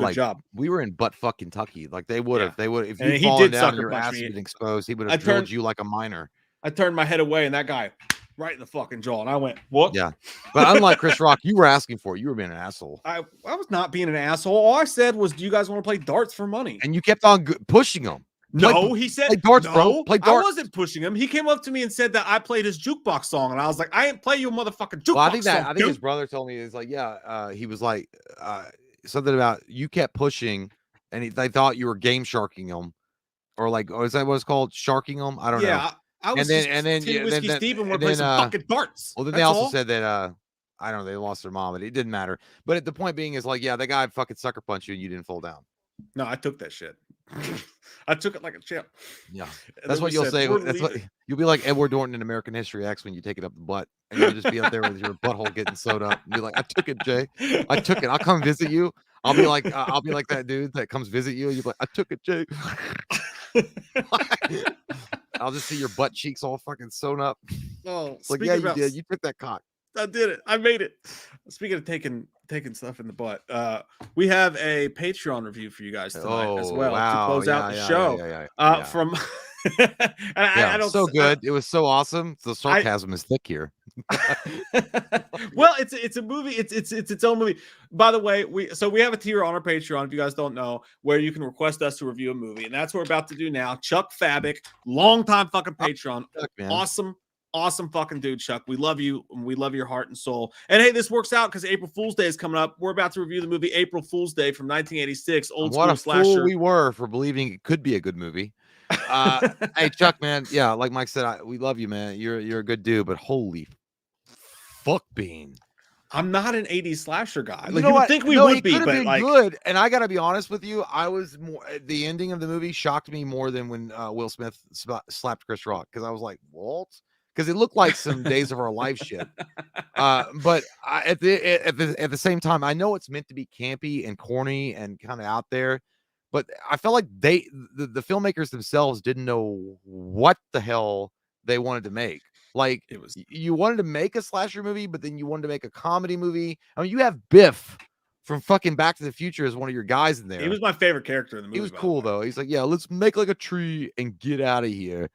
we were in buttfuck Kentucky. Like they would have, if you fallen down and your ass had been exposed, he would have drilled you like a miner. I turned my head away, and that guy right in the fucking jaw, and I went, what? Yeah. But unlike Chris Rock, you were asking for it. You were being an asshole. I was not being an asshole. All I said was, do you guys want to play darts for money? And you kept on pushing him. No, he said, play darts, bro. Play darts. I wasn't pushing him. He came up to me and said that I played his jukebox song, and I was like, I ain't play your motherfucking jukebox song. I think his brother told me, it's like, he was like, something about you kept pushing, and they thought you were game sharking him, or like, is that what it's called? Sharking him? I don't know. Yeah, I was and then Steven would play some fucking darts. Well, then they also said that, I don't know, they lost their mom, but it didn't matter. But the point being is like, yeah, that guy fucking sucker punched you, and you didn't fall down. No, I took that shit. I took it like a champ. Yeah, that's what you'll say. That's what you'll be like Edward Norton in American History X when you take it up the butt, and you'll just be up there with your butthole getting sewed up. And be like, I took it, Jay. I took it. I'll come visit you. I'll be like that dude that comes visit you. You're like, I took it, Jay. I'll just see your butt cheeks all fucking sewn up. Oh, it's like, yeah, you did. You took that cock. I did it. I made it. Speaking of taking stuff in the butt, we have a Patreon review for you guys tonight as well to close out the show. From I don't so good. It was so awesome. The sarcasm is thick here. Well, it's a movie. It's its own movie. By the way, we have a tier on our Patreon, if you guys don't know, where you can request us to review a movie, and that's what we're about to do now. Chuck Fabic, longtime fucking Patreon, awesome fucking dude, Chuck. We love you, and we love your heart and soul. And hey, this works out because April Fool's Day is coming up. We're about to review the movie April Fool's Day from 1986, old school slasher. What a fool we were for believing it could be a good movie. Hey, Chuck, man, yeah, like Mike said, we love you, man. You're a good dude, but holy fuck bean. I'm not an 80s slasher guy. Like, you would think we would be, but like good. And I gotta be honest with you, I was more, the ending of the movie shocked me more than when Will Smith slapped Chris Rock, because I was like, Walt? Because it looked like some Days of Our Life shit. But at the same time, I know it's meant to be campy and corny and kind of out there, but I felt like the filmmakers themselves didn't know what the hell they wanted to make. Like, you wanted to make a slasher movie, but then you wanted to make a comedy movie. I mean, you have Biff from fucking Back to the Future as one of your guys in there. He was my favorite character in the movie. He was cool though. He's like, yeah, let's make like a tree and get out of here.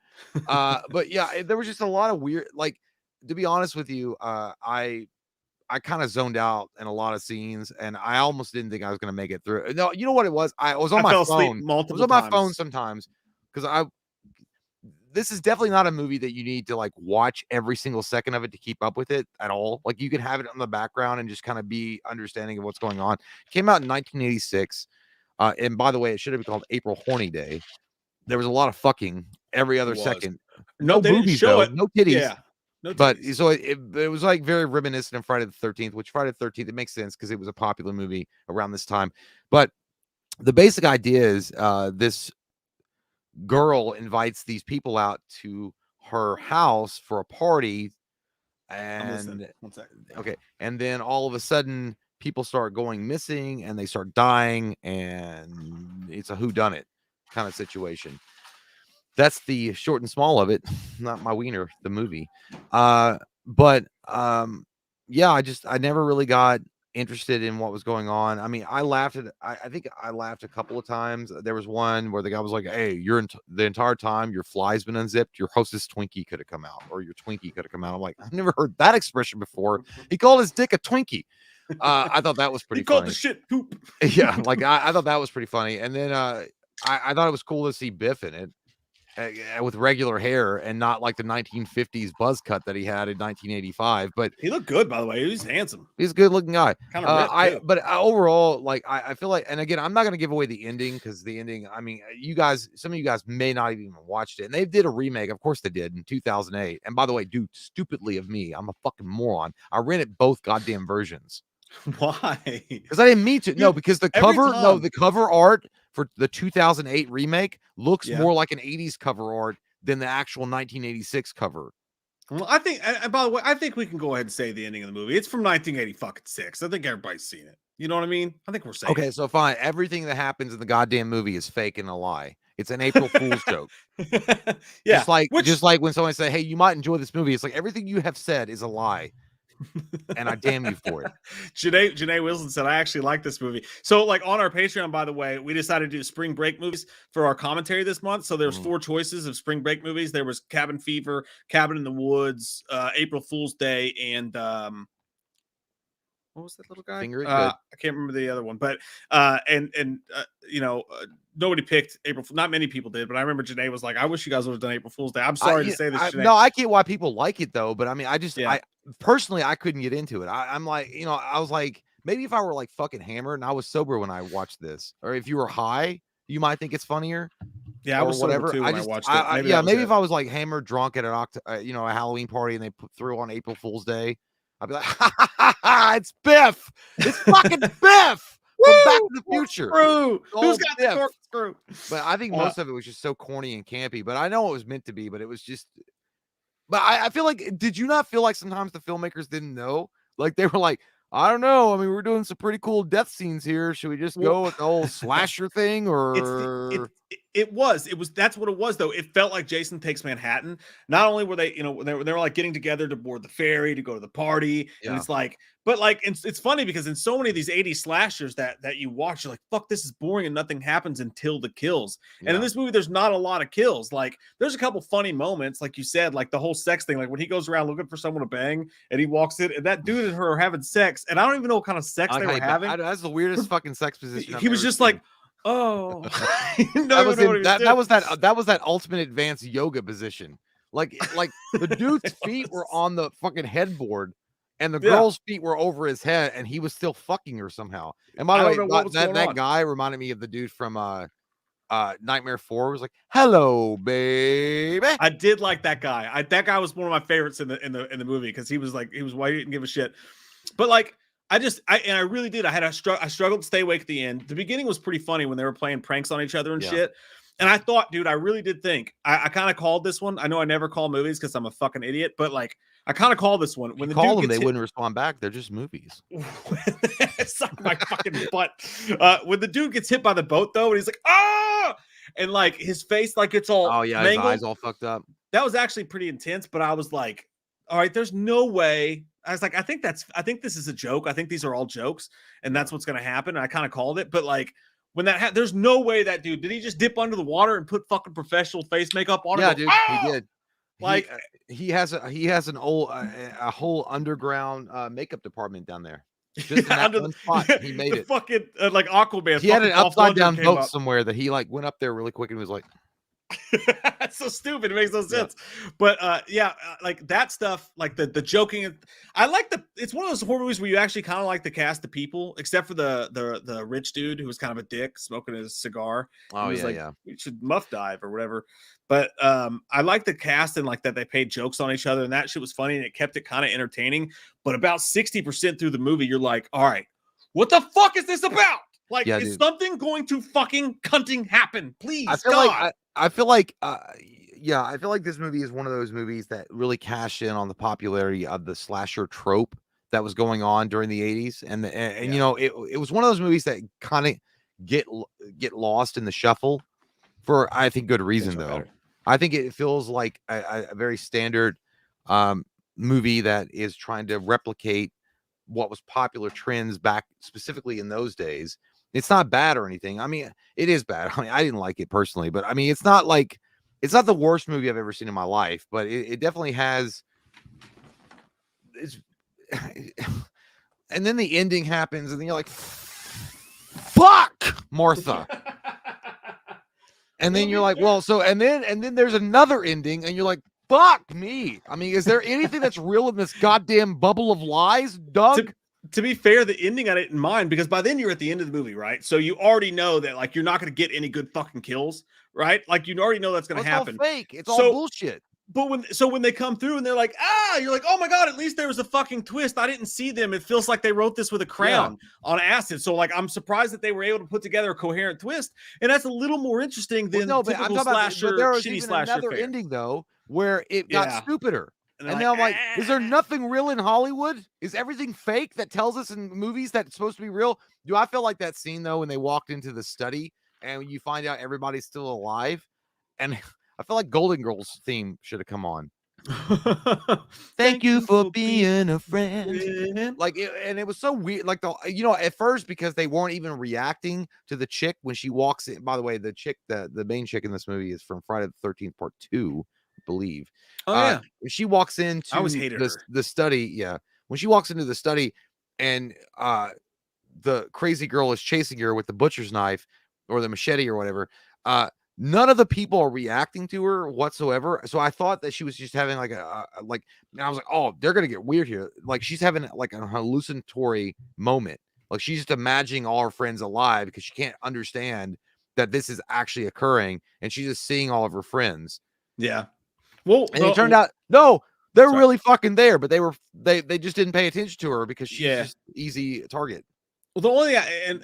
But yeah, there was just a lot of weird, like, to be honest with you, I kind of zoned out in a lot of scenes, and I almost didn't think I was going to make it through. No, you know what it was? I was on my phone. I was on my phone sometimes because this is definitely not a movie that you need to like watch every single second of it to keep up with it at all. Like you can have it on the background and just kind of be understanding of what's going on. It came out in 1986. And by the way, it should have been called April Horny Day. There was a lot of fucking every other second. No boobies though, no titties. Yeah. No, but so it was like very reminiscent of Friday the 13th, which Friday the 13th, it makes sense because it was a popular movie around this time. But the basic idea is this girl invites these people out to her house for a party. And okay. And then all of a sudden people start going missing and they start dying, and it's a whodunit kind of situation. That's the short and small of it. Not my wiener, the movie. Yeah, I never really got interested in what was going on. I mean, I laughed at, I think I laughed a couple of times. There was one where the guy was like, hey, the entire time your fly's been unzipped, your hostess Twinkie could have come out, or your Twinkie could have come out. I'm like, I've never heard that expression before. He called his dick a Twinkie. I thought that was pretty funny. He called the shit poop. Yeah, like I thought that was pretty funny. And then I thought it was cool to see Biff in it. With regular hair and not like the 1950s buzz cut that he had in 1985. But he looked good, by the way. He was handsome. He's a good looking guy. Kind of but overall, like I feel like, and again, I'm not going to give away the ending because the ending, I mean, some of you guys may not even watched it, and they did a remake. Of course they did in 2008. And by the way, dude, stupidly of me, I'm a fucking moron. I rented both goddamn versions. Why? Because I didn't mean to. No, because the cover art for the 2008 remake looks more like an 80s cover art than the actual 1986 cover. Well, I think, and by the way, I think we can go ahead and say the ending of the movie. It's from 1986. I think everybody's seen it. You know what I mean? I think we're safe. Okay, so fine. Everything that happens in the goddamn movie is fake and a lie. It's an April Fool's joke. Yeah. Just like when someone say, hey, you might enjoy this movie. It's like everything you have said is a lie. And I damn you for it. Janae Wilson said, I actually like this movie. So like on our Patreon, by the way, we decided to do spring break movies for our commentary this month. So there's 4 choices of spring break movies. There was Cabin Fever, Cabin in the Woods, April Fool's Day, and what was that little guy? I can't remember the other one, but nobody picked April. Not many people did, but I remember Janae was like, "I wish you guys would have done April Fool's Day." I'm sorry to say this. Janae. No, I get why people like it though, but I mean, I personally I couldn't get into it. I'm like, I was like, maybe if I were like fucking hammered and I was sober when I watched this, or if you were high, you might think it's funnier. Yeah, I was whatever. Too when I watched it. Maybe if I was like hammered, drunk at a Halloween party and they threw on April Fool's Day, I'd be like, it's Biff. It's fucking Biff from Back to the Future. Who's got the corkscrew? But I think most of it was just so corny and campy. But I know it was meant to be, but it was just. But I feel like, did you not feel like sometimes the filmmakers didn't know? Like they were like, I don't know. I mean, we're doing some pretty cool death scenes here. Should we just go with the whole slasher thing? Or that's what it was, though. It felt like Jason Takes Manhattan. Not only were they, they were like getting together to board the ferry, to go to the party. And it's like, but like, it's funny because in so many of these 80s slashers that you watch, you're like, fuck, this is boring and nothing happens until the kills. And in this movie, there's not a lot of kills. Like there's a couple funny moments, like you said, like the whole sex thing, like when he goes around looking for someone to bang and he walks in and that dude and her are having sex. And I don't even know what kind of sex they were having. That's the weirdest fucking sex position. He was just seen. Like, oh, that was that ultimate advanced yoga position. Like the dude's feet were on the fucking headboard and the girl's feet were over his head and he was still fucking her somehow. And by the way, that guy reminded me of the dude from Nightmare 4. Was like, hello, baby. I did like that guy. That guy was one of my favorites in the movie because he was white, he didn't give a shit. But like, I really did. I struggled to stay awake at the end. The beginning was pretty funny when they were playing pranks on each other and shit. And I thought, dude, I really did think I kind of called this one. I know I never call movies because I'm a fucking idiot, but like I kind of called this one when the call them, they wouldn't respond back. They're just movies. Suck my fucking butt. When the dude gets hit by the boat though, and he's like, ah, and like his face like it's all mangled. His eyes all fucked up. That was actually pretty intense, but I was like, all right, there's no way I was like, I think this is a joke. I think these are all jokes, and that's what's going to happen. And I kind of called it, but like when that there's no way that dude did he just dip under the water and put fucking professional face makeup on? Yeah, and go, dude, he "Ah!" did. Like He has an old a whole underground makeup department down there. Just in that one spot, he made it. Fucking like Aquaman. He had an Dolph upside Lundgren down came boat up. somewhere that he like went up there really quick and was like, That's so stupid. It makes no sense. But like that stuff, like the joking. I like it's one of those horror movies where you actually kind of like the cast of people, except for the rich dude who was kind of a dick smoking his cigar. oh He was yeah, like, yeah. you should muff dive or whatever. But I like the cast and like that they paid jokes on each other and that shit was funny and it kept it kind of entertaining. But about 60% through the movie, you're like, all right, what the fuck is this about? Like, Yeah, is dude. something going to fucking cunting happen? Please, I feel God. like I feel like yeah, I feel like this movie is one of those movies that really cashed in on the popularity of the slasher trope that was going on during the 80s. And you know, it was one of those movies that kind of get lost in the shuffle for I think good reason though. Better. I think it feels like a very standard movie that is trying to replicate what was popular trends back specifically in those days. It's not bad or anything. I mean, it is bad. I mean, I didn't like it personally, but I mean, it's not the worst movie I've ever seen in my life, but it definitely has. It's, and then the ending happens, and then you're like, "Fuck, Martha." And then you're like, well, so and then there's another ending, and you're like, fuck me. I mean, is there anything that's real in this goddamn bubble of lies, Doug? To be fair, the ending I didn't mind because by then you're at the end of the movie, right? So you already know that like you're not going to get any good fucking kills, right? Like you already know that's going to happen. All fake. It's all bullshit. But when they come through and they're like, you're like, oh my God, at least there was a fucking twist. I didn't see them. It feels like they wrote this with a crayon on acid. So like, I'm surprised that they were able to put together a coherent twist. And that's a little more interesting than typical slasher, but there was shitty even slasher another fare. ending though, where it got stupider. And like, now I'm like, is there nothing real in Hollywood? Is everything fake that tells us in movies that it's supposed to be real? Do I feel like that scene though, when they walked into the study and you find out everybody's still alive? And I feel like Golden Girls theme should have come on. Thank you for being a friend. Like and it was so weird. Like at first because they weren't even reacting to the chick when she walks in. By the way, the chick, the main chick in this movie is from Friday the 13th Part 2, I believe. Oh yeah. She walks into I always hated the study. Yeah, when she walks into the study and the crazy girl is chasing her with the butcher's knife or the machete or whatever. None of the people are reacting to her whatsoever. So I thought that she was just having like and I was like, oh, they're gonna get weird here. Like she's having like a hallucinatory moment. Like she's just imagining all her friends alive because she can't understand that this is actually occurring, and she's just seeing all of her friends. Yeah. Well, and it turned out no, they're really fucking there, but they just didn't pay attention to her because she's just easy target. Well, the only and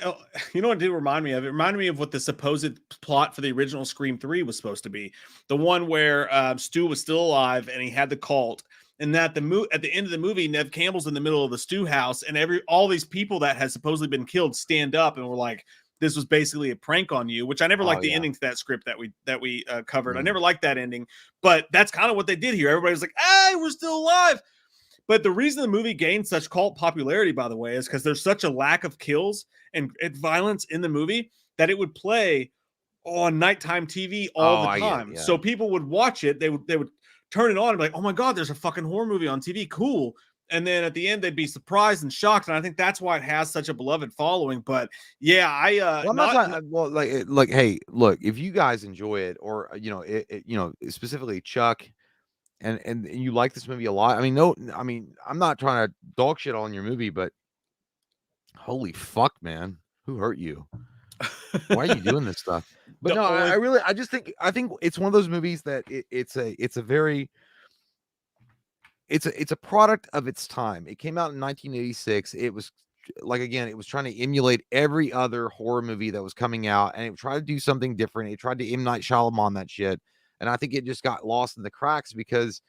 you know what it did remind me of? It reminded me of what the supposed plot for the original Scream 3 was supposed to be. The one where Stu was still alive and he had the cult, and that at the end of the movie, Nev Campbell's in the middle of the Stu house, and all these people that had supposedly been killed stand up and were like, "This was basically a prank on you," which I never liked the ending to that script that we covered. I never liked that ending, but that's kind of what they did here. Everybody was like, "Hey, we're still alive." But the reason the movie gained such cult popularity, by the way, is because there's such a lack of kills and violence in the movie that it would play on nighttime TV all the time. So people would watch it. They would turn it on and be like, "Oh my God, there's a fucking horror movie on TV. Cool." And then at the end, they'd be surprised and shocked. And I think that's why it has such a beloved following. But yeah, hey, look, if you guys enjoy it, or specifically Chuck, and you like this movie a lot. I mean, I'm not trying to dog shit on your movie, but holy fuck, man, who hurt you? Why are you doing this stuff? But no, I think it's one of those movies that it's a product of its time. It came out in 1986. It was it was trying to emulate every other horror movie that was coming out, and it tried to do something different. It tried to M. Night Shyamalan that shit. And I think it just got lost in the cracks because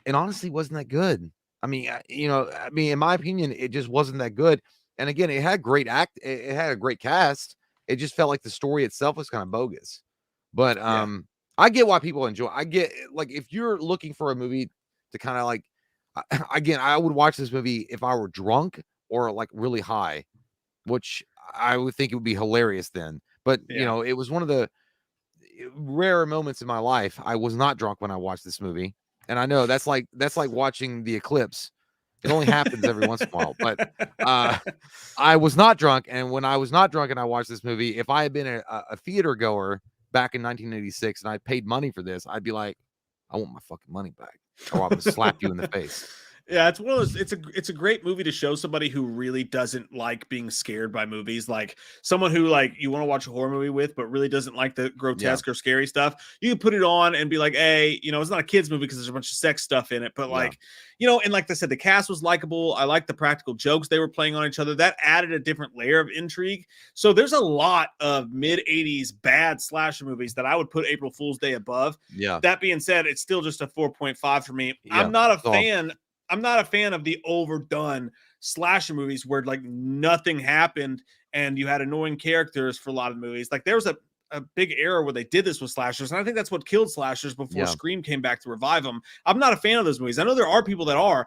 it honestly wasn't that good. I mean, in my opinion, it just wasn't that good. And again, it had it had a great cast. It just felt like the story itself was kind of bogus. But I get why people enjoy. I get, like, if you're looking for a movie to kind of like again, I would watch this movie if I were drunk or like really high, which I would think it would be hilarious then. But you know, it was one of the rare moments in my life. I was not drunk when I watched this movie, and I know that's like watching the eclipse. It only happens every once in a while, but I was not drunk, and when I was not drunk and I watched this movie, if I had been a theater goer back in 1986 and I paid money for this, I'd be like, I want my fucking money back, or I'm gonna slap you in the face. Yeah, it's one of those. It's a great movie to show somebody who really doesn't like being scared by movies, like someone who like you want to watch a horror movie with, but really doesn't like the grotesque or scary stuff. You can put it on and be like, hey, you know, it's not a kids movie because there's a bunch of sex stuff in it, but like, you know, and like I said, the cast was likable. I like the practical jokes they were playing on each other. That added a different layer of intrigue. So there's a lot of mid '80s bad slasher movies that I would put April Fool's Day above. Yeah. That being said, it's still just a 4.5 for me. I'm not a fan. I'm not a fan of the overdone slasher movies where like nothing happened and you had annoying characters for a lot of movies. Like there was a big era where they did this with slashers, and I think that's what killed slashers before Scream came back to revive them. I'm not a fan of those movies. I know there are people that are,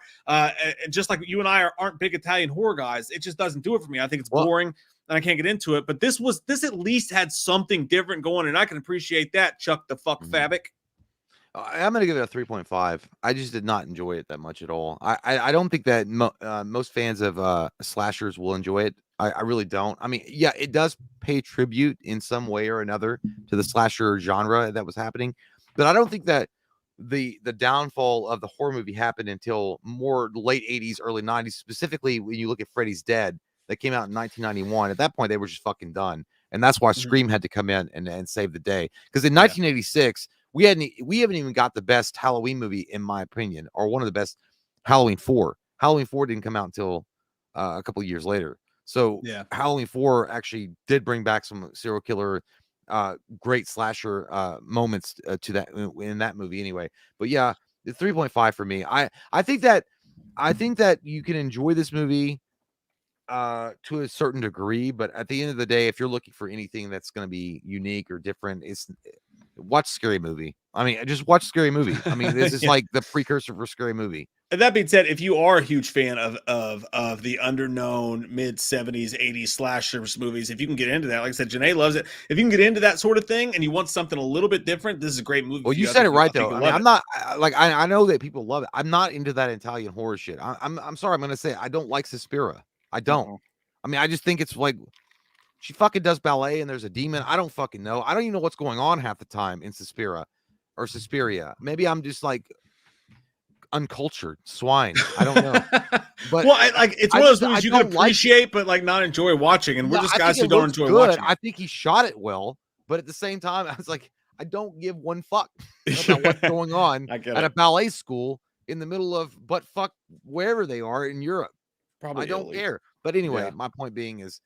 just like you and I aren't big Italian horror guys. It just doesn't do it for me. I think it's boring and I can't get into it. But this at least had something different going, and I can appreciate that. Chuck the fuck Fabic. I'm going to give it a 3.5. I just did not enjoy it that much at all. I don't think that most fans of slashers will enjoy it. I really don't. I mean, yeah, it does pay tribute in some way or another to the slasher genre that was happening, but I don't think that the downfall of the horror movie happened until more late 80s, early 90s, specifically when you look at Freddy's Dead that came out in 1991. At that point, they were just fucking done. And that's why Scream had to come in and save the day. Because in 1986, we haven't even got the best Halloween movie, in my opinion, or one of the best. Halloween 4. Halloween 4 didn't come out until a couple of years later. So Halloween 4 actually did bring back some serial killer, great slasher moments to that in that movie anyway. But yeah, the 3.5 for me. I think that you can enjoy this movie to a certain degree, but at the end of the day, if you're looking for anything that's going to be unique or different, watch Scary Movie. I mean, just watch Scary Movie. I mean, this is like the precursor for Scary Movie. And that being said, if you are a huge fan of the underknown mid 70s, 80s slashers movies, if you can get into that, like I said, Janae loves it. If you can get into that sort of thing and you want something a little bit different, this is a great movie. Well, you said it right though. I mean, I'm not like I know that people love it. I'm not into that Italian horror shit. I'm sorry. I'm gonna say I don't like Suspiria. I don't. I mean, I just think it's like she fucking does ballet and there's a demon. I don't fucking know. I don't even know what's going on half the time in Suspiria. Maybe I'm just like uncultured swine. I don't know. But well, it's one of those movies you can appreciate, but like not enjoy watching. And we're just guys who don't enjoy watching. I think he shot it well, but at the same time, I was like, I don't give one fuck about what's going on at a ballet school in the middle of butt fuck wherever they are in Europe. Probably I don't care. But anyway, my point being is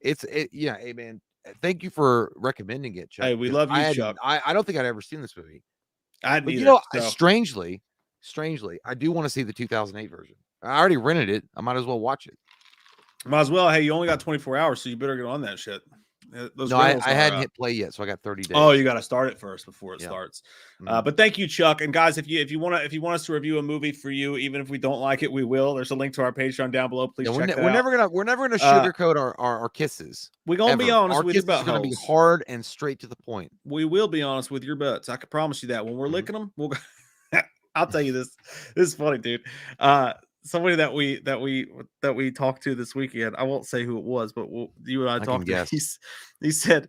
hey man, thank you for recommending it, Chuck. Hey, we love you, Chuck. I don't think I'd ever seen this movie. But you know, strangely, I do want to see the 2008 version. I already rented it. I might as well watch it. Might as well. Hey, you only got 24 hours, so you better get on that shit. I hadn't hit play yet, so I got 30 days. Oh, you got to start it first before it starts. But thank you, Chuck. And guys, if you want us to review a movie for you, even if we don't like it, we will. There's a link to our Patreon down below. Please check that out. We're never gonna sugarcoat our kisses. We're gonna be honest with you about gonna be hard and straight to the point. We will be honest with your butts. I can promise you that. When we're licking them, we'll. I'll tell you this. This is funny, dude. Somebody that we talked to this weekend. I won't say who it was, but you and I talked to. He said,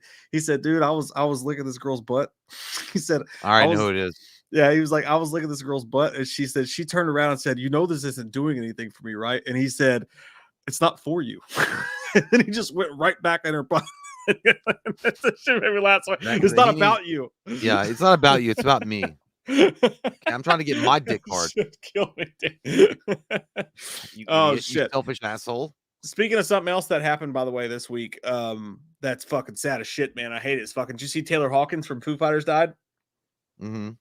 dude, I was licking this girl's butt. He said, I know who it is. Yeah, he was like, I was licking this girl's butt, and she said she turned around and said, this isn't doing anything for me, right? And he said, it's not for you. And then he just went right back in her butt. That shit made me laugh. It's not about you. Yeah, it's not about you. It's about me. I'm trying to get my dick hard. Kill me, dude. You selfish asshole. Speaking of something else that happened, by the way, this week, that's fucking sad as shit, man. I hate it. It's fucking. Did you see Taylor Hawkins from Foo Fighters died? Mm-hmm.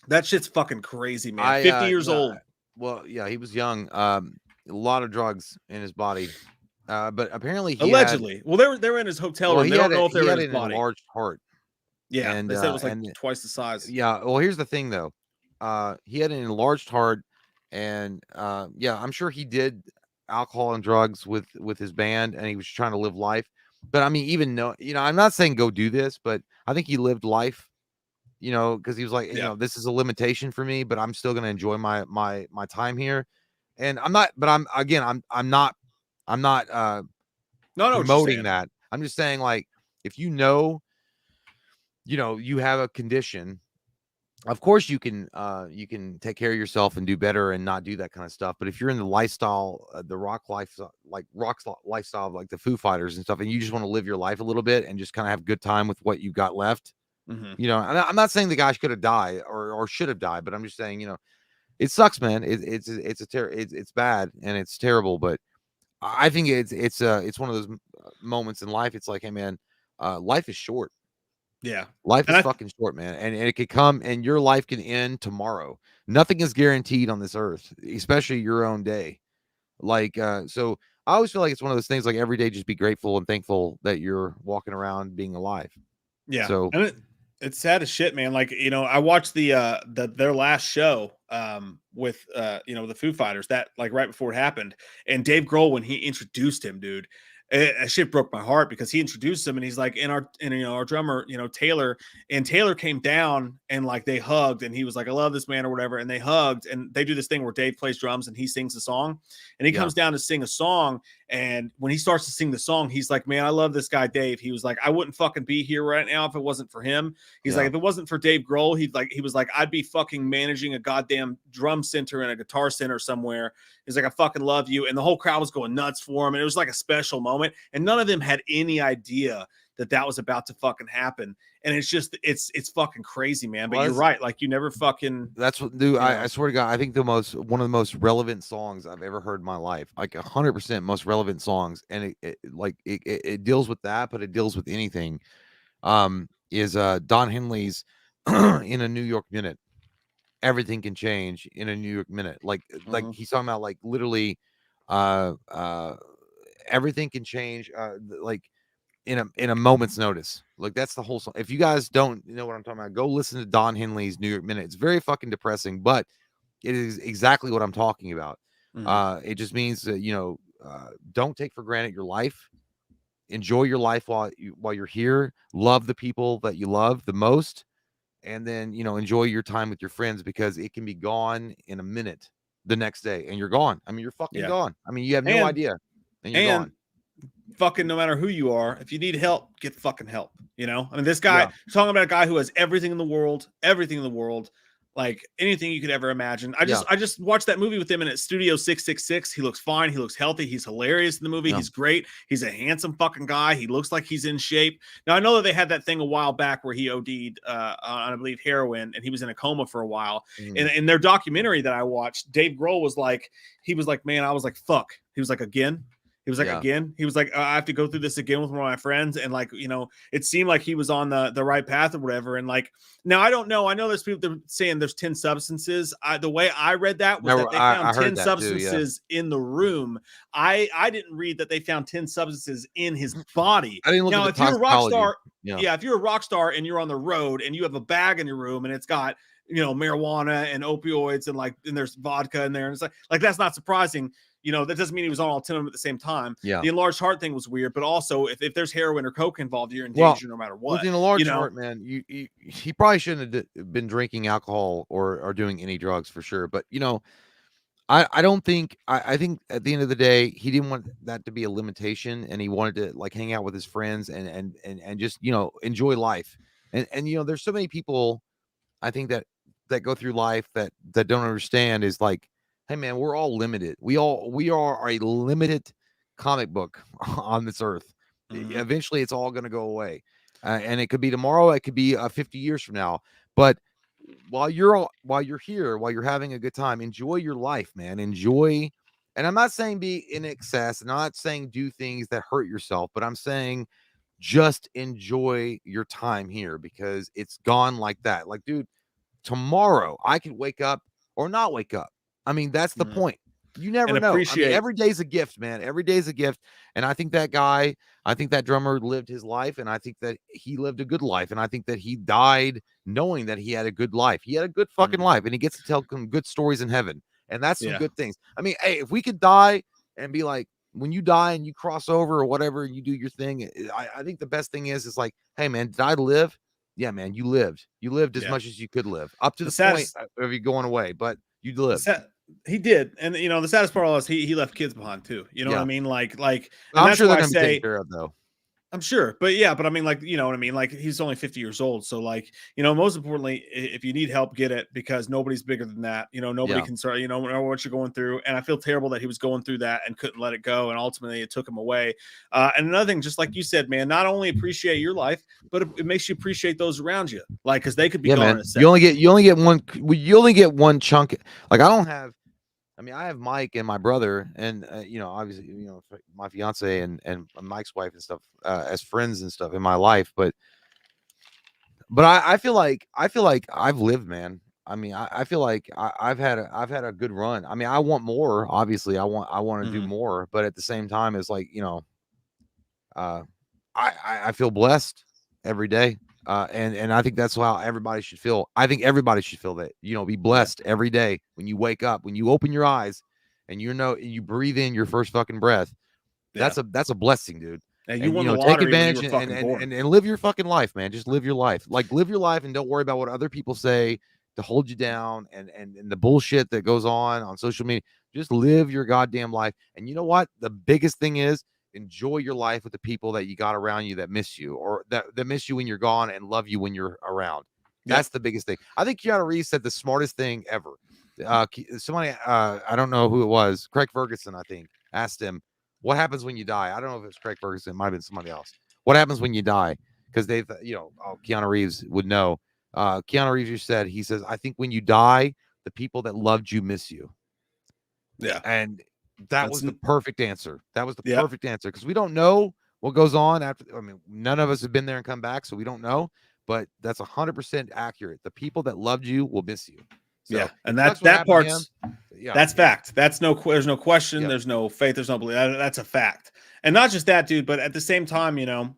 That shit's fucking crazy, man. 50 years old. Well, yeah, he was young. A lot of drugs in his body, but apparently allegedly. They were in his hotel room. They don't know if they were in his body. Enlarged heart. Yeah, and they said it was like twice the size. Yeah, well, here's the thing, though. He had an enlarged heart, And yeah, I'm sure he did alcohol and drugs with his band, and he was trying to live life. But I mean, even no, I'm not saying go do this, but I think he lived life, because he was like, Yeah. this is a limitation for me, but I'm still going to enjoy my time here. And I'm not, but I'm not No, I know what you're promoting saying. that. I'm just saying, like, if you have a condition, of course you can take care of yourself and do better and not do that kind of stuff. But if you're in the lifestyle, the rock life, like lifestyle of like the Foo Fighters and stuff, and you just want to live your life a little bit and just kind of have good time with what you got left, Mm-hmm. and I'm not saying the guy could have died or should have died, but I'm just saying, it sucks, man. It's bad and it's terrible, but I think it's one of those moments in life. It's like, hey, man, life is short. Yeah. Life And is fucking short, man, and it could come, and your life can end tomorrow. Nothing is guaranteed on this earth, especially your own day. Like, so I always feel like it's one of those things. Like every day, just be grateful and thankful that you're walking around being alive. yeah. So And it's sad as shit, man. Like, I watched their last show with the Foo Fighters, that like right before it happened. And Dave Grohl, when he introduced him, dude, that shit broke my heart, because he introduced him and he's like, our drummer, Taylor, and Taylor came down and like they hugged, and he was like, I love this man or whatever, and they hugged, and they do this thing where Dave plays drums and he sings a song, and he yeah, comes down to sing a song, and when he starts to sing the song, he's like, man, I love this guy Dave. He was like, I wouldn't fucking be here right now if it wasn't for him. He's like, yeah, if it wasn't for Dave Grohl, he was like, I'd be fucking managing a goddamn drum center and a guitar center somewhere. He's like, I fucking love you. And the whole crowd was going nuts for him. And it was like a special moment. And none of them had any idea that was about to fucking happen. And it's just, it's fucking crazy, man. But well, you're right. Like, you never fucking, that's what, dude. I swear to God, I think one of the most relevant songs I've ever heard in my life, like 100% most relevant songs, and it deals with that, but it deals with anything. Is Don Henley's in a New York minute. Everything can change in a New York minute. Like he's talking about, like, literally, uh, uh, everything can change. Like in a moment's notice. Like, that's the whole song. If you guys don't know what I'm talking about, go listen to Don Henley's New York Minute. It's very fucking depressing, but it is exactly what I'm talking about. mhm. It just means that, don't take for granted your life. Enjoy your life while you're here. Love the people that you love the most, and then, enjoy your time with your friends, because it can be gone in a minute, the next day, and you're gone. I mean, you're fucking Yeah. gone. I mean, you have no And, idea, and you're and gone. fucking no matter who you are, if you need help, get fucking help. I mean, this guy, Yeah, talking about a guy who has everything in the world, like anything you could ever imagine. yeah, I just watched that movie with him in at Studio 666. He looks fine. He looks healthy. He's hilarious in the movie. yeah. He's great. He's a handsome fucking guy. He looks like he's in shape. Now, I know that they had that thing a while back where he OD'd on, I believe, heroin, and he was in a coma for a while. Mhm. And in their documentary that I watched, Dave Grohl was like, man, I was like, fuck. He was like, again. He was like, Yeah. again. He was like, I have to go through this again with one of my friends. And like, it seemed like he was on the right path or whatever. And like, now I don't know. I know there's people that are saying there's 10 substances. The way I read that was that they found I heard 10 that too, yeah. substances in the room. I didn't read that they found 10 substances in his body. I didn't look Now, at if the you're a rock toxicology. star, Yeah. yeah, if you're a rock star and you're on the road and you have a bag in your room and it's got, marijuana and opioids and there's vodka in there, and it's like that's not surprising. That doesn't mean he was on all 10 of them at the same time. Yeah. The enlarged heart thing was weird, but also if there's heroin or coke involved, you're in danger no matter what. With the enlarged heart, man, he probably shouldn't have been drinking alcohol or doing any drugs for sure. But I don't think I think at the end of the day, he didn't want that to be a limitation, and he wanted to, like, hang out with his friends and just enjoy life. And there's so many people, I think, that go through life that don't understand, is like, hey man, we're all limited. We are a limited comic book on this earth. Mhm. Eventually it's all going to go away, and it could be tomorrow, it could be 50 years from now. But while you're here, while you're having a good time, enjoy your life, man. Enjoy. And I'm not saying be in excess, I'm not saying do things that hurt yourself, but I'm saying just enjoy your time here, because it's gone like that. Like, dude, tomorrow I could wake up or not wake up. I mean, that's the Mhm. point. You never And know. I mean, appreciate. every day's a gift, man. Every day's a gift. And I think that drummer lived his life, and I think that he lived a good life. And I think that he died knowing that he had a good life. He had a good fucking Mhm. life, and he gets to tell some good stories in heaven. And that's some good things. I mean, hey, if we could die and be like, when you die and you cross over or whatever, you do your thing. I think the best thing is like, hey man, did I live? Yeah, man, you lived. You lived as much as you could live up to the point of you going away, but you lived. He did, and you know the saddest part was he left kids behind too. You know what I mean? Like, and I'm that's sure why they're I gonna be say taken care of though. I'm sure, but I mean, like, you know what I mean? Like, he's only 50 years old. So, like, you know, most importantly, if you need help, get it, because nobody's bigger than that. You know, nobody can start, you know what you're going through. And I feel terrible that he was going through that and couldn't let it go. And ultimately it took him away. And another thing, just like you said, man, not only appreciate your life, but it makes you appreciate those around you. Like, cause they could be gone man. in a second. You only get one chunk. Like, I have Mike and my brother, and you know, obviously, you know, my fiance and Mike's wife and stuff as friends and stuff in my life. But I feel like I've lived, man. I mean, I feel like I've had a good run. I mean, I want more. Obviously, I want to do more, but at the same time, it's like, you know, I feel blessed every day. And I think that's how everybody should feel. I think everybody should feel that, you know, be blessed every day when you wake up, when you open your eyes and you breathe in your first fucking breath. That's a blessing, dude. And you won the lottery take advantage and live your fucking life, man. Just live your life. Like, live your life and don't worry about what other people say to hold you down and the bullshit that goes on social media. Just live your goddamn life. And you know what? The biggest thing is, enjoy your life with the people that you got around you that miss you, or that miss you when you're gone and love you when you're around. That's the biggest thing. I think Keanu Reeves said the smartest thing ever. Somebody, I don't know who it was, Craig Ferguson, I think, asked him, what happens when you die? I don't know if it was Craig Ferguson, it might have been somebody else. What happens when you die? Because they've, you know, Keanu Reeves would know. Keanu Reeves just said, he says, I think when you die, the people that loved you miss you. Yeah. And that was the perfect answer. That was the perfect answer, because we don't know what goes on after. I mean, none of us have been there and come back, so we don't know. But that's 100% accurate. The people that loved you will miss you. So, and that part's that's fact. That's there's no question. There's no faith. There's no belief. That's a fact. And not just that, dude, but at the same time, you know,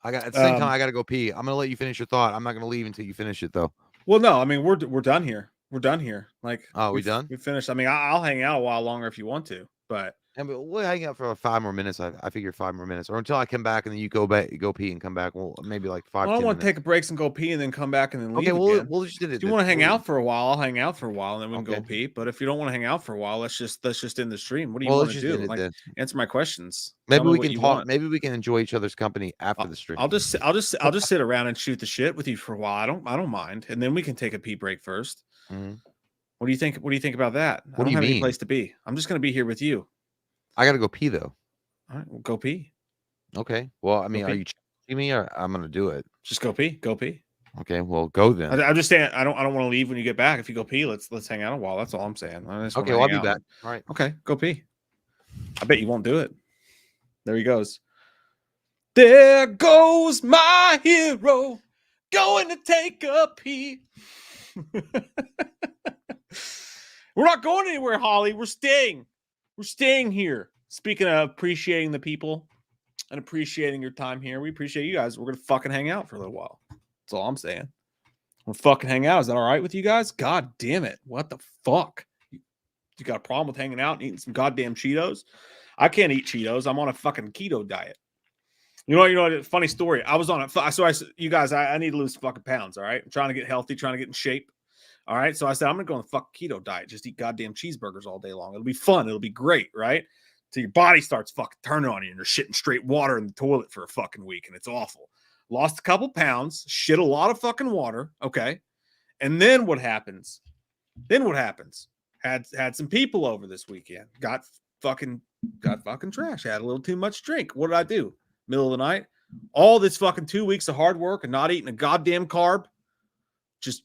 I got to go pee. I'm gonna let you finish your thought. I'm not gonna leave until you finish it, though. Well, no, I mean, we're done here. We're done here. Like, we done? We finished. I mean, I'll hang out a while longer if you want to, but we'll hang out for 5 more minutes. I figure 5 more minutes, or until I come back and then you go pee and come back. Well, maybe like 5. I don't want to take a break and go pee and then come back and then leave. Okay, we'll just do it. If you want to hang out for a while, I'll hang out for a while and then we can go pee. But if you don't want to hang out for a while, let's just end the stream. What do you want to do? Like, answer my questions. Maybe we can talk. Maybe we can enjoy each other's company after the stream. I'll just sit around and shoot the shit with you for a while. I don't mind, and then we can take a pee break first. What do you think? What do you think about that? What do you mean? Any place to be. I'm just going to be here with you. I got to go pee though. All right, well, go pee. Okay. Well, I mean, are you checking me, or I'm going to do it? Just go pee. Go pee. Okay. Well, go then. I'm just saying. I don't want to leave when you get back. If you go pee, let's hang out a while. That's all I'm saying. Okay. Well, I'll be back. All right. Okay. Go pee. I bet you won't do it. There he goes. There goes my hero, going to take a pee. We're not going anywhere, Holly. We're staying. We're staying here. Speaking of appreciating the people and appreciating your time here, we appreciate you guys. We're going to fucking hang out for a little while. That's all I'm saying. We'll fucking hang out. Is that all right with you guys? God damn it. What the fuck? You got a problem with hanging out and eating some goddamn Cheetos? I can't eat Cheetos. I'm on a fucking keto diet. You know, funny story. I was on it. So you guys, I need to lose fucking pounds. All right. I'm trying to get healthy, trying to get in shape. All right. So I said, I'm going to go on the fucking keto diet. Just eat goddamn cheeseburgers all day long. It'll be fun. It'll be great. Right. So your body starts fucking turning on you and you're shitting straight water in the toilet for a fucking week. And it's awful. Lost a couple pounds, shit a lot of fucking water. Okay. And then what happens? Had some people over this weekend. Got fucking trash. Had a little too much drink. What did I do? Middle of the night. All this fucking 2 weeks of hard work and not eating a goddamn carb. Just,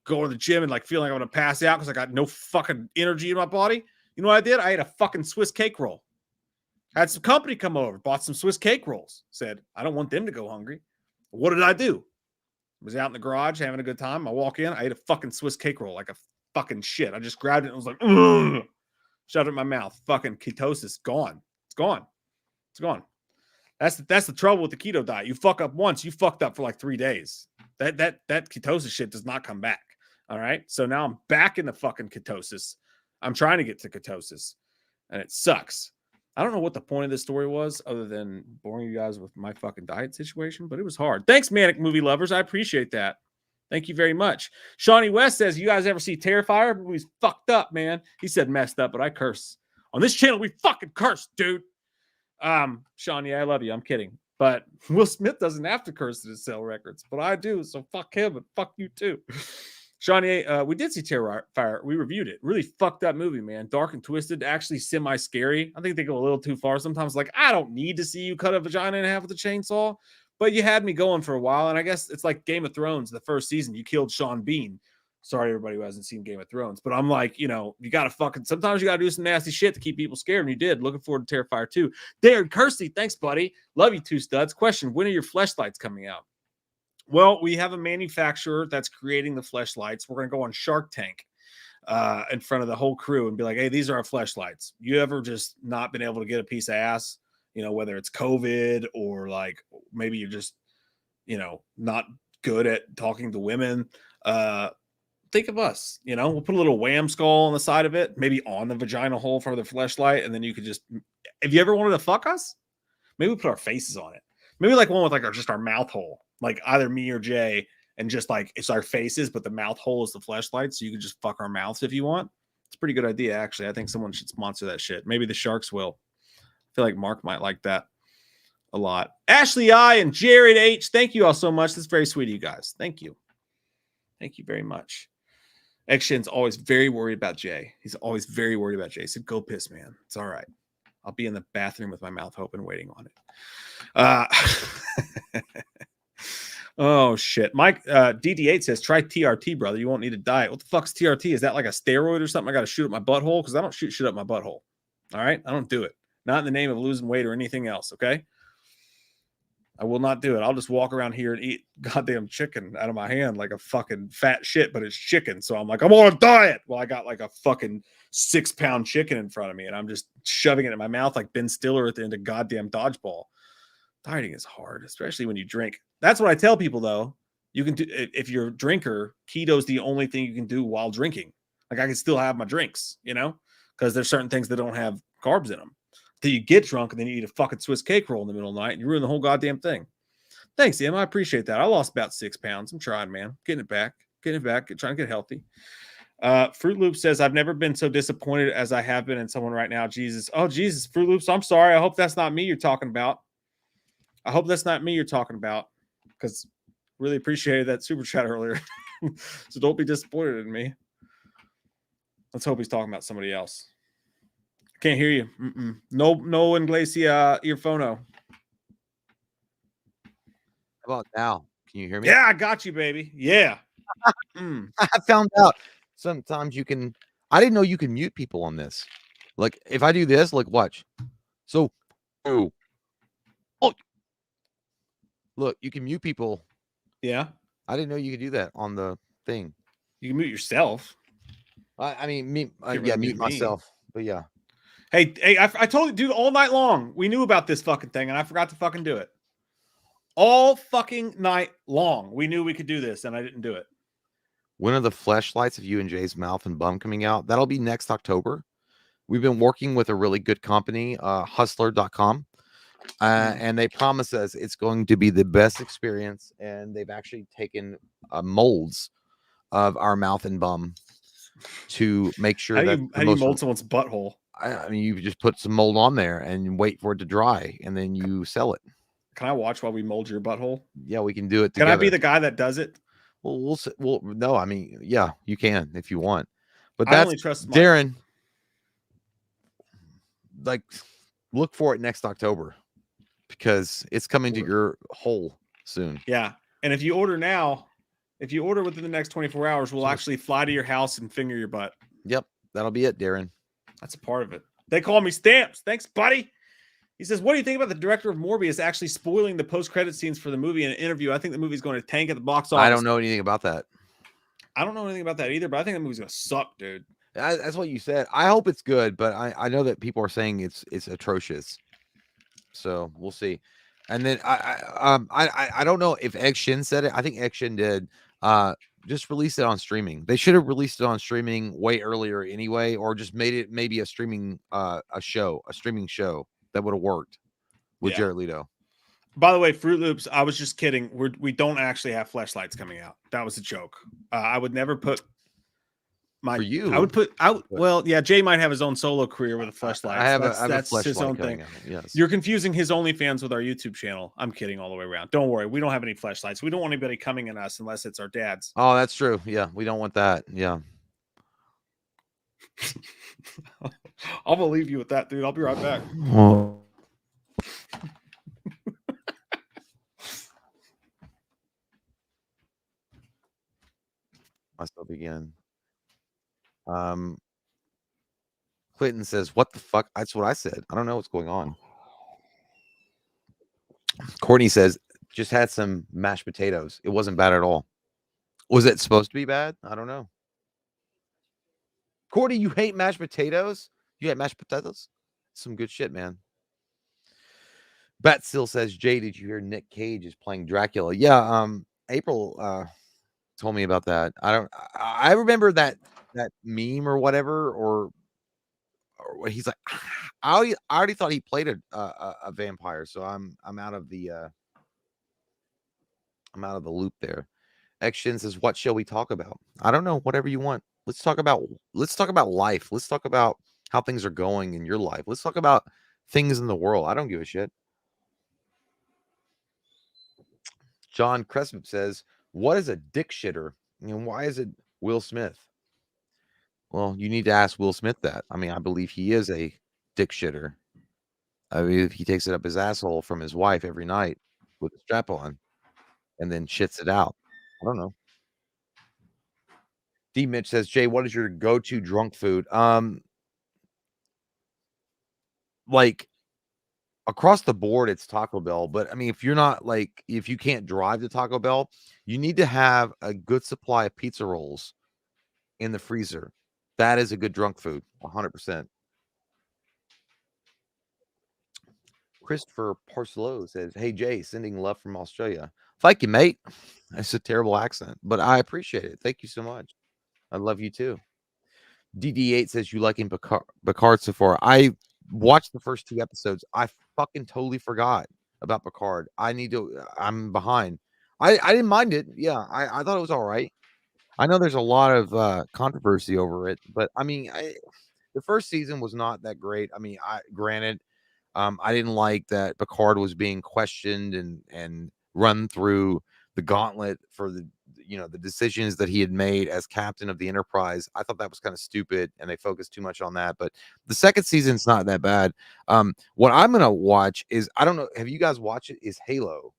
going to the gym and like feeling like I'm going to pass out because I got no fucking energy in my body. You know what I did? I ate a fucking Swiss cake roll. Had some company come over, bought some Swiss cake rolls. Said, I don't want them to go hungry. What did I do? I was out in the garage having a good time. I walk in, I ate a fucking Swiss cake roll like a fucking shit. I just grabbed it and was like, ugh, shoved it in my mouth. Fucking ketosis gone. It's gone. It's gone. That's the trouble with the keto diet. You fuck up once, you fucked up for like 3 days. That ketosis shit does not come back. All right. So now I'm back in the fucking ketosis. I'm trying to get to ketosis, and it sucks. I don't know what the point of this story was other than boring you guys with my fucking diet situation, but it was hard. Thanks, Manic Movie Lovers. I appreciate that. Thank you very much. Shawnee West says, you guys ever see Terrifier? Movie's fucked up, man. He said messed up, but I curse. On this channel, we fucking curse, dude. Shawnee, I love you. I'm kidding. But Will Smith doesn't have to curse to sell records, but I do. So fuck him and fuck you too. Shawnee, we did see Terrifier. We reviewed it. Really fucked up movie, man. Dark and twisted, actually semi-scary. I think they go a little too far. Sometimes, like, I don't need to see you cut a vagina in half with a chainsaw, but you had me going for a while. And I guess it's like Game of Thrones, the first season. You killed Sean Bean. Sorry, everybody who hasn't seen Game of Thrones. But I'm like, you know, you got to fucking, sometimes you got to do some nasty shit to keep people scared. And you did. Looking forward to Terrifier 2. Darren Kersey, thanks, buddy. Love you, two studs. Question, when are your fleshlights coming out? Well, we have a manufacturer that's creating the fleshlights. We're going to go on Shark Tank in front of the whole crew and be like, hey, these are our fleshlights. You ever just not been able to get a piece of ass, you know, whether it's COVID or like maybe you're just, you know, not good at talking to women. Think of us, you know, we'll put a little wham skull on the side of it, maybe on the vagina hole for the fleshlight. And then you could just, if you ever wanted to fuck us, maybe we put our faces on it. Maybe like one with like just our mouth hole. Like either me or Jay, and just like it's our faces, but the mouth hole is the fleshlight, so you can just fuck our mouths if you want. It's a pretty good idea, actually. I think someone should sponsor that shit. Maybe the Sharks will. I feel like Mark might like that a lot. Ashley I and Jared H, thank you all so much. That's very sweet of you guys. Thank you. Thank you very much. X-Shin's always very worried about Jay. He's always very worried about Jay. He said, go piss, man. It's all right. I'll be in the bathroom with my mouth open waiting on it. Oh, shit. Mike, DD8 says, try TRT, brother. You won't need a diet. What the fuck's TRT? Is that like a steroid or something I got to shoot up my butthole? Because I don't shoot shit up my butthole. All right? I don't do it. Not in the name of losing weight or anything else, okay? I will not do it. I'll just walk around here and eat goddamn chicken out of my hand like a fucking fat shit, but it's chicken. So I'm like, I'm on a diet. Well, I got like a fucking 6-pound chicken in front of me, and I'm just shoving it in my mouth like Ben Stiller at the end of goddamn Dodgeball. Dieting is hard, especially when you drink. That's what I tell people, though. You can do, if you're a drinker, keto is the only thing you can do while drinking. Like I can still have my drinks, you know, because there's certain things that don't have carbs in them. Till you get drunk and then you eat a fucking Swiss cake roll in the middle of the night and you ruin the whole goddamn thing. Thanks, Em. I appreciate that. I lost about 6 pounds. I'm trying, man. Getting it back, trying to get healthy. Fruit Loop says, I've never been so disappointed as I have been in someone right now. Jesus. Oh, Jesus. Fruit Loops. I'm sorry. I hope that's not me you're talking about. Because really appreciated that super chat earlier. So don't be disappointed in me. Let's hope he's talking about somebody else. I can't hear you. No Inglesia earphono. How about now? Can you hear me? Yeah, I got you, baby. Yeah. I found out sometimes you can. I didn't know you can mute people on this. Like if I do this, like watch. So, oh, look, you can mute people. Yeah. I didn't know you could do that on the thing. You can mute yourself. I mean, mute myself. But yeah. Hey, I told you, dude, all night long. We knew about this fucking thing, and I forgot to fucking do it. All fucking night long. We knew we could do this, and I didn't do it. When are the fleshlights of you and Jay's mouth and bum coming out? That'll be next October. We've been working with a really good company, hustler.com. And they promise us it's going to be the best experience. And they've actually taken molds of our mouth and bum to make sure how do you mold someone's butthole? I mean, you just put some mold on there and wait for it to dry, and then you sell it. Can I watch while we mold your butthole? Yeah, we can do it together. Can I be the guy that does it? Well, no, I mean, yeah, you can if you want. But that's, I only trust Darren. Like, look for it next October because it's coming to your hole soon. Yeah. And if you order now, if you order within the next 24 hours, we'll actually fly to your house and finger your butt. Yep. That'll be it, Darren. That's a part of it. They call me Stamps. Thanks, buddy. He says, what do you think about the director of Morbius actually spoiling the post-credit scenes for the movie in an interview? I think the movie's going to tank at the box office. I don't know anything about that. I don't know anything about that either, but I think the movie's going to suck, dude. That's what you said. I hope it's good, but I know that people are saying it's atrocious. So we'll see. And then I don't know if X Shin said it. I think X Shin did. just release it on streaming. They should have released it on streaming way earlier anyway, or just made it maybe a streaming streaming show that would have worked with Jared Leto. By the way, Fruit Loops, I was just kidding. We don't actually have fleshlights coming out. That was a joke. I would never put for you. I would put out. Well, yeah, Jay might have his own solo career with a fleshlight. I have a fleshlight his own thing. Yes, you're confusing his OnlyFans with our YouTube channel. I'm kidding all the way around. Don't worry, we don't have any fleshlights. We don't want anybody coming at us unless it's our dads. Oh, that's true. Yeah, we don't want that. Yeah. I'm gonna leave you with that, dude. I'll be right back. Myself again. Clinton says, "What the fuck?" That's what I said. I don't know what's going on. Courtney says, "Just had some mashed potatoes. It wasn't bad at all." Was it supposed to be bad? I don't know. Courtney, you hate mashed potatoes? You hate mashed potatoes? Some good shit, man. Bat still says, "Jay, did you hear Nick Cage is playing Dracula?" Yeah, April told me about that. I remember that meme or whatever, or he's like, I already thought he played a vampire, so I'm out of the loop there. Action says, "What shall we talk about?" I don't know. Whatever you want. Let's talk about life. Let's talk about how things are going in your life. Let's talk about things in the world. I don't give a shit. John Cresp says, "What is a dick shitter? And why is it Will Smith?" Well, you need to ask Will Smith that. I mean, I believe he is a dick shitter. I mean, he takes it up his asshole from his wife every night with a strap on and then shits it out. I don't know. D Mitch says, "Jay, what is your go-to drunk food?" Like across the board, it's Taco Bell. But I mean, if you can't drive to Taco Bell, you need to have a good supply of pizza rolls in the freezer. That is a good drunk food, 100%. Christopher Parcelo says, "Hey Jay, sending love from Australia." Thank you, mate. That's a terrible accent, but I appreciate it. Thank you so much. I love you too. DD8 says, "You liking Picard so far?" I watched the first 2 episodes. I fucking totally forgot about Picard. I'm behind. I didn't mind it. Yeah, I thought it was all right. I know there's a lot of controversy over it, but I mean, the first season was not that great. I mean, granted, I didn't like that Picard was being questioned and run through the gauntlet for the decisions that he had made as captain of the Enterprise. I thought that was kind of stupid, and they focused too much on that. But the second season's not that bad. What I'm gonna watch is, I don't know, have you guys watched it? Is Halo?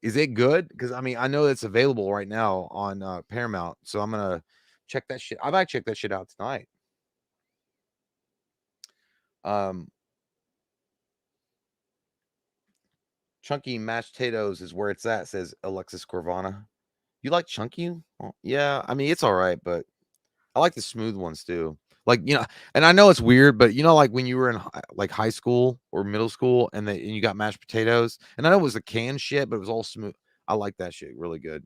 Is it good? Because I mean, I know it's available right now on Paramount, so I'm gonna check that shit. I might check that shit out tonight. Chunky mashed potatoes is where it's at, says Alexis Corvana. You like chunky? Well, yeah, I mean, it's all right, but I like the smooth ones too. Like, and I know it's weird, but like when you were in high school or middle school and you got mashed potatoes, and I know it was a canned shit, but it was all smooth. I like that shit really good.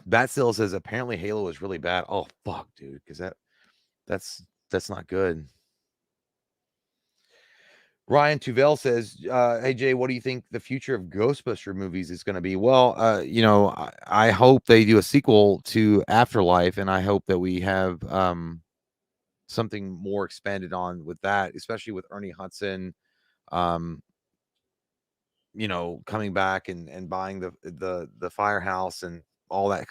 Batsill says apparently Halo is really bad. Oh fuck, dude, because that's not good. Ryan Tuvel says, "Hey Jay, what do you think the future of Ghostbuster movies is going to be?" Well, I hope they do a sequel to Afterlife, and I hope that we have something more expanded on with that, especially with Ernie Hudson, coming back and buying the firehouse and all that.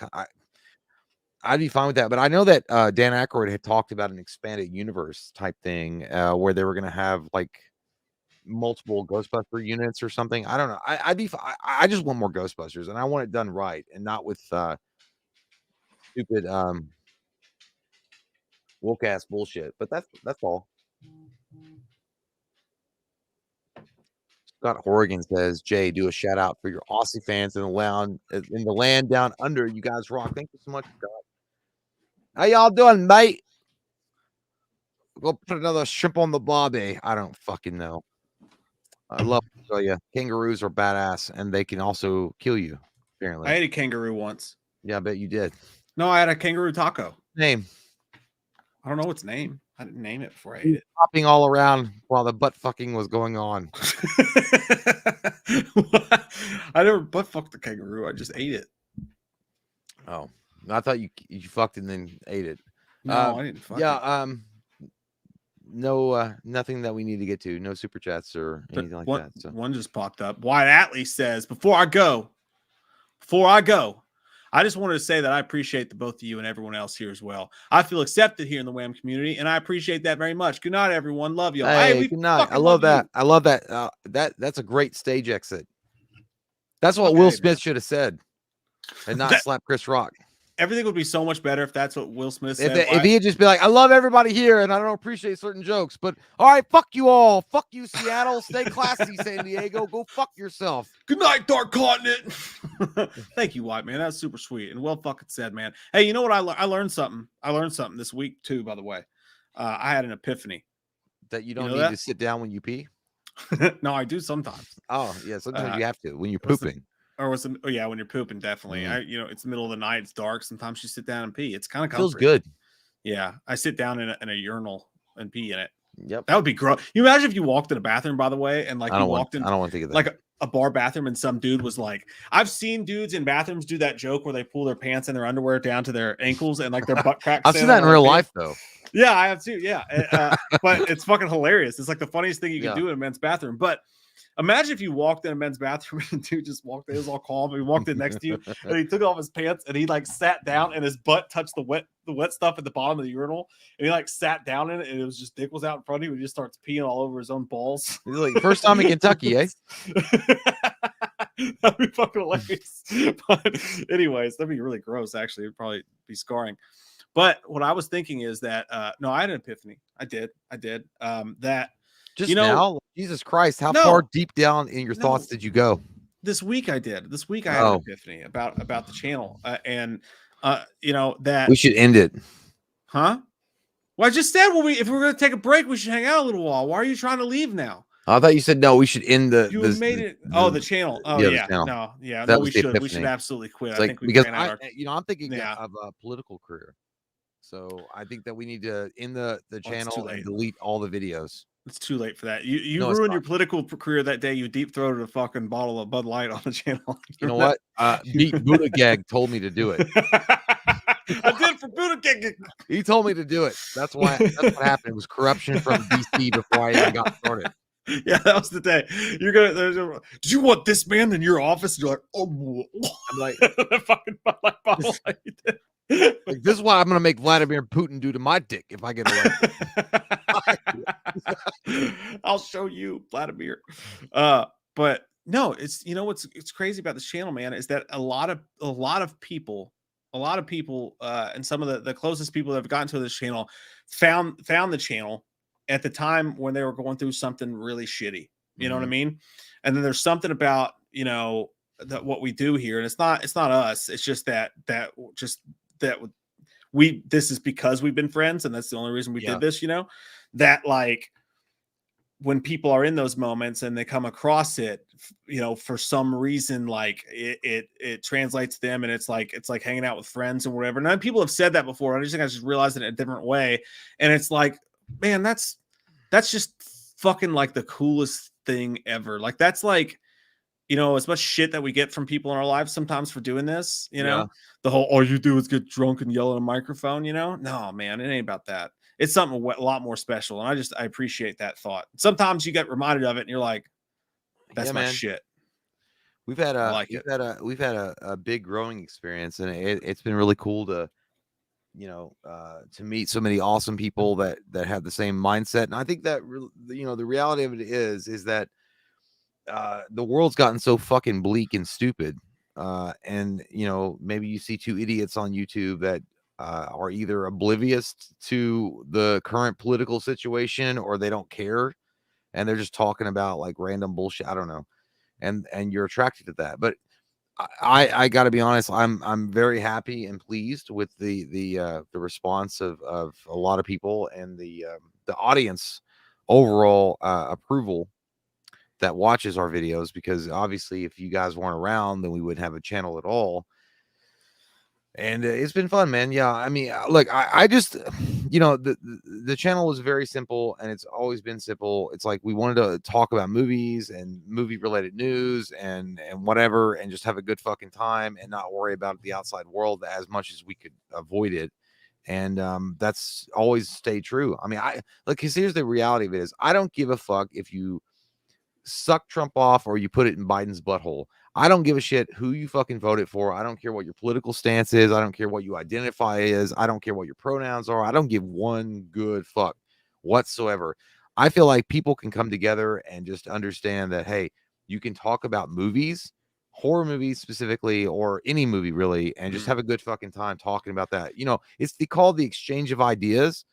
I'd be fine with that, but I know that Dan Aykroyd had talked about an expanded universe type thing where they were going to have like multiple Ghostbuster units or something. I don't know. I just want more Ghostbusters, and I want it done right and not with stupid woke ass bullshit. But that's all. Scott Horrigan says, "Jay, do a shout out for your Aussie fans in the land down under. You guys rock." Thank you so much, Scott. How y'all doing, mate? We'll put another shrimp on the barbie. I don't fucking know. I love Australia. Kangaroos are badass, and they can also kill you. Apparently, I ate a kangaroo once. Yeah, I bet you did. No, I had a kangaroo taco. Name. I don't know its name. I didn't name it before I ate it. Hopping all around while the butt fucking was going on. I never butt fucked the kangaroo. I just ate it. Oh, I thought you fucked and then ate it. No, I didn't fuck it. No, nothing that we need to get to. No super chats or anything like that. So one just popped up. Wyatt Atlee says, before I go, I just wanted to say that I appreciate the both of you and everyone else here as well. I feel accepted here in the Wham community, and I appreciate that very much. Good night, everyone. Love y'all. Hey, good night. I love that. I love that. That's a great stage exit. That's what Will Smith should have said, and not slap Chris Rock. Everything would be so much better if that's what Will Smith said. If he had just be like, I love everybody here, and I don't appreciate certain jokes, but all right, fuck you all. Fuck you, Seattle. Stay classy, San Diego. Go fuck yourself. Good night, Dark Continent. Thank you, White, man. That's super sweet and well fucking said, man. Hey, you know what? I learned something. I learned something this week too, by the way. I had an epiphany. That you don't need to sit down when you pee? No, I do sometimes. Oh, yeah. Sometimes you have to when you're pooping. When you're pooping, definitely. It's the middle of the night, it's dark. Sometimes you sit down and pee. It's kind of feels good. Yeah, I sit down in a urinal and pee in it. Yep, that would be gross. You imagine if you walked in a bathroom, by the way, and like I don't want to think of that. Like a bar bathroom, and some dude was like, I've seen dudes in bathrooms do that joke where they pull their pants and their underwear down to their ankles and like their butt cracks. I've seen that in real life though. Yeah, I have too. Yeah, but it's fucking hilarious. It's like the funniest thing you can do in a men's bathroom. But imagine if you walked in a men's bathroom and dude just walked in, he was all calm, and he walked in next to you and he took off his pants and he like sat down and his butt touched the wet stuff at the bottom of the urinal, and he like sat down in it and it was just dick was out in front of him. He just starts peeing all over his own balls. Like, first time in Kentucky, eh? That'd be fucking hilarious. But anyways, that'd be really gross. Actually, it'd probably be scarring. But what I was thinking is that no, I had an epiphany. I did. That just now, Jesus Christ, how far deep down in your thoughts did you go? This week I did. This week I had an epiphany about the channel, and that we should end it. Huh? Well, I just said if we're going to take a break, we should hang out a little while. Why are you trying to leave now? I thought you said no. We should end the. You made it. The channel. Oh yeah. No, yeah. No, we should. We should absolutely quit. Like, I think because I'm thinking of a political career. So I think that we need to end the channel and delete all the videos. It's too late for that. You ruined your political career that day. You deep throated a fucking bottle of Bud Light on the channel. You know what? Beat Buddha Gag told me to do it. I did for Buddha Gag. He told me to do it. That's what happened. It was corruption from DC before I even got started. Yeah, that was the day. You're gonna. Did you want this man in your office? And you're like, oh, I'm like, the fucking Bud Light bottle. Like, this is what I'm gonna make Vladimir Putin do to my dick if I get elected. I'll show you, Vladimir. But no, it's what's crazy about this channel, man, is that a lot of people, and some of the closest people that have gotten to this channel found the channel at the time when they were going through something really shitty. You know what I mean? And then there's something about that what we do here, and it's not us. It's just that this is because we've been friends, and that's the only reason we did this. That like when people are in those moments and they come across it, for some reason, like it translates to them, and it's like hanging out with friends and whatever. And people have said that before. I just realized it in a different way, and it's like, man, that's just fucking like the coolest thing ever. Like that's like, as much shit that we get from people in our lives sometimes for doing this, the whole, all you do is get drunk and yell at a microphone, no, man, it ain't about that. It's something a lot more special. And I appreciate that thought. Sometimes you get reminded of it and you're like, that's my shit. We've had a big growing experience, and it's been really cool to meet so many awesome people that have the same mindset. And I think that the reality of it is that the world's gotten so fucking bleak and stupid, and maybe you see two idiots on YouTube that are either oblivious to the current political situation, or they don't care and they're just talking about like random bullshit. I don't know, and you're attracted to that. But I got to be honest, I'm very happy and pleased with the response of a lot of people, and the audience overall approval that watches our videos, because obviously if you guys weren't around, then we wouldn't have a channel at all. And it's been fun, man. Yeah, I mean, look, I just, the channel was very simple, and it's always been simple. It's like we wanted to talk about movies and movie related news and whatever, and just have a good fucking time and not worry about the outside world as much as we could avoid it. And that's always stayed true. I mean, because here's the reality of it is, I don't give a fuck if you suck Trump off or you put it in Biden's butthole. I don't give a shit who you fucking voted for. I don't care what your political stance is. I don't care what you identify as. I don't care what your pronouns are. I don't give one good fuck whatsoever. I feel like people can come together and just understand that, hey, you can talk about movies, horror movies specifically, or any movie really, and just have a good fucking time talking about that. It's called the exchange of ideas,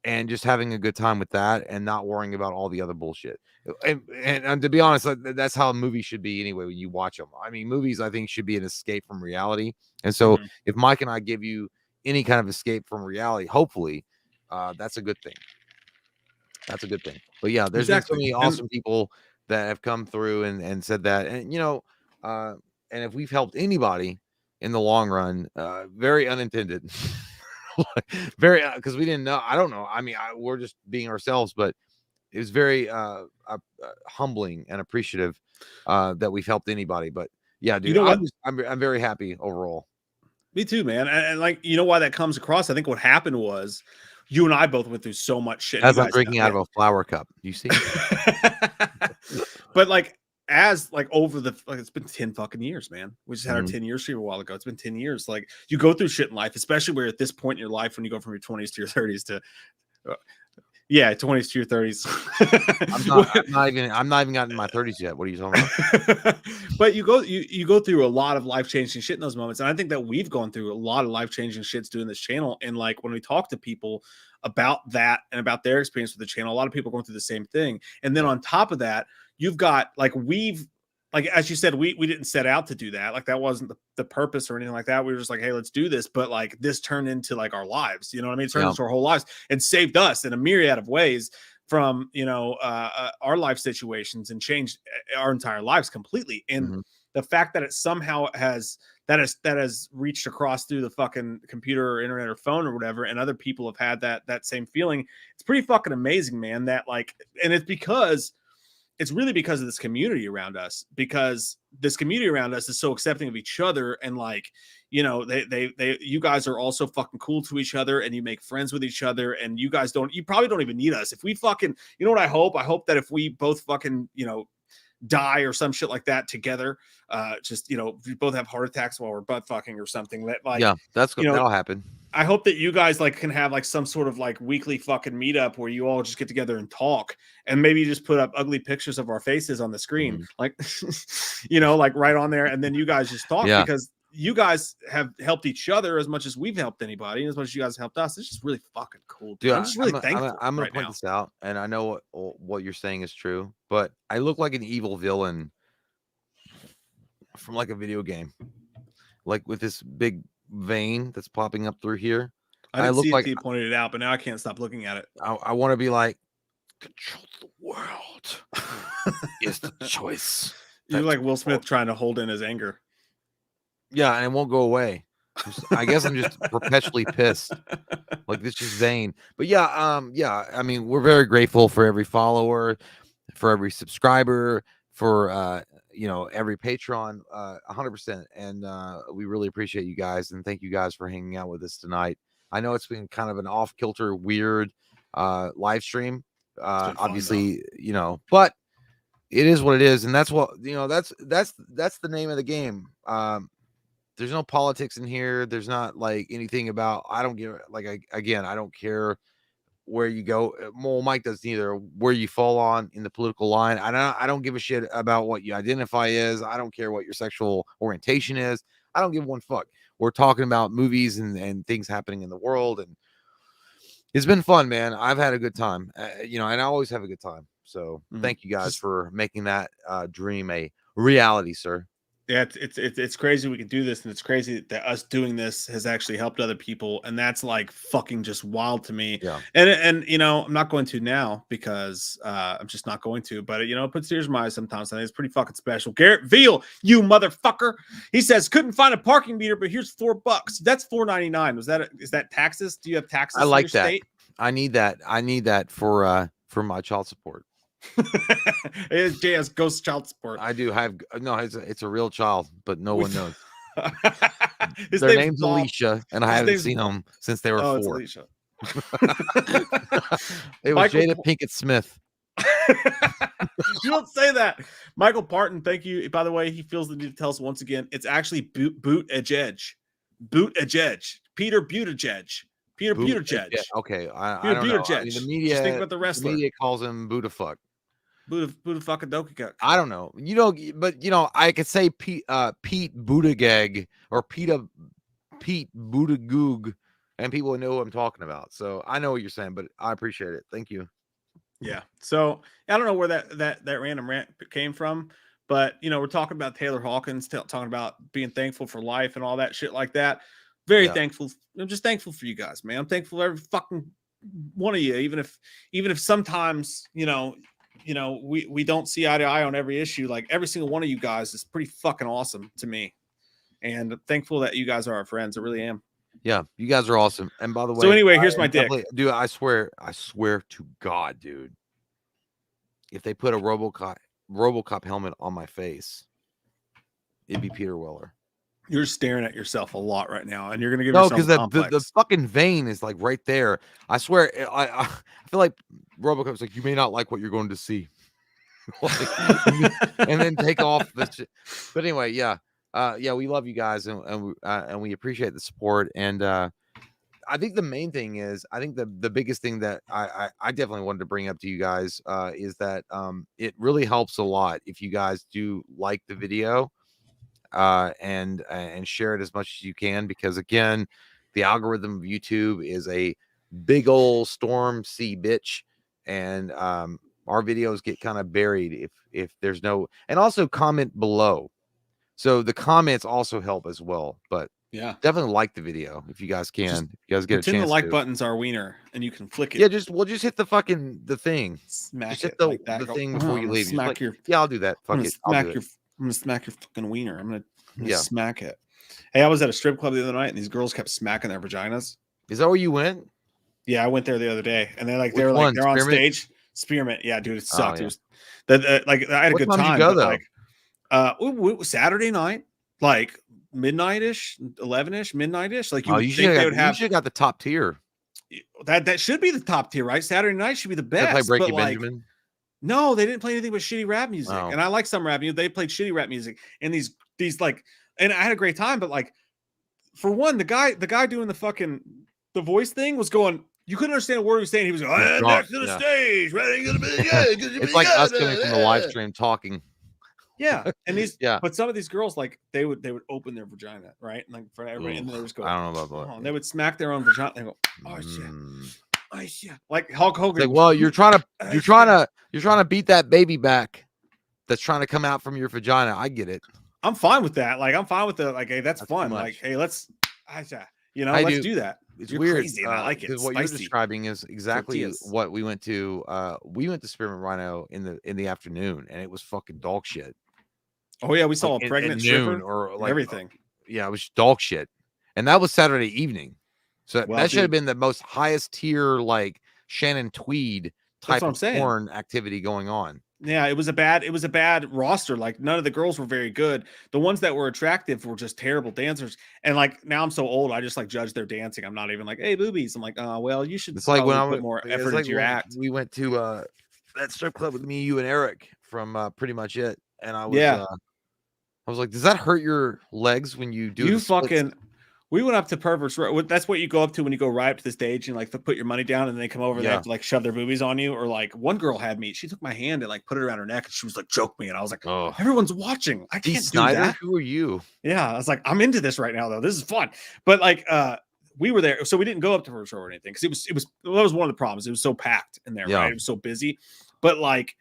and just having a good time with that and not worrying about all the other bullshit. And to be honest, that's how a movie should be anyway when you watch them. I mean, movies, I think, should be an escape from reality. And so if Mike and I give you any kind of escape from reality, hopefully, that's a good thing. That's a good thing. But yeah, there's been so many awesome people that have come through and said that. And, and if we've helped anybody in the long run, very unintended. Very, because we didn't know. I don't know. I mean, we're just being ourselves, but it was very humbling and appreciative that we've helped anybody. But yeah, dude, I'm very happy overall. Me too, man. And like, why that comes across? I think what happened was you and I both went through so much shit. As I'm drinking out of a flower cup, you see. But like, over it's been 10 fucking years, man. We just had our 10 years here a while ago. It's been 10 years. Like, you go through shit in life, especially where at this point in your life, when you go from your 20s to your 30s to 20s to your 30s. I'm not even gotten in my 30s yet. What are you talking about? But you go through a lot of life-changing shit in those moments. And I think that we've gone through a lot of life-changing shits doing this channel. And like, when we talk to people about that and about their experience with the channel, a lot of people are going through the same thing. And then on top of that, you've got like, as you said, we didn't set out to do that. Like, that wasn't the purpose or anything like that. We were just like, hey, let's do this. But like, this turned into like our lives, you know what I mean? It turned into our whole lives and saved us in a myriad of ways from, our life situations, and changed our entire lives completely. And the fact that it somehow has reached across through the fucking computer or internet or phone or whatever, and other people have had that same feeling, it's pretty fucking amazing, man. That like, and it's really because of this community around us, because this community around us is so accepting of each other. And like, you guys are also fucking cool to each other, and you make friends with each other, and you probably don't even need us. If we fucking, what I hope that if we both fucking, die or some shit like that together, we both have heart attacks while we're butt fucking or something, that like, that's good. That'll happen. I hope that you guys like can have like some sort of like weekly fucking meetup where you all just get together and talk, and maybe just put up ugly pictures of our faces on the screen, like, like right on there. And then you guys just talk, because you guys have helped each other as much as we've helped anybody, and as much as you guys helped us. It's just really fucking cool, dude. I'm just really thankful. I'm gonna point this out, and I know what you're saying is true, but I look like an evil villain from like a video game, like with this big vein that's popping up through here. I look like you pointed it out, but now I can't stop looking at it. I want to be like, control the world is the choice. You're like Will Smith trying to hold in his anger. Yeah, and it won't go away. I guess I'm just perpetually pissed. Like, this is vain. But yeah, I mean, we're very grateful for every follower, for every subscriber, for every Patreon, 100%. And we really appreciate you guys, and thank you guys for hanging out with us tonight. I know it's been kind of an off-kilter, weird live stream. Obviously, but it is what it is, and that's what that's the name of the game. There's no politics in here. There's not like anything about, I don't give, like, I don't care where you go. Well, Mike doesn't either, where you fall on in the political line. I don't give a shit about what you identify as. I don't care what your sexual orientation is. I don't give one fuck. We're talking about movies and things happening in the world, and it's been fun, man. I've had a good time, and I always have a good time. So thank you guys for making that dream a reality, sir. Yeah, it's crazy we can do this, and it's crazy that us doing this has actually helped other people, and that's like fucking just wild to me. Yeah. And you know, I'm not going to now because I'm just not going to, but you know, it puts tears in my eyes sometimes. I think it's pretty fucking special. Garrett Veal, you motherfucker. He says couldn't find a parking meter, but here's $4. That's $4.99. Is that taxes? Do you have taxes? I like in your that. State? I need that. I need that for my child support. It's JS Ghost Child Support. I do have no. It's a real child, but no one knows. Their name's Alicia, and I haven't seen them since they were 4. It's Alicia. It was Jada Pinkett Smith. You don't say that. Michael Parton, thank you. By the way, he feels the need to tell us once again. It's actually Buttigieg. Peter Buttigieg. Peter Buttigieg. Yeah, okay, I don't Buttigieg. know. I mean, the media. Just think about the wrestler. The media calls him Budafuck. Buddha fucking Donkey Kong. I don't know. You know, but you know, I could say Pete Buttigieg or Pete Buttigieg, and people would know who I'm talking about. So I know what you're saying, but I appreciate it. Thank you. Yeah. So I don't know where that random rant came from, but you know, we're talking about Taylor Hawkins, talking about being thankful for life and all that shit like that. Very thankful. I'm just thankful for you guys, man. I'm thankful for every fucking one of you, even if sometimes, you know, we don't see eye to eye on every issue. Like every single one of you guys is pretty fucking awesome to me. And I'm thankful that you guys are our friends. I really am. Yeah, you guys are awesome. And by the way, so anyway, here's my dick. Dude, I swear to God, dude. If they put a RoboCop helmet on my face, it'd be Peter Weller. You're staring at yourself a lot right now, and you're gonna give no, yourself because the fucking vein is like right there. I swear, I feel like RoboCop's like, you may not like what you're going to see, and then take off the shit. But anyway, yeah, we love you guys, and we appreciate the support. And I think the main thing is, I think the biggest thing that I definitely wanted to bring up to you guys is that it really helps a lot if you guys do like the video. And share it as much as you can, because again, the algorithm of YouTube is a big old storm sea bitch, and our videos get kind of buried if there's no. And also comment below, so the comments also help as well. But yeah, definitely like the video if you guys can. If you guys get a chance, the like button's our wiener, and you can flick it. Yeah, just hit the fucking thing. Smack just it hit the, like that. the thing before you leave. Smack your. Yeah, I'll do that. Fuck it. I'm gonna smack your fucking wiener. I'm gonna smack it. Hey, I was at a strip club the other night, and these girls kept smacking their vaginas. Is that where you went? Yeah, I went there the other day, and they're on stage. Spearmint. Yeah, dude, it sucked. Oh, yeah. It was that like I had a good time. Did you go, though? Like, Saturday night, like midnight-ish, 11-ish, midnight-ish. Like you should have got the top tier. That should be the top tier, right? Saturday night should be the best. Play Breaking Benjamin. No, they didn't play anything but shitty rap music. Oh. And I like some rap music. They played shitty rap music. And these like, and I had a great time, but like, for one, the guy doing the voice thing was going, you couldn't understand a word he was saying. He was going, back to the stage. It's like us coming from the live stream talking. Yeah. And but some of these girls, like, they would open their vagina, right? And like for everybody, and they would just go, I don't know about that. And they would smack their own vagina and go, oh shit. Like Hulk Hogan. Like, well, you're trying to beat that baby back that's trying to come out from your vagina. I get it. I'm fine with that. Like, I'm fine with that. Like, hey, that's fun. Like, hey, let's do that. It's You're weird. Crazy, and I like it. Because what you're describing is exactly what we went to. We went to Spearmint Rhino in the afternoon, and it was fucking dog shit. Oh yeah, we saw a pregnant stripper or like everything. Yeah, it was dog shit, and that was Saturday evening. So that should have been the most highest tier, like Shannon Tweed type of porn activity going on. Yeah, it was a bad roster. Like, none of the girls were very good. The ones that were attractive were just terrible dancers. And like, now I'm so old, I just like judge their dancing. I'm not even like, hey, boobies. I'm like, oh well, you should. It's like when I put more effort into your act. We went to that strip club with me, you, and Eric from Pretty Much It, and I was like, does that hurt your legs when you do? We went up to perverts. That's what you go up to when you go right up to the stage and like put your money down, and they come over. They have to like shove their boobies on you. Or like, one girl had me. She took my hand and like put it around her neck, and she was like, choke me. And I was like, oh, everyone's watching. I can't do that. Who are you? Yeah, I was like, I'm into this right now though. This is fun. But like, we were there, so we didn't go up to her show or anything, because that was one of the problems. It was so packed in there, right? It was so busy. But like,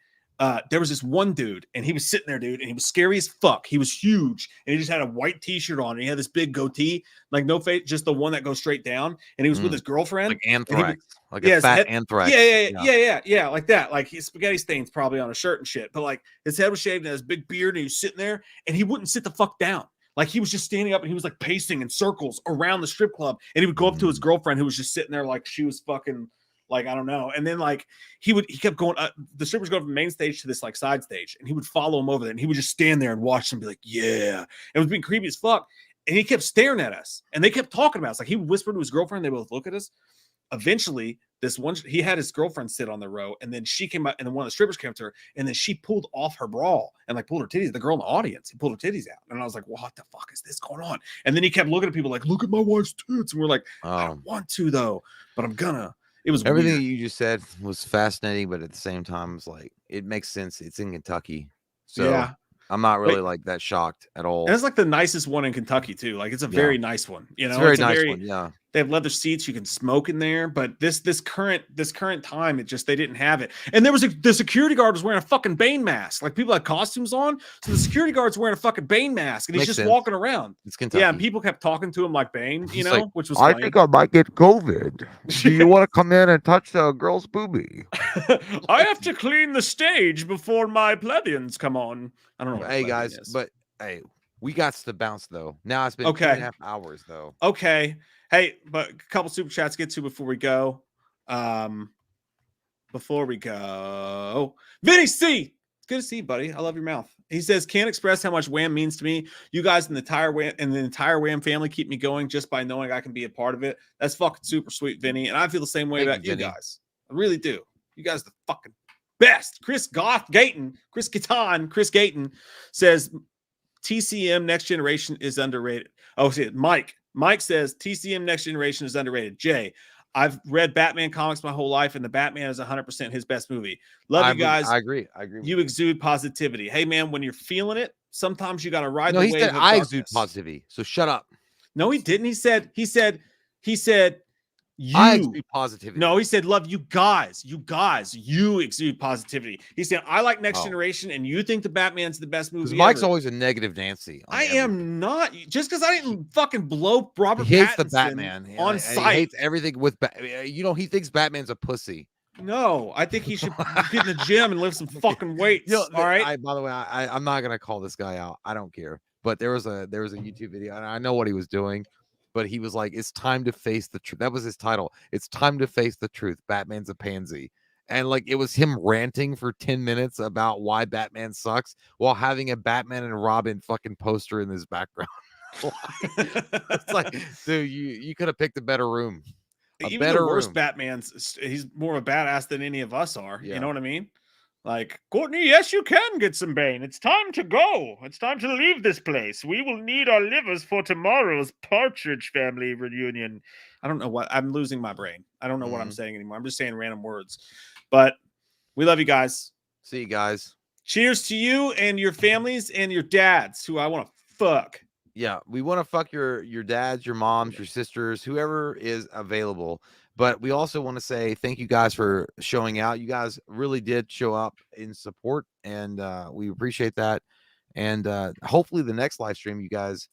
there was this one dude, and he was sitting there, dude, and he was scary as fuck. He was huge, and he just had a white t-shirt on, and he had this big goatee, like no face, just the one that goes straight down. And he was with his girlfriend, like anthrax, like a fat anthrax. Yeah, like that. Like his spaghetti stains probably on a shirt and shit, but like his head was shaved and his big beard, and he was sitting there, and he wouldn't sit the fuck down. Like he was just standing up, and he was like pacing in circles around the strip club, and he would go up to his girlfriend who was just sitting there like she was fucking. Like, I don't know. And then like he kept going, the strippers go from the main stage to this like side stage, and he would follow him over there, and he would just stand there and watch them be like, yeah. It was being creepy as fuck. And he kept staring at us, and they kept talking about us. Like he whispered to his girlfriend, they both look at us. Eventually, he had his girlfriend sit on the row, and then she came out, and then one of the strippers came to her, and then she pulled off her bra and like pulled her titties. The girl in the audience, he pulled her titties out. And I was like, what the fuck is this going on? And then he kept looking at people like, look at my wife's tits. And we're like, I don't want to though, but I'm gonna. It was everything weird. you just said was fascinating, but at the same time, it's like it makes sense. It's in Kentucky, so yeah. I'm not really like that shocked at all. And it's like the nicest one in Kentucky too. Like it's a very nice one. You know, it's a very nice one. Yeah. They have leather seats. You can smoke in there. But this current time, they didn't have it. And there was the security guard was wearing a fucking Bane mask. Like people had costumes on. So the security guard's wearing a fucking Bane mask, and he's just walking around. It's Kentucky. Yeah, and people kept talking to him like Bane, you know, like, which was I think I might get COVID. Do you want to come in and touch the girl's boobie? I have to clean the stage before my plebeians come on. I don't know. Hey guys, but hey, we got to bounce though. Now it's been 2.5 hours though. Okay. Hey, but a couple super chats to get to before we go. Vinny C. It's good to see you, buddy. I love your mouth. He says, can't express how much Wham means to me. You guys and the entire Wham family keep me going just by knowing I can be a part of it. That's fucking super sweet, Vinny. And I feel the same way about you guys. I really do. You guys are the fucking best. Chris Gayton says TCM Next Generation is underrated. Oh, see, Mike says TCM Next Generation is underrated. Jay, I've read Batman comics my whole life, and the Batman is 100% his best movie. Love you guys. I agree. You exude positivity. Hey, man, when you're feeling it, sometimes you got to ride the wave. No, he said I exude positivity. So shut up. No, he didn't. He said I exude positivity. No, he said, love you guys. You exude positivity. He said, I like Next Generation, and you think the Batman's the best movie. Mike's always a negative Nancy. I am not. Just because I didn't fucking blow Robert he hates Pattinson the Batman on sight. He hates everything with he thinks Batman's a pussy. No, I think he should get in the gym and lift some fucking weights. All right. By the way, I'm not gonna call this guy out. I don't care. But there was a YouTube video, and I know what he was doing. But he was like, it's time to face the truth. That was his title. It's time to face the truth. Batman's a pansy. And like, it was him ranting for 10 minutes about why Batman sucks while having a Batman and Robin fucking poster in his background. It's like, dude, you could have picked a better room. Even the worst Batman's, he's more of a badass than any of us are. Yeah. You know what I mean? Like, Courtney, yes, you can get some Bane. It's time to go. It's time to leave this place. We will need our livers for tomorrow's Partridge Family reunion. I don't know what. I'm losing my brain. I don't know what I'm saying anymore. I'm just saying random words. But we love you guys. See you guys. Cheers to you and your families and your dads, who I want to fuck. Yeah, we want to fuck your dads, your moms, your sisters, whoever is available. But we also want to say thank you guys for showing out. You guys really did show up in support, and we appreciate that. And hopefully the next live stream, you guys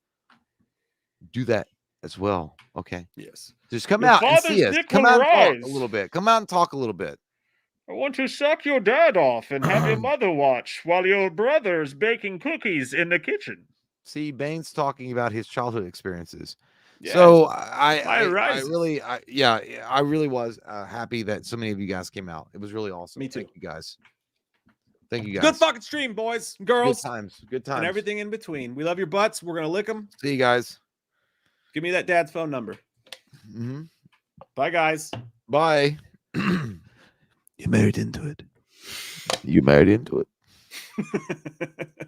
do that as well. Okay. Yes. Just come out and see us. Come out and talk a little bit. Come out and talk a little bit. I want to suck your dad off and have your mother watch while your brother's baking cookies in the kitchen. See, Bane's talking about his childhood experiences. Yeah, so I really was happy that so many of you guys came out. It was really awesome. Me too. Thank you guys. Thank you guys. Good fucking stream, boys and girls. Good times. And everything in between. We love your butts. We're gonna lick them. See you guys. Give me that dad's phone number. Bye, guys. Bye. You married into it. You married into it.